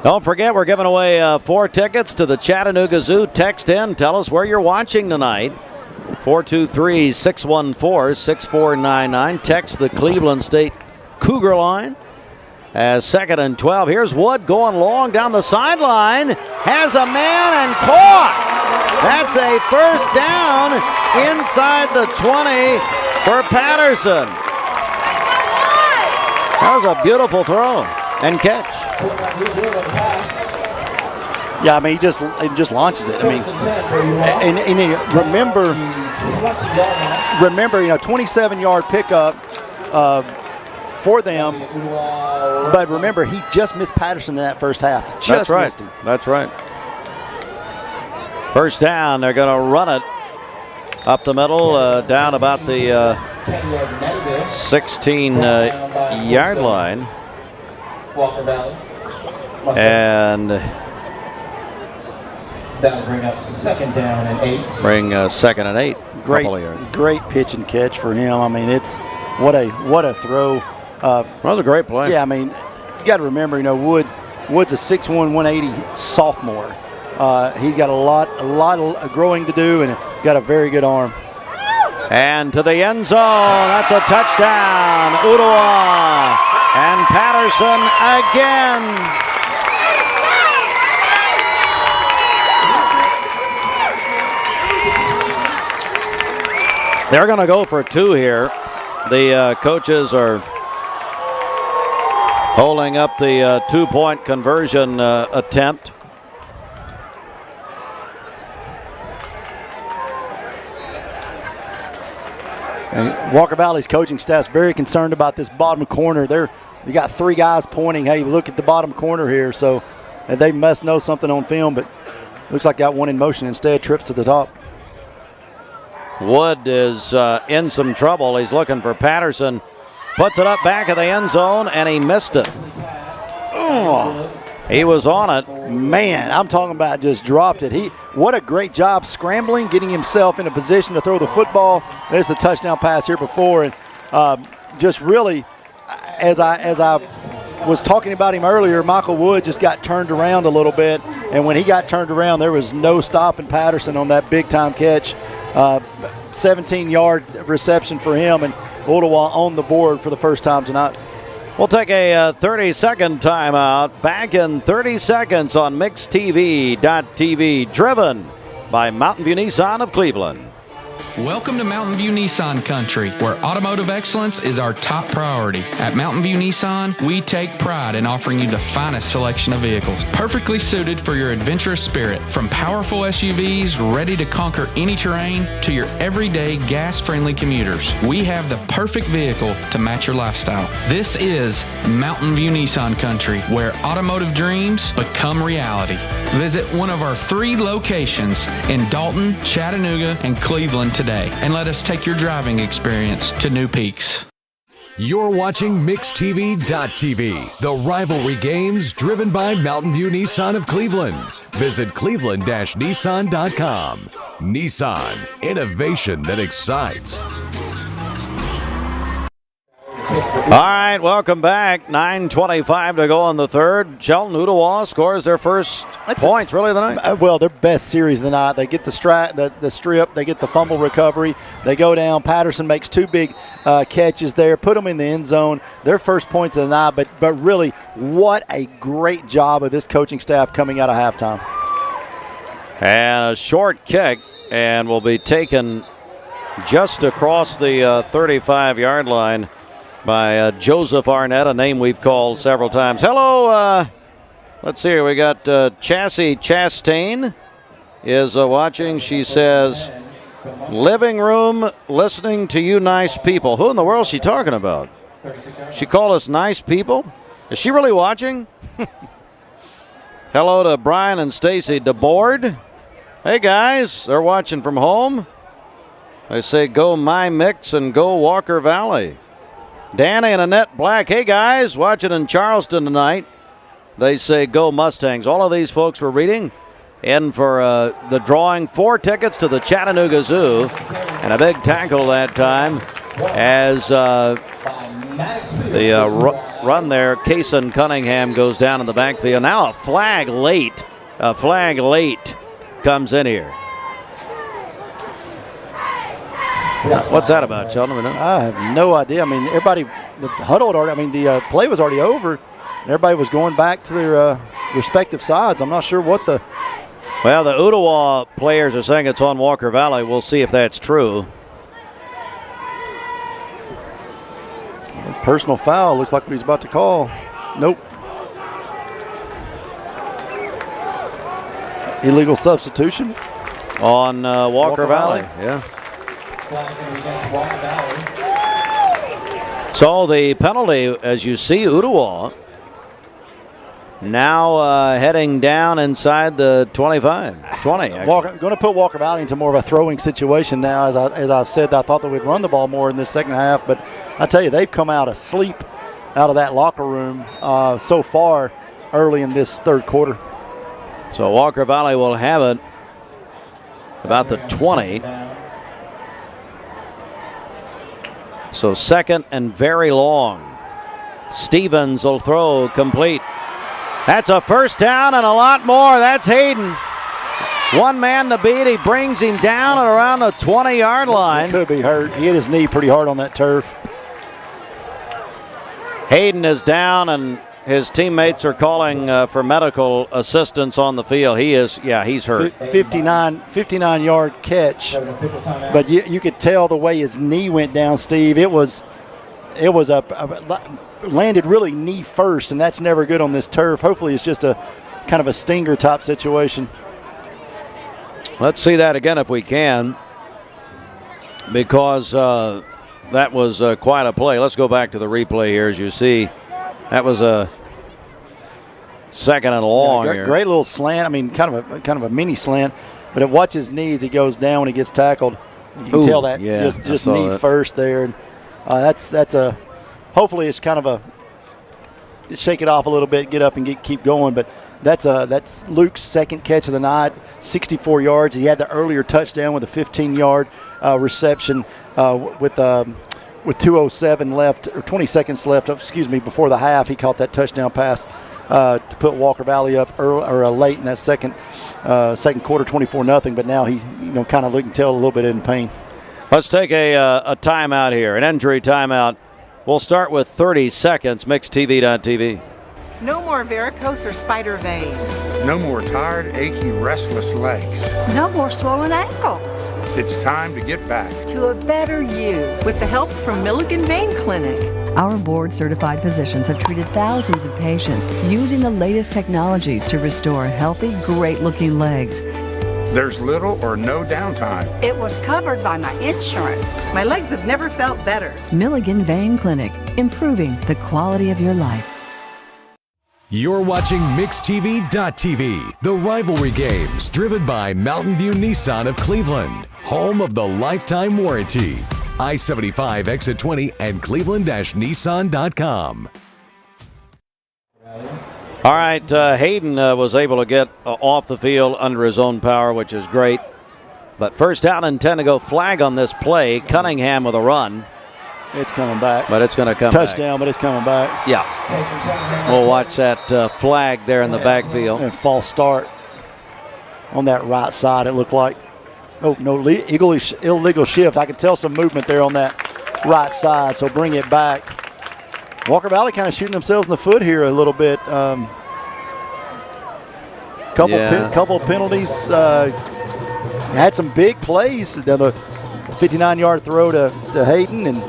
Don't forget, we're giving away 4 tickets to the Chattanooga Zoo. Text in. Tell us where you're watching tonight. 423-614-6499. Text the Cleveland State Cougar line. As 2nd and 12. Here's Wood going long down the sideline. Has a man and caught. That's a first down inside the 20 for Patterson. That was a beautiful throw and catch. Yeah, I mean, he just launches it. I mean, and remember, 27-yard pickup for them. But remember, he just missed Patterson in that first half. Just missed him. That's right. First down, they're going to run it up the middle, down about the 16-yard line. And that'll bring up 2nd down and 8. Bring 2nd and 8. Great pitch and catch for him. I mean, it's what a throw. That was a great play. Yeah, I mean, you got to remember, Wood's a 6'1", 180 sophomore. He's got a lot of growing to do, and got a very good arm. And to the end zone. That's a touchdown. Ooltewah and Patterson again. They're going to go for 2 here. The coaches are holding up the 2-point conversion attempt. And Walker Valley's coaching staff's very concerned about this bottom corner. You got 3 guys pointing, hey, look at the bottom corner here. So they must know something on film, but looks like got one in motion instead, trips to the top. Wood is in some trouble. He's looking for Patterson. Puts it up back of the end zone, and he missed it. Oh, he was on it. Man, I'm talking about just dropped it. What a great job scrambling, getting himself in a position to throw the football. There's the touchdown pass here before, and just really, as I was talking about him earlier, Michael Wood just got turned around a little bit, and when he got turned around, there was no stopping Patterson on that big-time catch. 17-yard reception for him, and Ooltewah on the board for the first time tonight. We'll take a 30-second timeout. Back in 30 seconds on MixedTV.tv, driven by Mountain View Nissan of Cleveland. Welcome to Mountain View Nissan Country, where automotive excellence is our top priority. At Mountain View Nissan, we take pride in offering you the finest selection of vehicles, perfectly suited for your adventurous spirit. From powerful SUVs ready to conquer any terrain to your everyday gas-friendly commuters, we have the perfect vehicle to match your lifestyle. This is Mountain View Nissan Country, where automotive dreams become reality. Visit one of our 3 locations in Dalton, Chattanooga, and Cleveland today, and let us take your driving experience to new peaks. You're watching MixedTV.tv, the rivalry games driven by Mountain View Nissan of Cleveland. Visit cleveland-nissan.com. Nissan, innovation that excites. All right, welcome back. 9:25 to go on the third. Shelton Ooltewah scores their first points, really, of the night. Well, their best series of the night. They get the strip, they get the fumble recovery. They go down. Patterson makes 2 big catches there, put them in the end zone. Their first points of the night, but really, what a great job of this coaching staff coming out of halftime. And a short kick, and will be taken just across the 35-yard line by Joseph Arnett, a name we've called several times. Hello, let's see here. We got Chassie Chastain is watching. She says, living room listening to you nice people. Who in the world is she talking about? She called us nice people? Is she really watching? Hello to Brian and Stacy DeBoard. Hey, guys, they're watching from home. They say go My Mix and go Walker Valley. Danny and Annette Black. Hey, guys, watching in Charleston tonight. They say go Mustangs. All of these folks were reading in for the drawing 4 tickets to the Chattanooga Zoo. And a big tackle that time as the run there, Kaysen Cunningham goes down in the backfield. Now a flag late comes in here. What's that about, Sheldon? I have no idea. I mean, everybody huddled already. I mean, the play was already over. And everybody was going back to their respective sides. I'm not sure what the... Well, the Ooltewah players are saying it's on Walker Valley. We'll see if that's true. Personal foul looks like what he's about to call. Nope. Illegal substitution on Walker Valley. Yeah. So the penalty, as you see, Ooltewah now heading down inside the 20. Going to put Walker Valley into more of a throwing situation now. As I said, I thought they would run the ball more in this second half, but I tell you, they've come out asleep out of that locker room so far early in this third quarter. So Walker Valley will have it about the 20. So second and very long. Stevens will throw complete. That's a first down and a lot more. That's Hayden. One man to beat. He brings him down at around the 20-yard line. He could be hurt. He hit his knee pretty hard on that turf. Hayden is down, and his teammates are calling for medical assistance on the field. He's hurt. 59-yard catch. But you could tell the way his knee went down, Steve. It was landed really knee first, and that's never good on this turf. Hopefully it's just a kind of a stinger type situation. Let's see that again if we can, because that was quite a play. Let's go back to the replay here. As you see, that was a second and long. Yeah, great little slant. I mean, kind of a mini slant, but watch his knees. He goes down when he gets tackled. You can tell that just knee first there. And that's a. Hopefully, it's kind of a shake it off a little bit, get up and keep going. But that's Luke's second catch of the night, 64 yards. He had the earlier touchdown with a 15-yard reception with 2:07 left, or 20 seconds left. Before the half, he caught that touchdown pass to put Walker Valley up late in that second quarter, 24-0. But now he, kind of looking tell a little bit in pain. Let's take a timeout here, an injury timeout. We'll start with 30 seconds. MixTV.tv. No more varicose or spider veins. No more tired, achy, restless legs. No more swollen ankles. It's time to get back to a better you. With the help from Milligan Vein Clinic. Our board-certified physicians have treated thousands of patients using the latest technologies to restore healthy, great-looking legs. There's little or no downtime. It was covered by my insurance. My legs have never felt better. Milligan Vein Clinic, improving the quality of your life. You're watching MixTV.tv, the rivalry games driven by Mountain View Nissan of Cleveland, home of the lifetime warranty. I-75 exit 20 and cleveland-nissan.com. All right, Hayden was able to get off the field under his own power, which is great. But first down and 10 to go. Flag on this play. Cunningham with a run. It's coming back. But it's going to come Touchdown, back. But it's coming back. Yeah. We'll watch that flag there in the backfield. And false start on that right side, it looked like. Oh, no, illegal shift. I can tell some movement there on that right side, so bring it back. Walker Valley kind of shooting themselves in the foot here a little bit. Couple of penalties. Had some big plays. Then the 59-yard throw to Hayden, and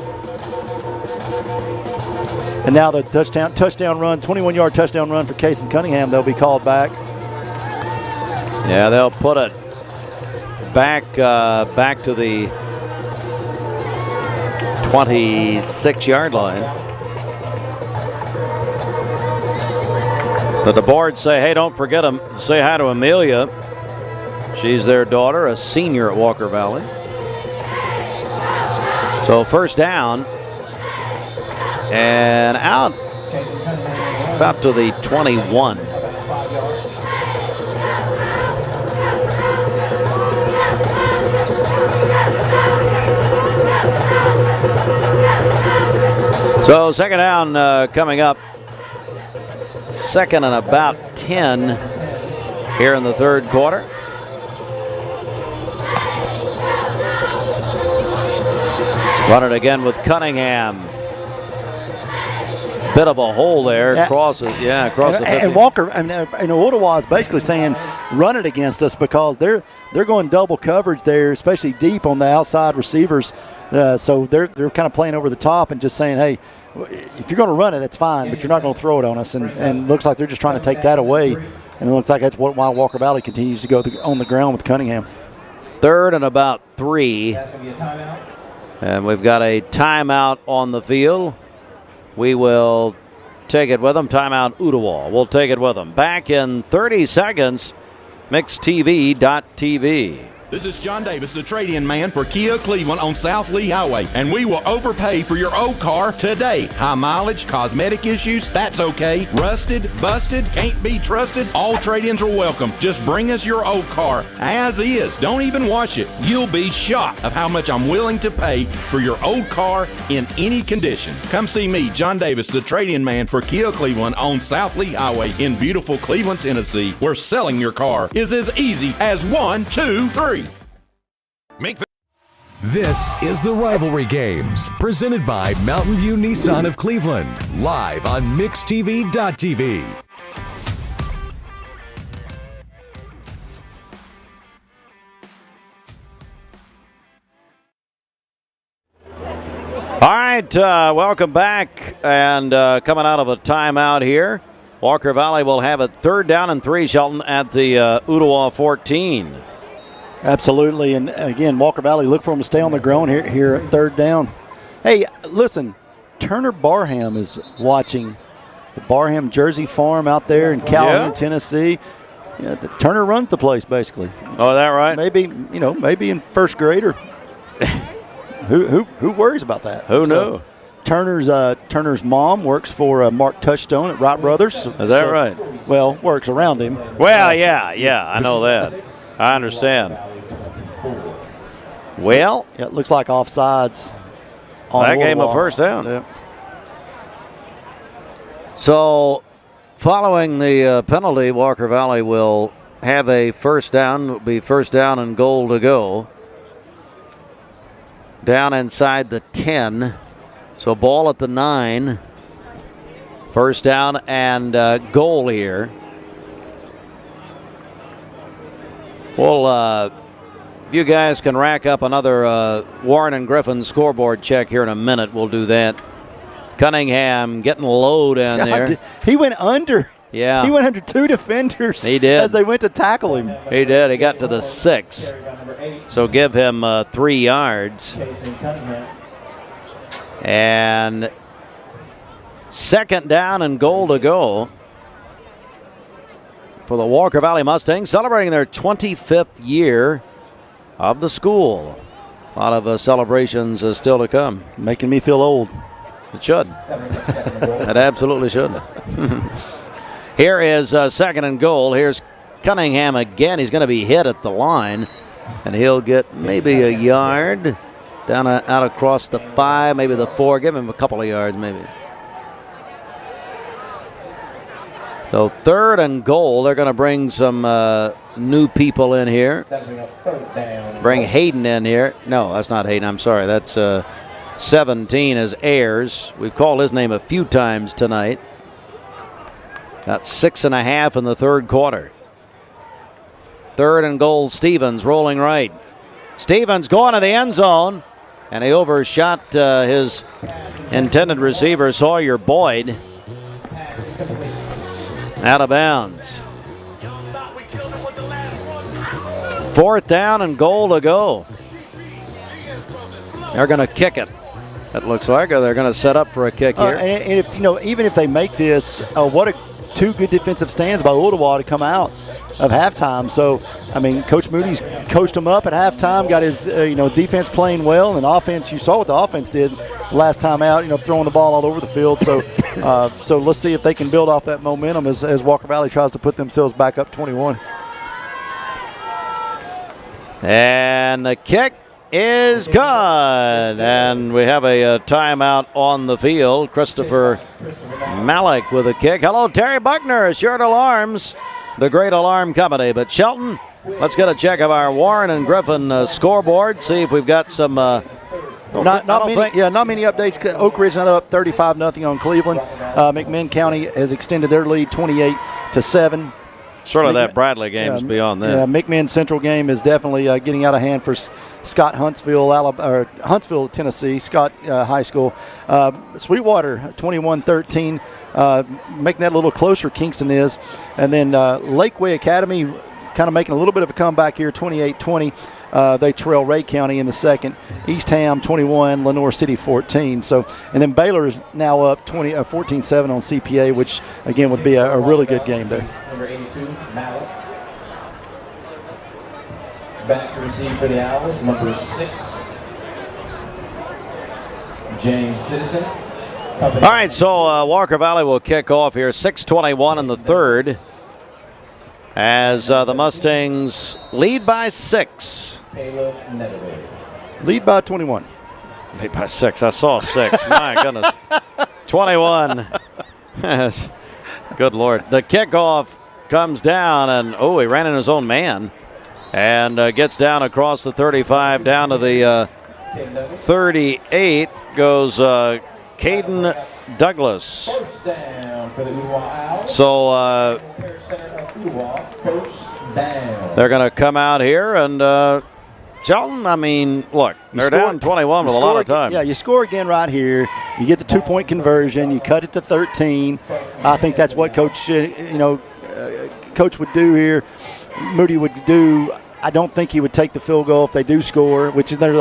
now the touchdown run, 21-yard touchdown run for Kaysen Cunningham. They'll be called back. Yeah, they'll put it back to the 26-yard line. But the board say, hey, don't forget to say hi to Amelia. She's their daughter, a senior at Walker Valley. So first down and out about to the 21. So second down coming up. Second and about 10 here in the third quarter. Run it again with Cunningham. Bit of a hole there. Across the 50. And Walker, Ooltewah is basically saying, run it against us, because they're going double coverage there, especially deep on the outside receivers. So they're kind of playing over the top and just saying, hey, if you're going to run it, that's fine, but you're not going to throw it on us. And looks like they're just trying to take that away. And it looks like that's why Walker Valley continues to go on the ground with Cunningham. Third and about 3. And we've got a timeout on the field. We will take it with them. Timeout Ooltewah. We'll take it with them. Back in 30 seconds, MixTV.tv. This is John Davis, the trade-in man for Kia Cleveland on South Lee Highway, and we will overpay for your old car today. High mileage, cosmetic issues, that's okay. Rusted, busted, can't be trusted, all trade-ins are welcome. Just bring us your old car as is. Don't even wash it. You'll be shocked of how much I'm willing to pay for your old car in any condition. Come see me, John Davis, the trade-in man for Kia Cleveland on South Lee Highway in beautiful Cleveland, Tennessee, where selling your car is as easy as 1, 2, 3. This is the Rivalry Games, presented by Mountain View Nissan of Cleveland, live on MixTV.tv. All right, welcome back. And coming out of a timeout here, Walker Valley will have it 3rd down and 3, Shelton, at the Ooltewah 14. Absolutely, and again, Walker Valley, look for them to stay on the ground here at 3rd down. Hey, listen, Turner Barham is watching the Barham Jersey Farm out there in Calhoun, Tennessee. Yeah, Turner runs the place basically. Oh, is that right? Maybe in 1st grade or who worries about that? Who knew? Turner's mom works for Mark Touchstone at Wright Brothers. Is that right? Well, works around him. Well, yeah, I know that. I understand. Well, it looks like offsides. So that gave him a 1st down. Yeah. So, following the penalty, Walker Valley will have a 1st down. It will be 1st down and goal to go. Down inside the 10. So, ball at the 9. 1st down and goal here. Well, you guys can rack up another Warren and Griffin scoreboard check here in a minute. We'll do that. Cunningham getting low down there. He went under. Yeah. He went under 2 defenders. He did. As they went to tackle him. He did. He got to the 6. So give him 3 yards. And 2nd down and goal to go for the Walker Valley Mustangs, celebrating their 25th year of the school. A lot of celebrations still to come. Making me feel old. It should. It absolutely should. Here is 2nd and goal. Here's Cunningham again. He's going to be hit at the line, and he'll get maybe a yard down out across the 5, maybe the 4. Give him a couple of yards maybe. So 3rd and goal. They're going to bring some new people in here. Bring Hayden in here. No, that's not Hayden. I'm sorry. That's 17 as Ayers. We've called his name a few times tonight. Got 6.5 in the 3rd quarter. 3rd and goal. Stevens rolling right. Stevens going to the end zone, and he overshot his intended receiver, Sawyer Boyd. Out of bounds. 4th down and goal to go. They're going to kick it. It looks like, or they're going to set up for a kick here. And if even if they make this, what 2 good defensive stands by Ooltewah to come out of halftime. So, I mean, Coach Moody's coached them up at halftime, got his defense playing well, and offense. You saw what the offense did last time out. Throwing the ball all over the field. So, so let's see if they can build off that momentum as Walker Valley tries to put themselves back up 21. And the kick is good. And we have a timeout on the field. Christopher Malik with a kick. Hello, Terry Buckner, Assured Alarms, the great alarm company. But Shelton, let's get a check of our Warren and Griffin scoreboard, see if we've got some... not many updates. Oak Ridge not up 35-0 on Cleveland. McMinn County has extended their lead 28-7. Surely that Bradley game is beyond that. Yeah, McMinn Central game is definitely getting out of hand for Scott Huntsville, Tennessee, Scott High School. Sweetwater 21-13, making that a little closer, Kingston is. And then Lakeway Academy kind of making a little bit of a comeback here, 28-20. They trail Ray County in the second. East Ham 21, Lenore City 14. So, and then Baylor is now up 14-7 on CPA, which again would be a really good game there. Number 82, Malik. Back to receive for the Owls, number 6, James Citizen. All right, so Walker Valley will kick off here, 6:21 in the third, as the Mustangs lead by 6. Lead by 21. Lead by 6. I saw 6. My goodness. 21. Good Lord. The kickoff comes down, and he ran in his own man, and gets down across the 35, down to the 38 goes Caden Douglas. So they're going to come out here, and Shelton, I mean, look, they're down 21 with a lot of time. Yeah, you score again right here. You get the 2-point conversion. You cut it to 13. I think that's what Coach, Coach would do here. Moody would do. I don't think he would take the field goal if they do score, which is they're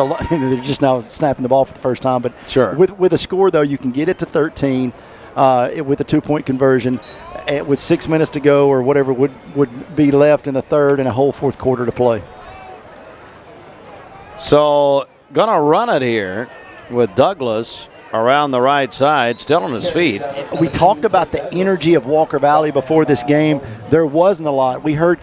just now snapping the ball for the first time. But sure, with a score though, you can get it to 13 with a 2-point conversion with 6 minutes to go or whatever would be left in the third and a whole fourth quarter to play. So gonna run it here with Douglas around the right side, still on his feet. We talked about the energy of Walker Valley before this game. There wasn't a lot. We heard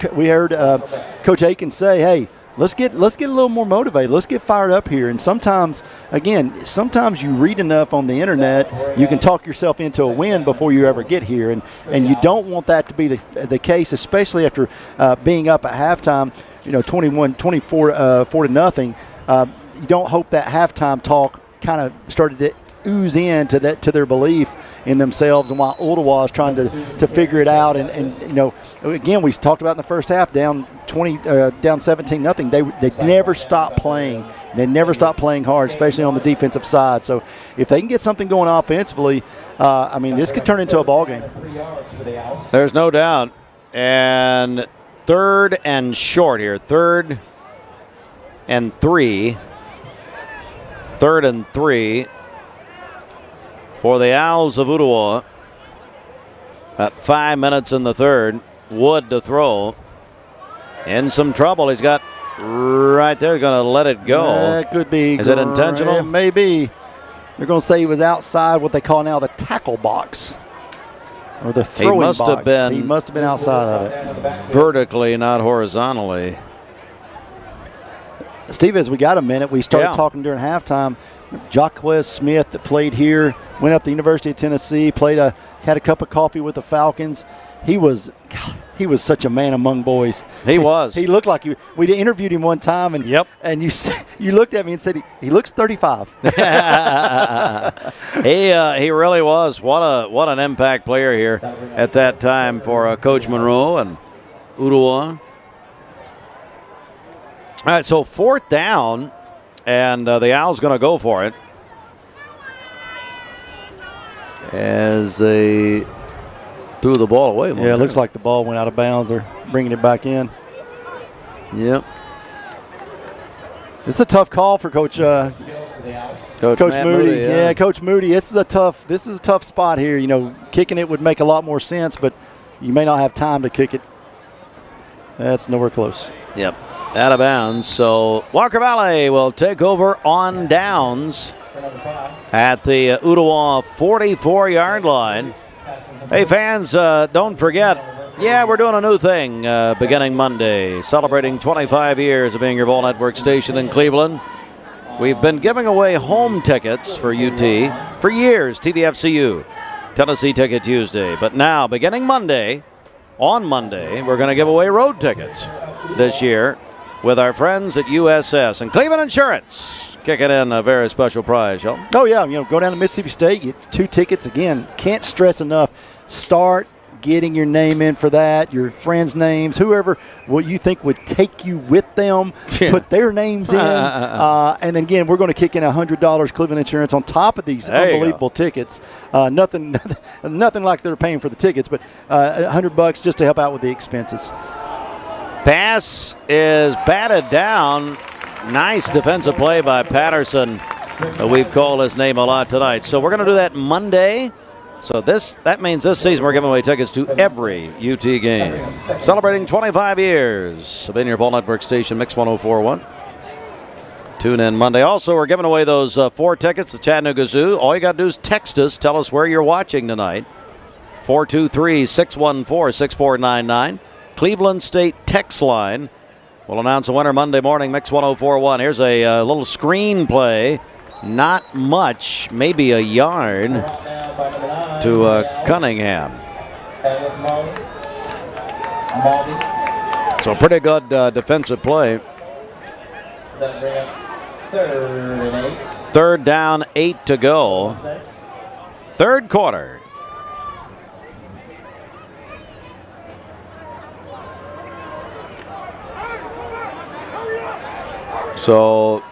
Coach Aiken say, "Hey, let's get a little more motivated. Let's get fired up here." And sometimes you read enough on the internet, you can talk yourself into a win before you ever get here, and you don't want that to be the case, especially after being up at halftime. 24 4-0. You don't hope that halftime talk kind of started to ooze into their belief in themselves, and while Ooltewah is trying to figure it out, and again, we talked about in the first half, down 17-0. They never stop playing. They never stop playing hard, especially on the defensive side. So if they can get something going offensively, this could turn into a ball game. There's no doubt. And third and short here. Third and three for the Owls of Ooltewah. About 5 minutes in the third. Wood to throw. In some trouble. He's got right there. Going to let it go. That could be. Is it intentional? It may be. They're going to say he was outside what they call now the tackle box. Or the throwing box. He must have been outside of it. Vertically, not horizontally. Steve, as we got a minute, we started talking during halftime. Jacquez Smith that played here, went up to the University of Tennessee, had a cup of coffee with the Falcons. He was such a man among boys. He was. He looked like we interviewed him one time, and you looked at me and said he looks 35. He really was. What an impact player here at that time for Coach Monroe and Ooltewah. All right, so 4th down, and the Owls going to go for it as they threw the ball away. Yeah, it looks like the ball went out of bounds. They're bringing it back in. Yep. It's a tough call for Coach Moody. Yeah, Coach Moody. This is a tough spot here. Kicking it would make a lot more sense, but you may not have time to kick it. That's nowhere close. Yep. Out of bounds. So Walker Valley will take over on downs at the Ooltewah 44-yard line. Hey, fans, don't forget, we're doing a new thing beginning Monday, celebrating 25 years of being your Vol Network station in Cleveland. We've been giving away home tickets for UT for years, TVFCU, Tennessee Ticket Tuesday. But now, beginning Monday, on Monday, we're going to give away road tickets this year with our friends at USS and Cleveland Insurance kicking in a very special prize, y'all. Oh, yeah. Go down to Mississippi State, get 2 tickets. Again, can't stress enough. Start getting your name in for that, your friends' names, whoever you think would take you with them, put their names in. And then again, we're going to kick in $100 Cleveland Insurance on top of these unbelievable tickets. Nothing like they're paying for the tickets, but $100 just to help out with the expenses. Pass is batted down. Nice defensive play by Patterson. We've called his name a lot tonight. So we're going to do that Monday. So that means this season we're giving away tickets to every UT game. Celebrating 25 years of being your Vol Network station, Mix 104.1. Tune in Monday. Also, we're giving away those 4 tickets to Chattanooga Zoo. All you got to do is text us. Tell us where you're watching tonight. 423-614-6499. Cleveland State text line. We'll announce a winner Monday morning, Mix 104.1. Here's a little screenplay. Not much, maybe a yard to Cunningham. So pretty good defensive play. 3rd down, 8 to go. 3rd quarter. So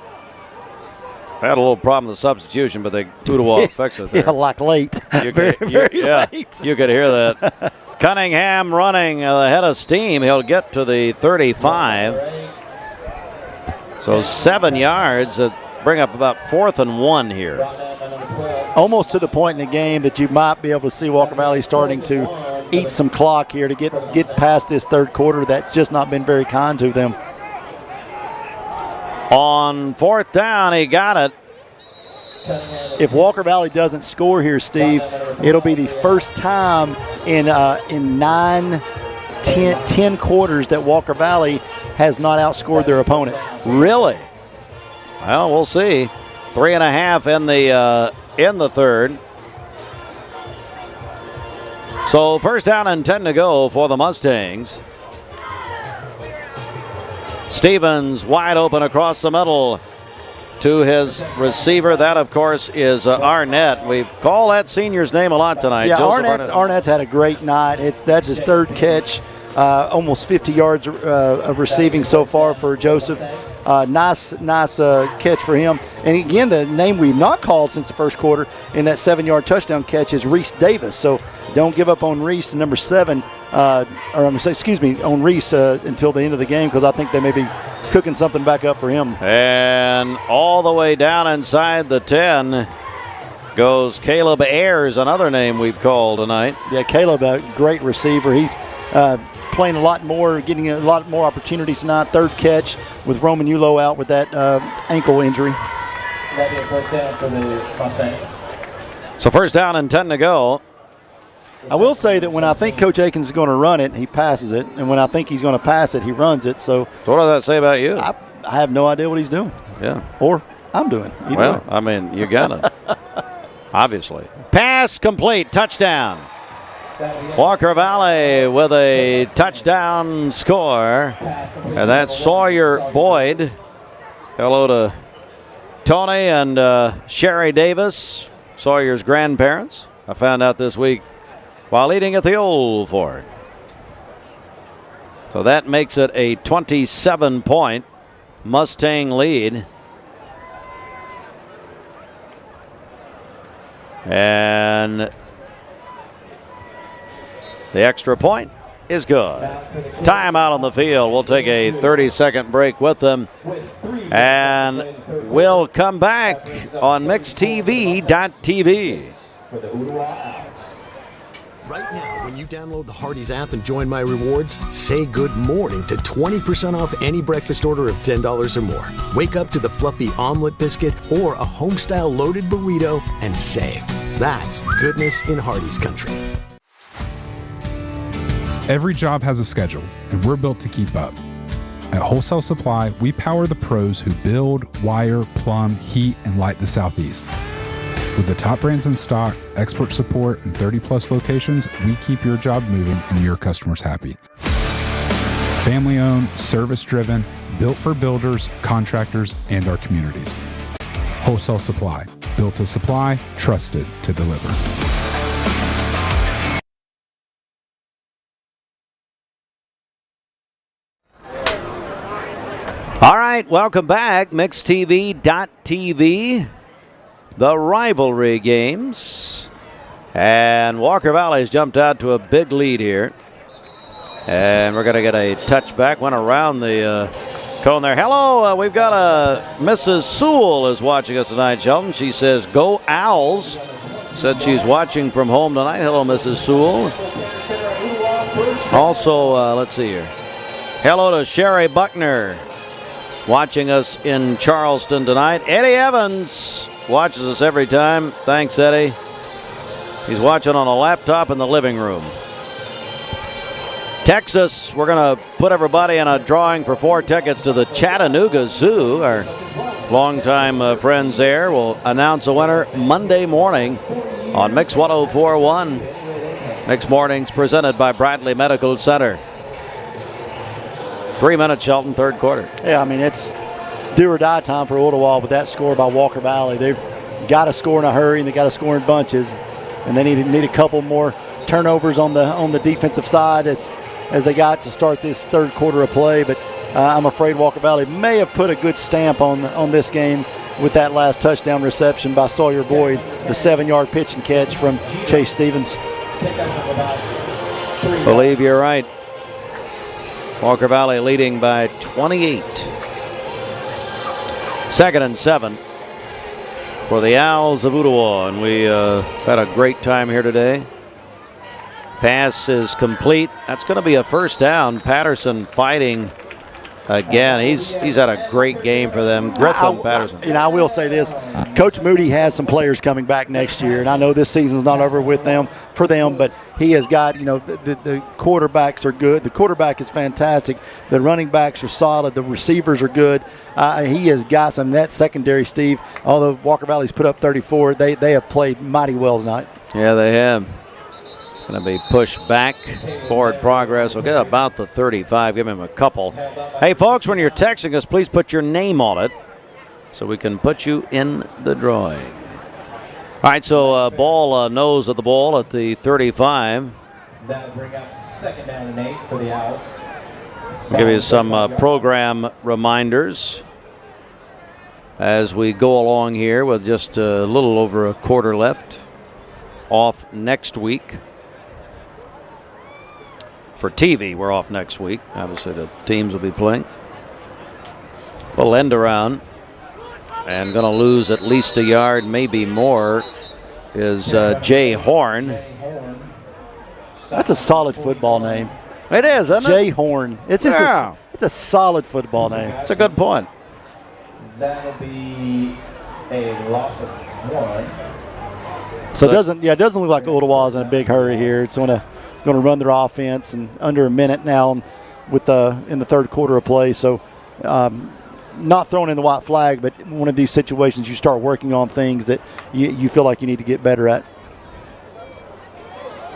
I had a little problem with the substitution, but Ooltewah fixed it there. Yeah, like late. Very late. You could hear that. Cunningham running ahead of steam. He'll get to the 35. So 7 yards. Bring up about 4th and 1 here. Almost to the point in the game that you might be able to see Walker Valley starting to eat some clock here to get past this 3rd quarter. That's just not been very kind to them. On 4th down, he got it. If Walker Valley doesn't score here, Steve, it'll be the first time in 10 quarters that Walker Valley has not outscored their opponent. Really? Well, we'll see. 3.5 in the 3rd. So 1st down and 10 to go for the Mustangs. Stevens wide open across the middle to his receiver. That, of course, is Arnett. We call that senior's name a lot tonight. Yeah, Arnett's had a great night. That's his 3rd catch, almost 50 yards of receiving so far for Joseph. Nice catch for him. And again, the name we've not called since the 1st quarter in that 7-yard touchdown catch is Reese Davis. So don't give up on Reese, number 7. On Reese until the end of the game, because I think they may be cooking something back up for him. And all the way down inside the 10 goes Caleb Ayers, another name we've called tonight. Yeah, Caleb, a great receiver. He's playing a lot more, getting a lot more opportunities tonight. 3rd catch with Roman Yulo out with that ankle injury. That'd be a 1st down for the Mustangs. So 1st down and 10 to go. I will say that when I think Coach Akins is going to run it, he passes it. And when I think he's going to pass it, he runs it. So what does that say about you? I have no idea what he's doing. Yeah. Or I'm doing. Well, I mean, you got it. Obviously. Pass complete. Touchdown. Walker Valley with a touchdown score. And that's Sawyer Boyd. Hello to Tony and Sherry Davis, Sawyer's grandparents. I found out this week while eating at the Old Fort. So that makes it a 27-point Mustang lead. And the extra point is good. Timeout on the field. We'll take a 30-second break with them. And we'll come back on mixtv.tv. Right now, when you download the Hardee's app and join My Rewards, say good morning to 20% off any breakfast order of $10 or more. Wake up to the fluffy omelet biscuit or a home-style loaded burrito and save. That's goodness in Hardee's country. Every job has a schedule, and we're built to keep up. At Wholesale Supply, we power the pros who build, wire, plumb, heat, and light the Southeast. With the top brands in stock, expert support, and 30-plus locations, we keep your job moving and your customers happy. Family-owned, service-driven, built for builders, contractors, and our communities. Wholesale Supply. Built to supply, trusted to deliver. All right, welcome back. MixTV.tv. The rivalry games. And Walker Valley's jumped out to a big lead here. And we're going to get a touchback. Went around the cone there. Hello, we've got Mrs. Sewell is watching us tonight, Sheldon. She says, go Owls. Said she's watching from home tonight. Hello, Mrs. Sewell. Also, let's see here. Hello to Sherry Buckner, watching us in Charleston tonight. Eddie Evans watches us every time. Thanks, Eddie. He's watching on a laptop in the living room. Texas, we're going to put everybody in a drawing for 4 tickets to the Chattanooga Zoo. Our longtime friends there will announce a winner Monday morning on Mix 104.1. Mix Mornings presented by Bradley Medical Center. 3 minutes, Shelton, third quarter. Yeah, I mean, it's do or die time for Ooltewah with that score by Walker Valley. They've got to score in a hurry, and they got to score in bunches, and they need a couple more turnovers on the defensive side as they got to start this third quarter of play. But I'm afraid Walker Valley may have put a good stamp on this game with that last touchdown reception by Sawyer Boyd, the 7-yard pitch and catch from Chase Stevens. Believe you're right. Walker Valley leading by 28. 2nd and 7 for the Owls of Ooltewah, and we had a great time here today. Pass is complete. That's going to be a first down. Patterson fighting again. He's had a great game for them. Griffin Patterson. I will say this. Coach Moody has some players coming back next year, and I know this season's not over for them, but he has got, the quarterbacks are good. The quarterback is fantastic. The running backs are solid. The receivers are good. He has got some. That secondary, Steve, although Walker Valley's put up 34, they have played mighty well tonight. Yeah, they have. Going to be pushed back. Forward progress. We'll get about the 35. Give him a couple. Hey, folks, when you're texting us, please put your name on it so we can put you in the drawing. All right, so ball nose of the ball at the 35. That'll bring up 2nd down and 8 for the Owls. I'll give you some program reminders as we go along here with just a little over a quarter left. Off next week. For TV, we're off next week. Obviously, the teams will be playing. We'll end around. And going to lose at least a yard, maybe more, is Jay Horn. That's a solid football name. It is, isn't it? Jay Horn. It's just it's a solid football name. It's a good point. That'll be a loss of 1. So it doesn't look like Ooltewah's in a big hurry here. It's going to run their offense and under a minute now in the third quarter of play. So not throwing in the white flag, but one of these situations you start working on things that you feel like you need to get better at.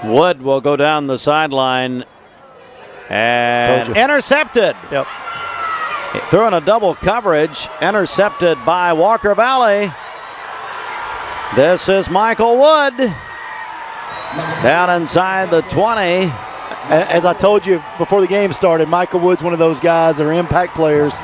Wood will go down the sideline and intercepted. Yep. Throwing a double coverage, intercepted by Walker Valley. This is Michael Wood down inside the 20. As I told you before the game started, Michael Wood's one of those guys that are impact players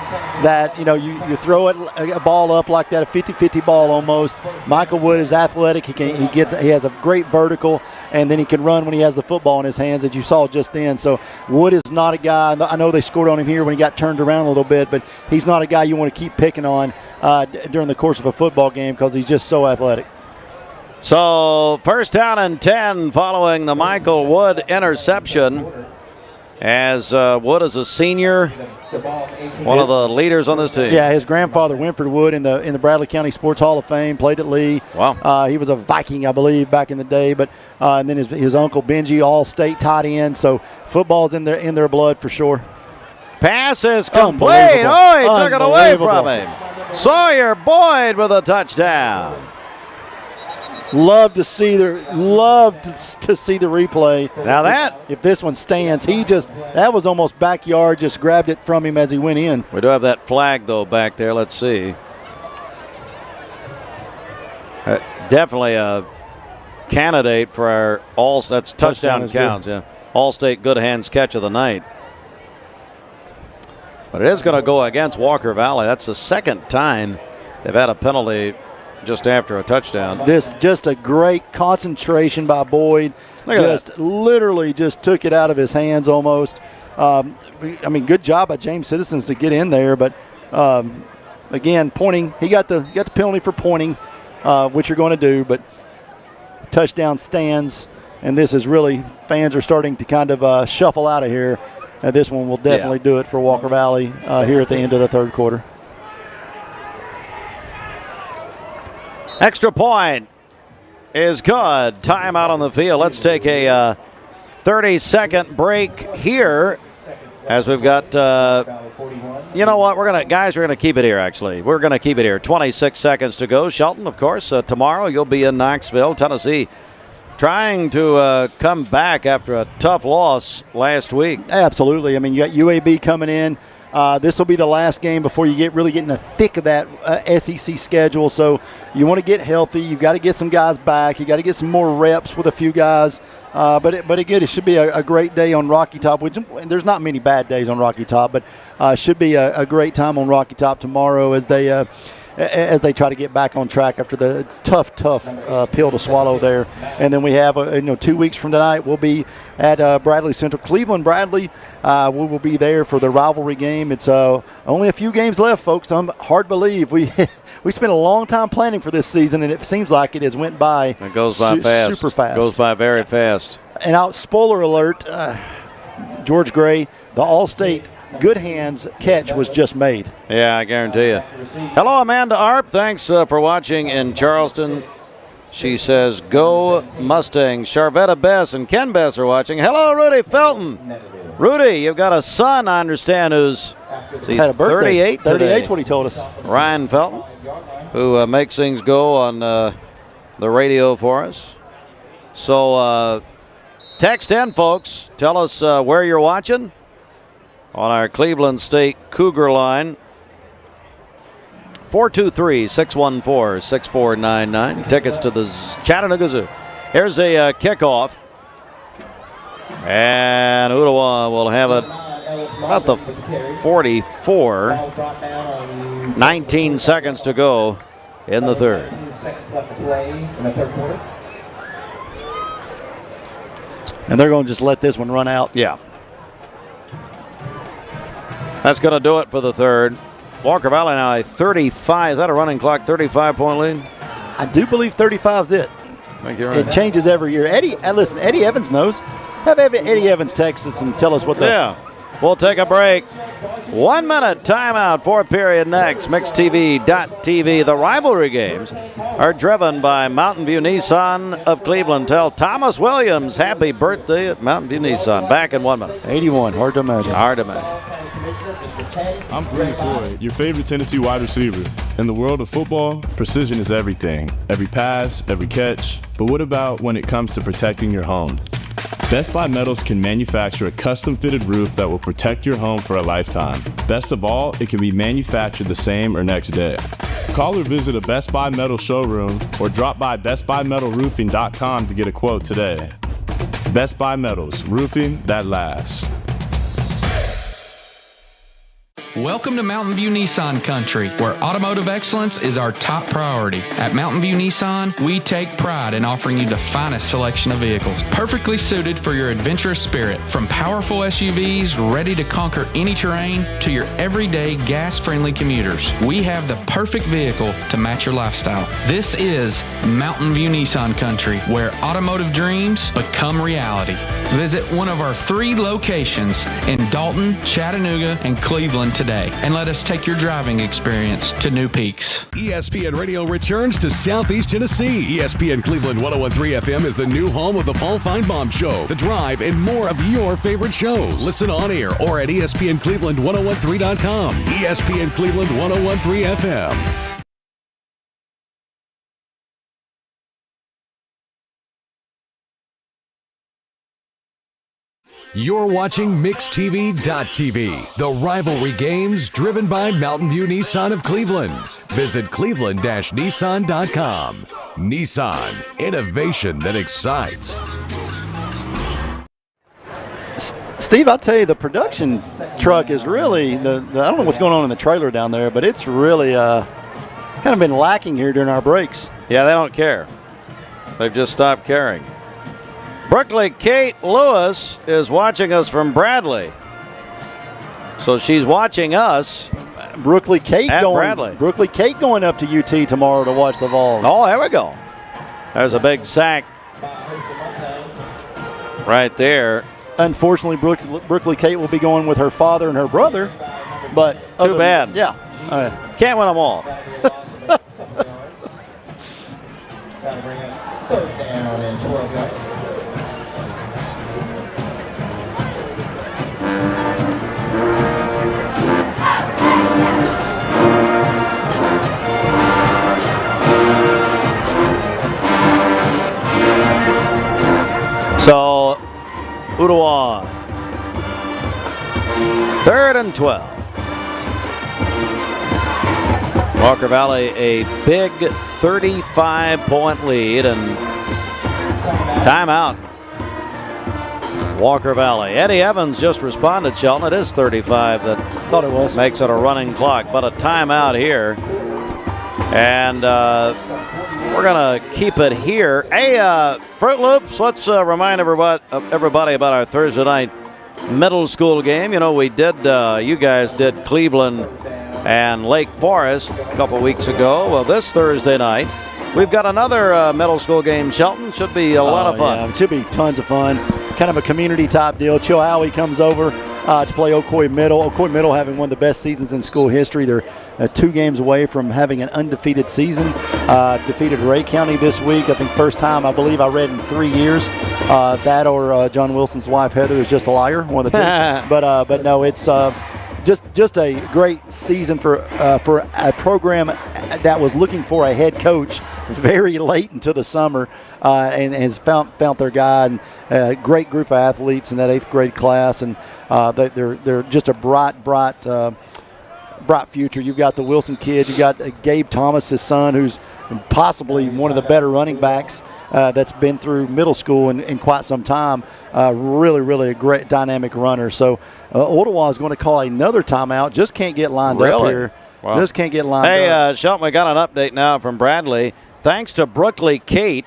that, you throw a ball up like that, a 50-50 ball almost. Michael Wood is athletic. He has a great vertical, and then he can run when he has the football in his hands, as you saw just then. So Wood is not a guy, I know they scored on him here when he got turned around a little bit, but he's not a guy you want to keep picking on during the course of a football game because he's just so athletic. So 1st down and 10 following the Michael Wood interception, as Wood is a senior, one of the leaders on this team. Yeah, his grandfather Winford Wood in the Bradley County Sports Hall of Fame, played at Lee. Wow. He was a Viking, I believe, back in the day. But and then his uncle Benji, all-state tight end. So football's in their blood for sure. Pass is complete. Oh, he took it away from him. Sawyer Boyd with a touchdown. Love to see the replay. Now if this one stands, that was almost backyard, just grabbed it from him as he went in. We do have that flag though back there. Let's see. Definitely a candidate for our that's touchdown counts. Yeah, All-State Good Hands catch of the night. But it is going to go against Walker Valley. That's the second time they've had a penalty just after a touchdown. This just a great concentration by Boyd. Literally just took it out of his hands almost. Good job by James Citizens to get in there, but again, pointing. He got the penalty for pointing, which you're going to do, but touchdown stands, and this is really, fans are starting to kind of shuffle out of here. This one will definitely do it for Walker Valley here at the end of the third quarter. Extra point is good. Timeout on the field. Let's take a 30-second break here as we've got, you know what, we're going to keep it here, actually. We're going to keep it here. 26 seconds to go. Shelton, of course, tomorrow you'll be in Knoxville, Tennessee, trying to come back after a tough loss last week. Absolutely. You got UAB coming in. This will be the last game before you really get in the thick of that SEC schedule. So you want to get healthy. You've got to get some guys back. You got to get some more reps with a few guys. But again, it should be a great day on Rocky Top. Which there's not many bad days on Rocky Top, but should be a great time on Rocky Top tomorrow as they try to get back on track after the tough pill to swallow there. And then we have 2 weeks from tonight we'll be at Bradley Central. Cleveland Bradley, we will be there for the rivalry game. It's only a few games left, folks. Hard to believe we spent a long time planning for this season, and it seems like it has went by. It goes by fast. Super fast. Goes by very fast. And spoiler alert, George Gray, the All-State Good Hands catch was just made. Yeah, I guarantee you. Hello, Amanda Arp. Thanks for watching in Charleston. She says, go Mustangs. Charvetta Bess and Ken Bess are watching. Hello, Rudy Felton. Rudy, you've got a son, I understand, who's had a birthday. 38 38 is what he told us. Ryan Felton, who makes things go on the radio for us. So text in, folks. Tell us where you're watching on our Cleveland State Cougar line. 423-614-6499. Tickets to the Chattanooga Zoo. Here's a kickoff. And Ooltewah will have it about the 44. 19 seconds to go in the third. And they're going to just let this one run out. Yeah. That's going to do it for the third. Walker Valley now a 35. Is that a running clock? 35-point lead? I do believe 35 is it. It changes every year. Eddie Evans knows. Have Eddie Evans text us and tell us what the... Yeah. We'll take a break. 1 minute timeout. Fourth period next. MixedTV.tv. The rivalry games are driven by Mountain View Nissan of Cleveland. Tell Thomas Williams happy birthday at Mountain View Nissan. Back in 1 minute. 81. Hard to imagine. Hard to imagine. I'm Brandon Floyd, your favorite Tennessee wide receiver. In the world of football, precision is everything. Every pass, every catch. But what about when it comes to protecting your home? Best Buy Metals can manufacture a custom-fitted roof that will protect your home for a lifetime. Best of all, it can be manufactured the same or next day. Call or visit a Best Buy Metal showroom or drop by bestbuymetalroofing.com to get a quote today. Best Buy Metals, roofing that lasts. Welcome to Mountain View Nissan Country, where automotive excellence is our top priority. At Mountain View Nissan, we take pride in offering you the finest selection of vehicles, perfectly suited for your adventurous spirit. From powerful SUVs ready to conquer any terrain to your everyday gas-friendly commuters, we have the perfect vehicle to match your lifestyle. This is Mountain View Nissan Country, where automotive dreams become reality. Visit one of our 3 locations in Dalton, Chattanooga, and Cleveland today today and let us take your driving experience to new peaks. ESPN Radio returns to Southeast Tennessee. ESPN Cleveland 101.3 FM is the new home of the Paul Feinbaum Show, The Drive, and more of your favorite shows. Listen on air or at ESPNCleveland1013.com. ESPN Cleveland 101.3 FM. You're watching MixTV.tv, the rivalry games driven by Mountain View Nissan of Cleveland. Visit cleveland-nissan.com. Nissan, innovation that excites. Steve, I'll tell you, the production truck is really, I don't know what's going on in the trailer down there, but it's really kind of been lacking here during our breaks. Yeah, they don't care. They've just stopped caring. Brooklyn Kate Lewis is watching us from Bradley. So she's watching us. Brooklyn Kate Bradley. Brooklyn Kate going up to UT tomorrow to watch the Vols. Oh, there we go. There's a big sack right there. Unfortunately, Brooklyn Kate will be going with her father and her brother. But too bad. Yeah. All right. Can't win them all. Gotta bring it 3rd down and 12 yards. So, Ooltewah, 3rd and 12. Walker Valley a big 35-point lead and timeout. Walker Valley. Eddie Evans just responded, Shelton. It is 35 that thought it was. Makes it a running clock, but a timeout here. And we're going to keep it here. Hey, Fruit Loops, let's remind everybody about our Thursday night middle school game. You know, we did, you guys did Cleveland and Lake Forest a couple weeks ago. Well, this Thursday night, we've got another middle school game, Shelton. Should be a lot of fun. Yeah, it should be tons of fun. Kind of a community type deal. Chilhowie comes over to play Ocoee Middle. Ocoee Middle having one of the best seasons in school history. They're 2 games away from having an undefeated season. Defeated Ray County this week. I think first time I believe I read in 3 years. That or John Wilson's wife Heather is just a liar. One of the two. But no, it's just a great season for a program that was looking for a head coach very late into the summer and has found their guy. And a great group of athletes in that 8th grade class, and they're just a bright future. You've got the Wilson kid. You've got Gabe Thomas, his son, who's possibly one of the better running backs that's been through middle school in quite some time. Really a great dynamic runner. So Ooltewah is going to call another timeout. Just can't get lined up here. Wow. Just can't get lined up. Hey, Shelton, we got an update now from Bradley. Thanks to Brooklyn Kate,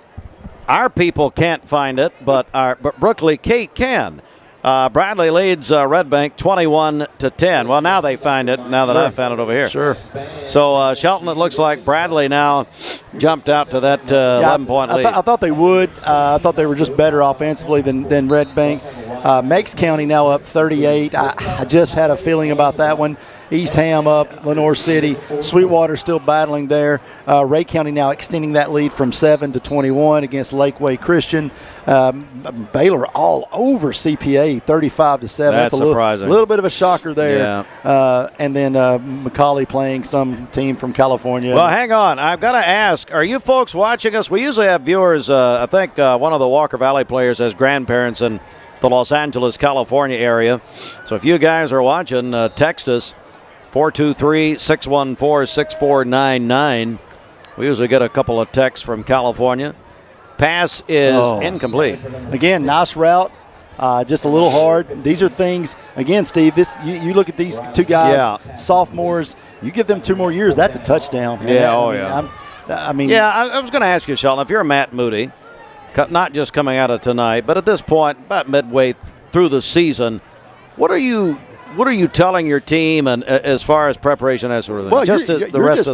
our people can't find it, but Brooklyn Kate can. Bradley leads Red Bank 21-10. Well, now they find it. Now that I've found it over here. Sure. So Shelton, it looks like Bradley now jumped out to that 11-point lead. I thought they would. I thought they were just better offensively than Red Bank. Meigs County now up 38. I just had a feeling about that one. East Ham up, Lenore City. Sweetwater still battling there. Ray County now extending that lead from 7 to 21 against Lakeway Christian. Baylor all over CPA, 35-7. That's surprising. A little bit of a shocker there. Yeah. And then McCauley playing some team from California. Well, hang on. I've got to ask, are you folks watching us? We usually have viewers. I think one of the Walker Valley players has grandparents in the Los Angeles, California area. So if you guys are watching, text us. 423-614-6499. We usually get a couple of texts from California. Pass is incomplete. Again, nice route. Just a little hard. These are things, again, Steve, you look at these two guys, sophomores, you give them 2 more years, that's a touchdown. Yeah, I was going to ask you, Sheldon, if you're Matt Moody, not just coming out of tonight, but at this point, about midway through the season, what are you telling your team and as far as preparation as for the rest of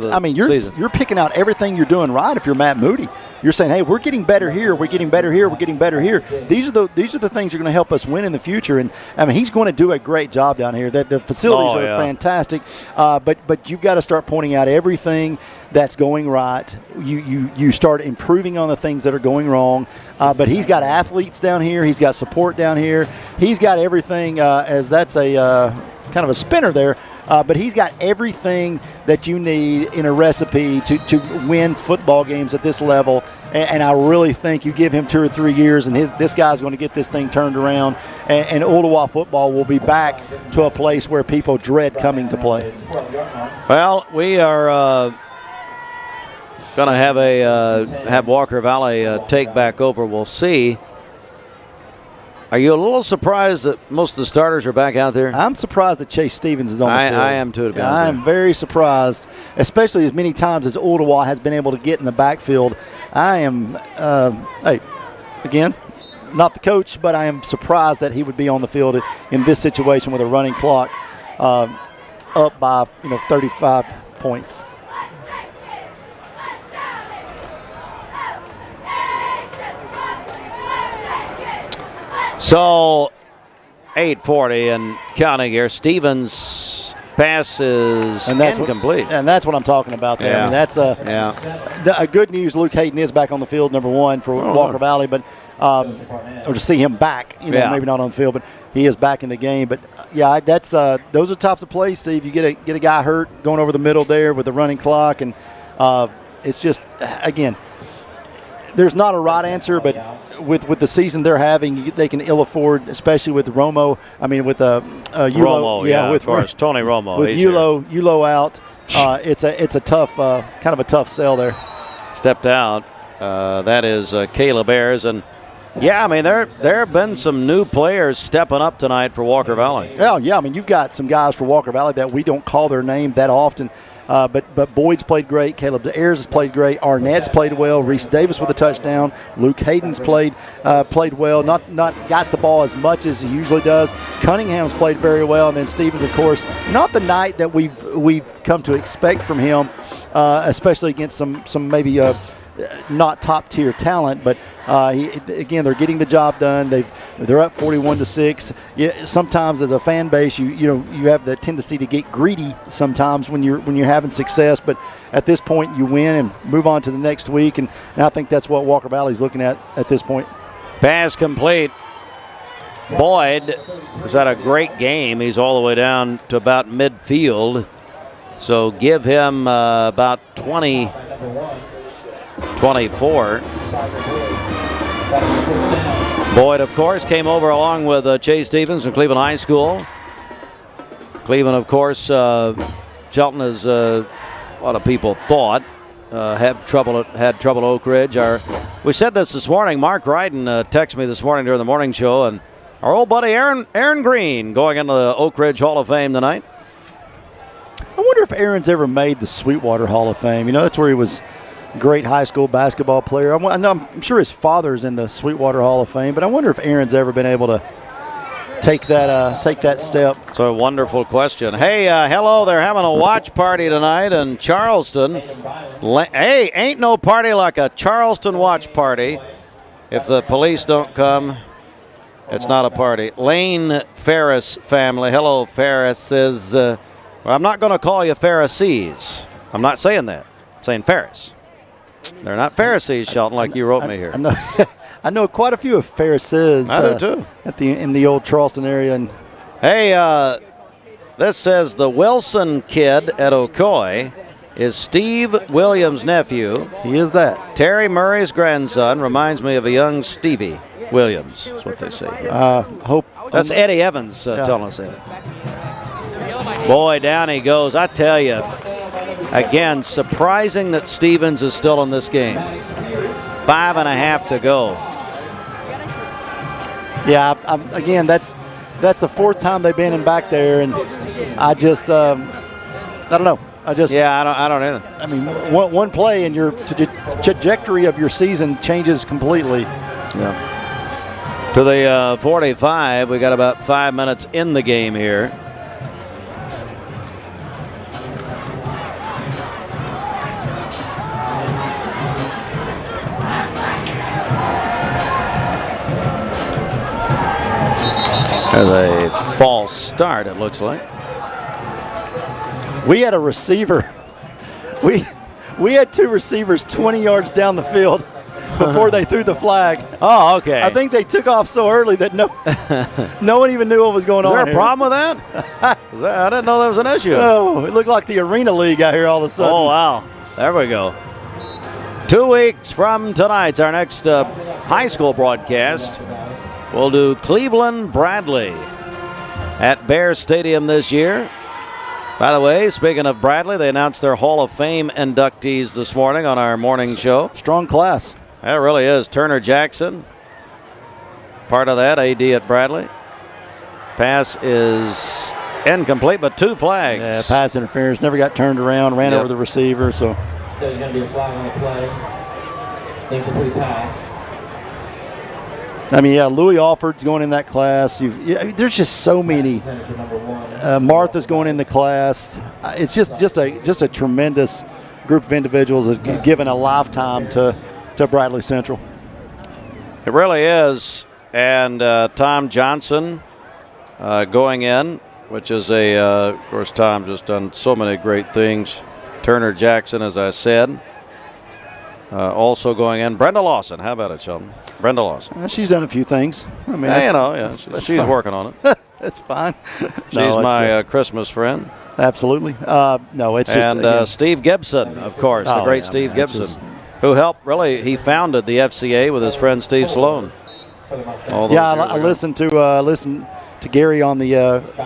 the season? You're picking out everything you're doing right if you're Matt Moody. you're saying, hey, we're getting better here, we're getting better here, we're getting better here. These are the things that are going to help us win in the future. And I mean, he's going to do a great job down here. The facilities are fantastic, but you've got to start pointing out everything that's going right. You start improving on the things that are going wrong. But he's got athletes down here. He's got support down here. He's got everything. As that's a kind of a spinner there. But he's got everything that you need in a recipe to win football games at this level. And I really think you give him 2 or 3 years, and this guy's going to get this thing turned around. And Ooltewah football will be back to a place where people dread coming to play. Well, we are going to have Walker Valley take back over. We'll see. Are you a little surprised that most of the starters are back out there? I'm surprised that Chase Stevens is on the field. I am too, to be honest. I am very surprised, especially as many times as Ooltewah has been able to get in the backfield. I am, again, not the coach, but I am surprised that he would be on the field in this situation with a running clock up by 35 points. So, 8:40 and counting here. Stevens' pass is incomplete. And that's what I'm talking about there. Yeah. I mean, that's a good news. Luke Hayden is back on the field, number one for Walker Valley, but or to see him back, maybe not on the field, but he is back in the game. But yeah, that's those are types of plays, Steve. You get a guy hurt going over the middle there with the running clock, and it's just again, there's not a right answer, but with the season they're having, they can ill afford, especially with Romo. I mean, with Ulo, Romo, of course, Tony Romo. With Ulo out, it's a tough, kind of a tough sell there. Stepped out. That is Caleb Ayers, and yeah, I mean there have been some new players stepping up tonight for Walker Valley. Oh yeah, I mean you've got some guys for Walker Valley that we don't call their name that often. But Boyd's played great. Caleb Ayers has played great. Arnett's played well. Reese Davis with a touchdown. Luke Hayden's played well. Not got the ball as much as he usually does. Cunningham's played very well, and then Stevens, of course, not the night that we've come to expect from him, especially against some maybe not top tier talent, but again, they're getting the job done. They're up 41-6. Sometimes as a fan base, you have the tendency to get greedy sometimes when you're having success. But at this point, you win and move on to the next week, and I think that's what Walker Valley's looking at this point. Pass complete. Boyd has had a great game. He's all the way down to about midfield, so give him about 24. Boyd, of course, came over along with Chase Stevens from Cleveland High School. Cleveland, of course, Shelton, as a lot of people thought, had trouble at Oak Ridge. We said this morning. Mark Ryden texted me this morning during the morning show, and our old buddy Aaron Green going into the Oak Ridge Hall of Fame tonight. I wonder if Aaron's ever made the Sweetwater Hall of Fame. That's where he was. Great high school basketball player. I'm sure his father's in the Sweetwater Hall of Fame, but I wonder if Aaron's ever been able to take that step. It's a wonderful question. Hey, hello, they're having a watch party tonight in Charleston. Hey, ain't no party like a Charleston watch party. If the police don't come, it's not a party. Lane Ferris family. Hello, Ferrises. Well, I'm not going to call you Pharisees. I'm not saying that. I'm saying Ferris. They're not Pharisees, Shelton, like you wrote me here. I know quite a few of Pharisees. I do too. In the old Charleston area. And hey, this says the Wilson kid at Ocoee is Steve Williams' nephew. He is that. Terry Murray's grandson. Reminds me of a young Stevie Williams. That's what they say here. That's Eddie Evans telling us that. Boy, down he goes. I tell you. Again, surprising that Stevens is still in this game. 5.5 to go. Yeah, again, that's the fourth time they've been in back there, and I just, I don't know. I don't either. I mean, one play and your trajectory of your season changes completely. Yeah. To the 45, we got about 5 minutes in the game here. There's a false start, it looks like. We had a receiver. We had 2 receivers 20 yards down the field before they threw the flag. Oh, okay. I think they took off so early that no one even knew what was going on. Is there a problem with that? I didn't know that was an issue. Oh, it looked like the Arena League out here all of a sudden. Oh, wow. There we go. 2 weeks from tonight's our next high school broadcast. We'll do Cleveland Bradley at Bear Stadium this year. By the way, speaking of Bradley, they announced their Hall of Fame inductees this morning on our morning show. Strong class. That really is. Turner Jackson, part of that, AD at Bradley. Pass is incomplete, but 2 flags. Yeah, pass interference. Never got turned around, ran over the receiver. So There's going to be a flag on the play. Incomplete pass. I mean, yeah, Louis Alford's going in that class. There's just so many. Martha's going in the class. It's just a tremendous group of individuals that have given a lifetime to Bradley Central. It really is. And Tom Johnson going in, which is of course, Tom just done so many great things. Turner Jackson, as I said, also going in. Brenda Lawson, how about it, Sheldon? Brenda Lawson. She's done a few things. I mean, she's working on it. That's fine. She's my Christmas friend. Absolutely. No, it's just. And Steve Gibson, of course, the great Steve Gibson, who helped, he founded the FCA with his friend Steve Sloan. I listened to Gary on the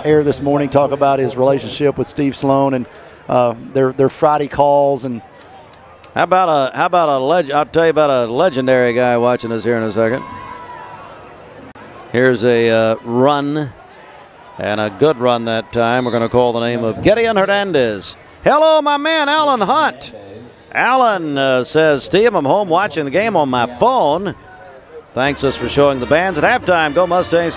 air this morning talk about his relationship with Steve Sloan and their Friday calls. And I'll tell you about a legendary guy watching us here in a second. Here's a run, and a good run that time. We're going to call the name of Gideon Hernandez. Hello, my man, Alan Hunt. Alan says, Steve, I'm home watching the game on my phone. Thanks us for showing the bands at halftime. Go Mustangs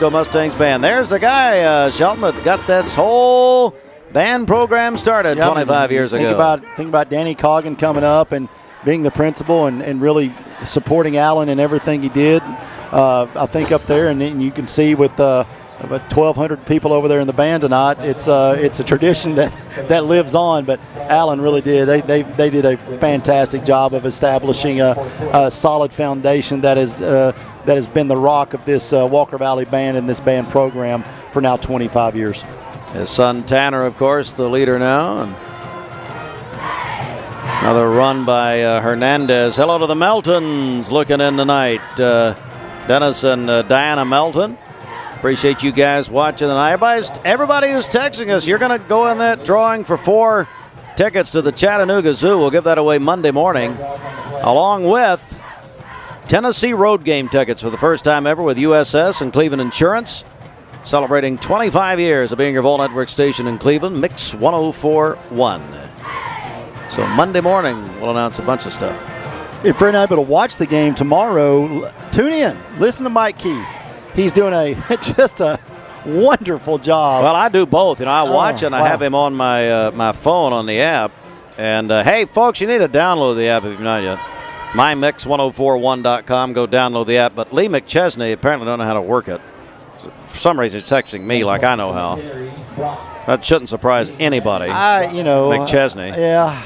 band. There's the guy, Shelton, that got this whole band program started 25 years ago. Think about Danny Coggin coming up and being the principal and really supporting Alan in everything he did. I think up there, and you can see with about 1,200 people over there in the band tonight, it's a tradition that lives on. But Alan really did. They did a fantastic job of establishing a solid foundation that has been the rock of this Walker Valley band and this band program for now 25 years. His son Tanner, of course, the leader now. And another run by Hernandez. Hello to the Meltons looking in tonight. Dennis and Diana Melton. Appreciate you guys watching tonight. Everybody who's texting us, you're going to go in that drawing for 4 tickets to the Chattanooga Zoo. We'll give that away Monday morning, along with Tennessee road game tickets for the first time ever with USS and Cleveland Insurance. Celebrating 25 years of being your Vol Network station in Cleveland, Mix 104.1. So Monday morning, we'll announce a bunch of stuff. If you're not able to watch the game tomorrow, tune in. Listen to Mike Keith. He's doing just a wonderful job. Well, I do both. I watch and I have him on my phone on the app. And hey, folks, you need to download the app if you're not yet. MyMix1041.com. Go download the app. But Lee McChesney apparently don't know how to work it. For some reason, he's texting me like I know how. That shouldn't surprise anybody. McChesney. Yeah.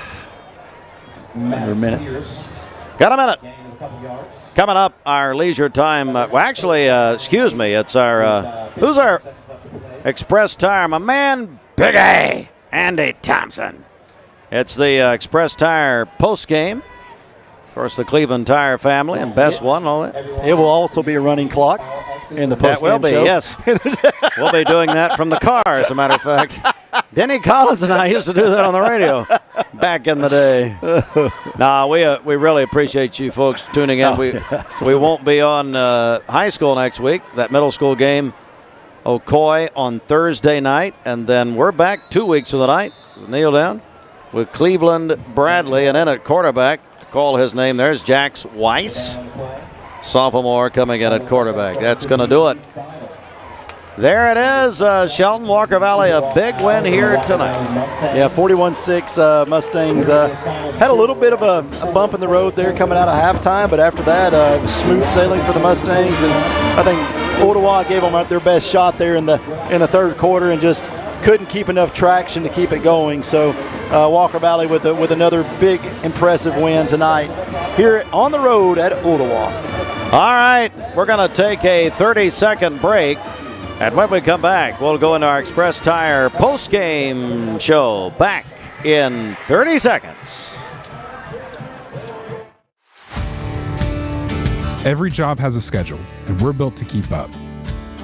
Under a minute. Got a minute. Coming up, our leisure time. It's our who's our Express Tire? My man, Big A, Andy Thompson. It's the Express Tire post game. Of course, the Cleveland Tire family and Best One and all that. It will also be a running clock in the post game show. That will be, yes. We'll be doing that from the car, as a matter of fact. Denny Collins and I used to do that on the radio back in the day. We really appreciate you folks tuning in. We won't be on high school next week. That middle school game, Ocoee, on Thursday night. And then we're back 2 weeks from tonight. Kneel down with Cleveland Bradley. And then at quarterback, call his name there, is Jax Weiss. Sophomore coming in at quarterback. That's going to do it. There it is, Shelton, Walker Valley, a big win here tonight. Yeah, 41-6 Mustangs. Had a little bit of a bump in the road there coming out of halftime, but after that, it was smooth sailing for the Mustangs. And I think Ooltewah gave them their best shot there in the third quarter and just couldn't keep enough traction to keep it going. So Walker Valley with another big, impressive win tonight here on the road at Ooltewah. All right, we're going to take a 30-second break. And when we come back, we'll go into our Express Tire post-game show. Back in 30 seconds. Every job has a schedule, and we're built to keep up.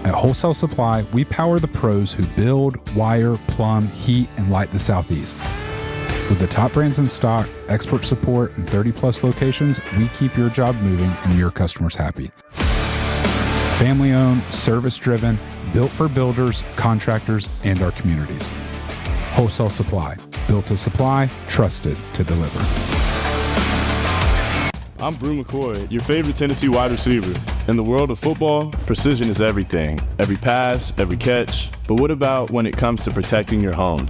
At Wholesale Supply, we power the pros who build, wire, plumb, heat, and light the Southeast. With the top brands in stock, expert support, and 30-plus locations, we keep your job moving and your customers happy. Family-owned, service-driven, built for builders, contractors, and our communities. Wholesale Supply, built to supply, trusted to deliver. I'm Brew McCoy, your favorite Tennessee wide receiver. In the world of football, precision is everything. Every pass, every catch. But what about when it comes to protecting your home?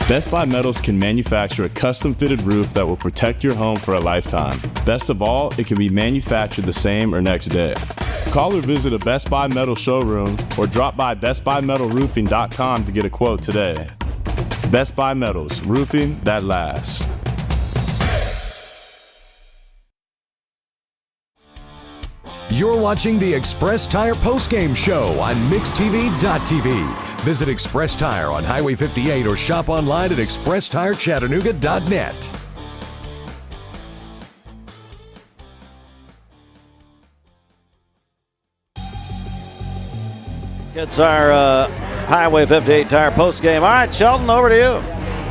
Best Buy Metals can manufacture a custom-fitted roof that will protect your home for a lifetime. Best of all, it can be manufactured the same or next day. Call or visit a Best Buy Metal showroom or drop by bestbuymetalroofing.com to get a quote today. Best Buy Metals, roofing that lasts. You're watching the Express Tire postgame show on MixTV.tv. Visit Express Tire on Highway 58 or shop online at expresstirechattanooga.net. It's our Highway 58 Tire postgame. All right, Sheldon, over to you.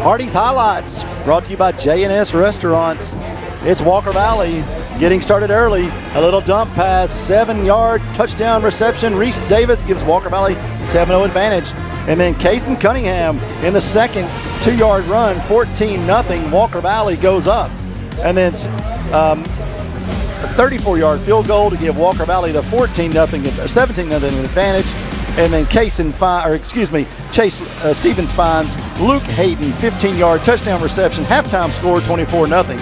Hardy's Highlights, brought to you by J&S Restaurants. It's Walker Valley getting started early. A little dump pass, 7-yard touchdown reception. Reese Davis gives Walker Valley 7-0 advantage. And then Kason Cunningham in the second 2-yard run, 14-0. Walker Valley goes up. And then a 34-yard field goal to give Walker Valley the 17-0 advantage. And then Chase Stevens finds Luke Hayden, 15-yard touchdown reception, halftime score 24-0.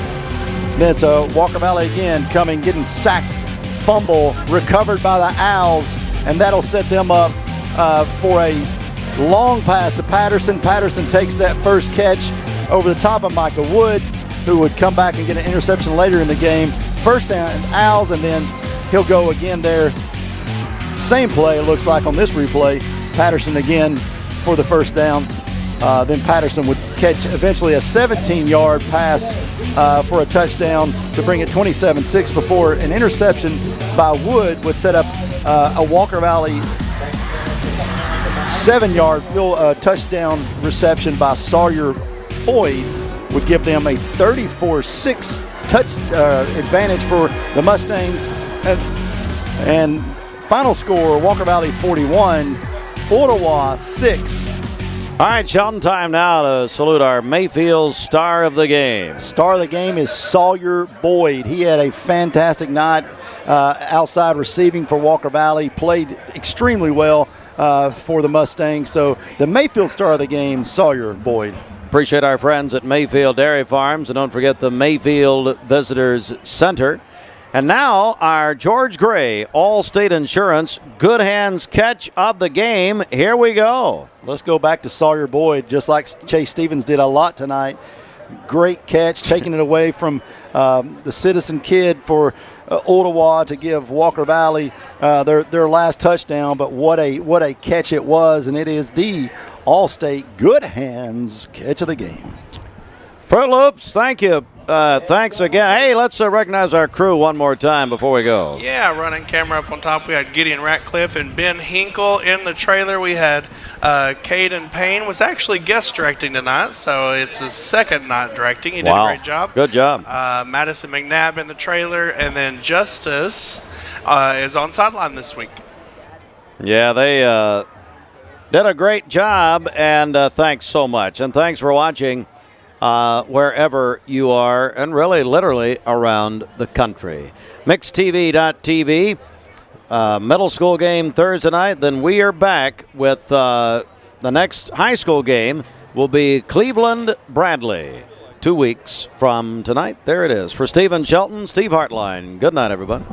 Then it's Walker Valley again getting sacked, fumble, recovered by the Owls, and that'll set them up for a long pass to Patterson. Patterson takes that first catch over the top of Micah Wood, who would come back and get an interception later in the game. First down, Owls, and then he'll go again there. Same play, it looks like on this replay. Patterson again for the first down. Then Patterson would catch eventually a 17-yard pass for a touchdown to bring it 27-6 before an interception by Wood would set up a Walker Valley 7-yard touchdown reception by Sawyer Boyd would give them a 34-6 advantage for the Mustangs. And final score, Walker Valley 41, Ooltewah 6. All right, Sheldon, time now to salute our Mayfield star of the game. Star of the game is Sawyer Boyd. He had a fantastic night outside receiving for Walker Valley, played extremely well for the Mustangs. So the Mayfield star of the game, Sawyer Boyd. Appreciate our friends at Mayfield Dairy Farms, and don't forget the Mayfield Visitors Center. And now our George Gray All-State Insurance Good Hands catch of the game. Here we go. Let's go back to Sawyer Boyd, just like Chase Stevens did a lot tonight. Great catch, taking it away from the Citizen kid for Ooltewah to give Walker Valley their last touchdown. But what a catch it was, and it is the All-State Good Hands catch of the game. Fruit Loops, thank you. Thanks again. Hey, let's recognize our crew one more time before we go. Yeah, running camera up on top. We had Gideon Ratcliffe and Ben Hinkle in the trailer. We had Caden Payne was actually guest directing tonight, so it's his second night directing. He did a great job. Good job. Madison McNabb in the trailer, and then Justice is on sideline this week. Yeah, they did a great job, and thanks so much. And thanks for watching. Wherever you are, and really literally around the country. MixTV.tv, middle school game Thursday night. Then we are back with the next high school game will be Cleveland-Bradley. 2 weeks from tonight. There it is. For Stephen Shelton, Steve Hartline. Good night, everybody.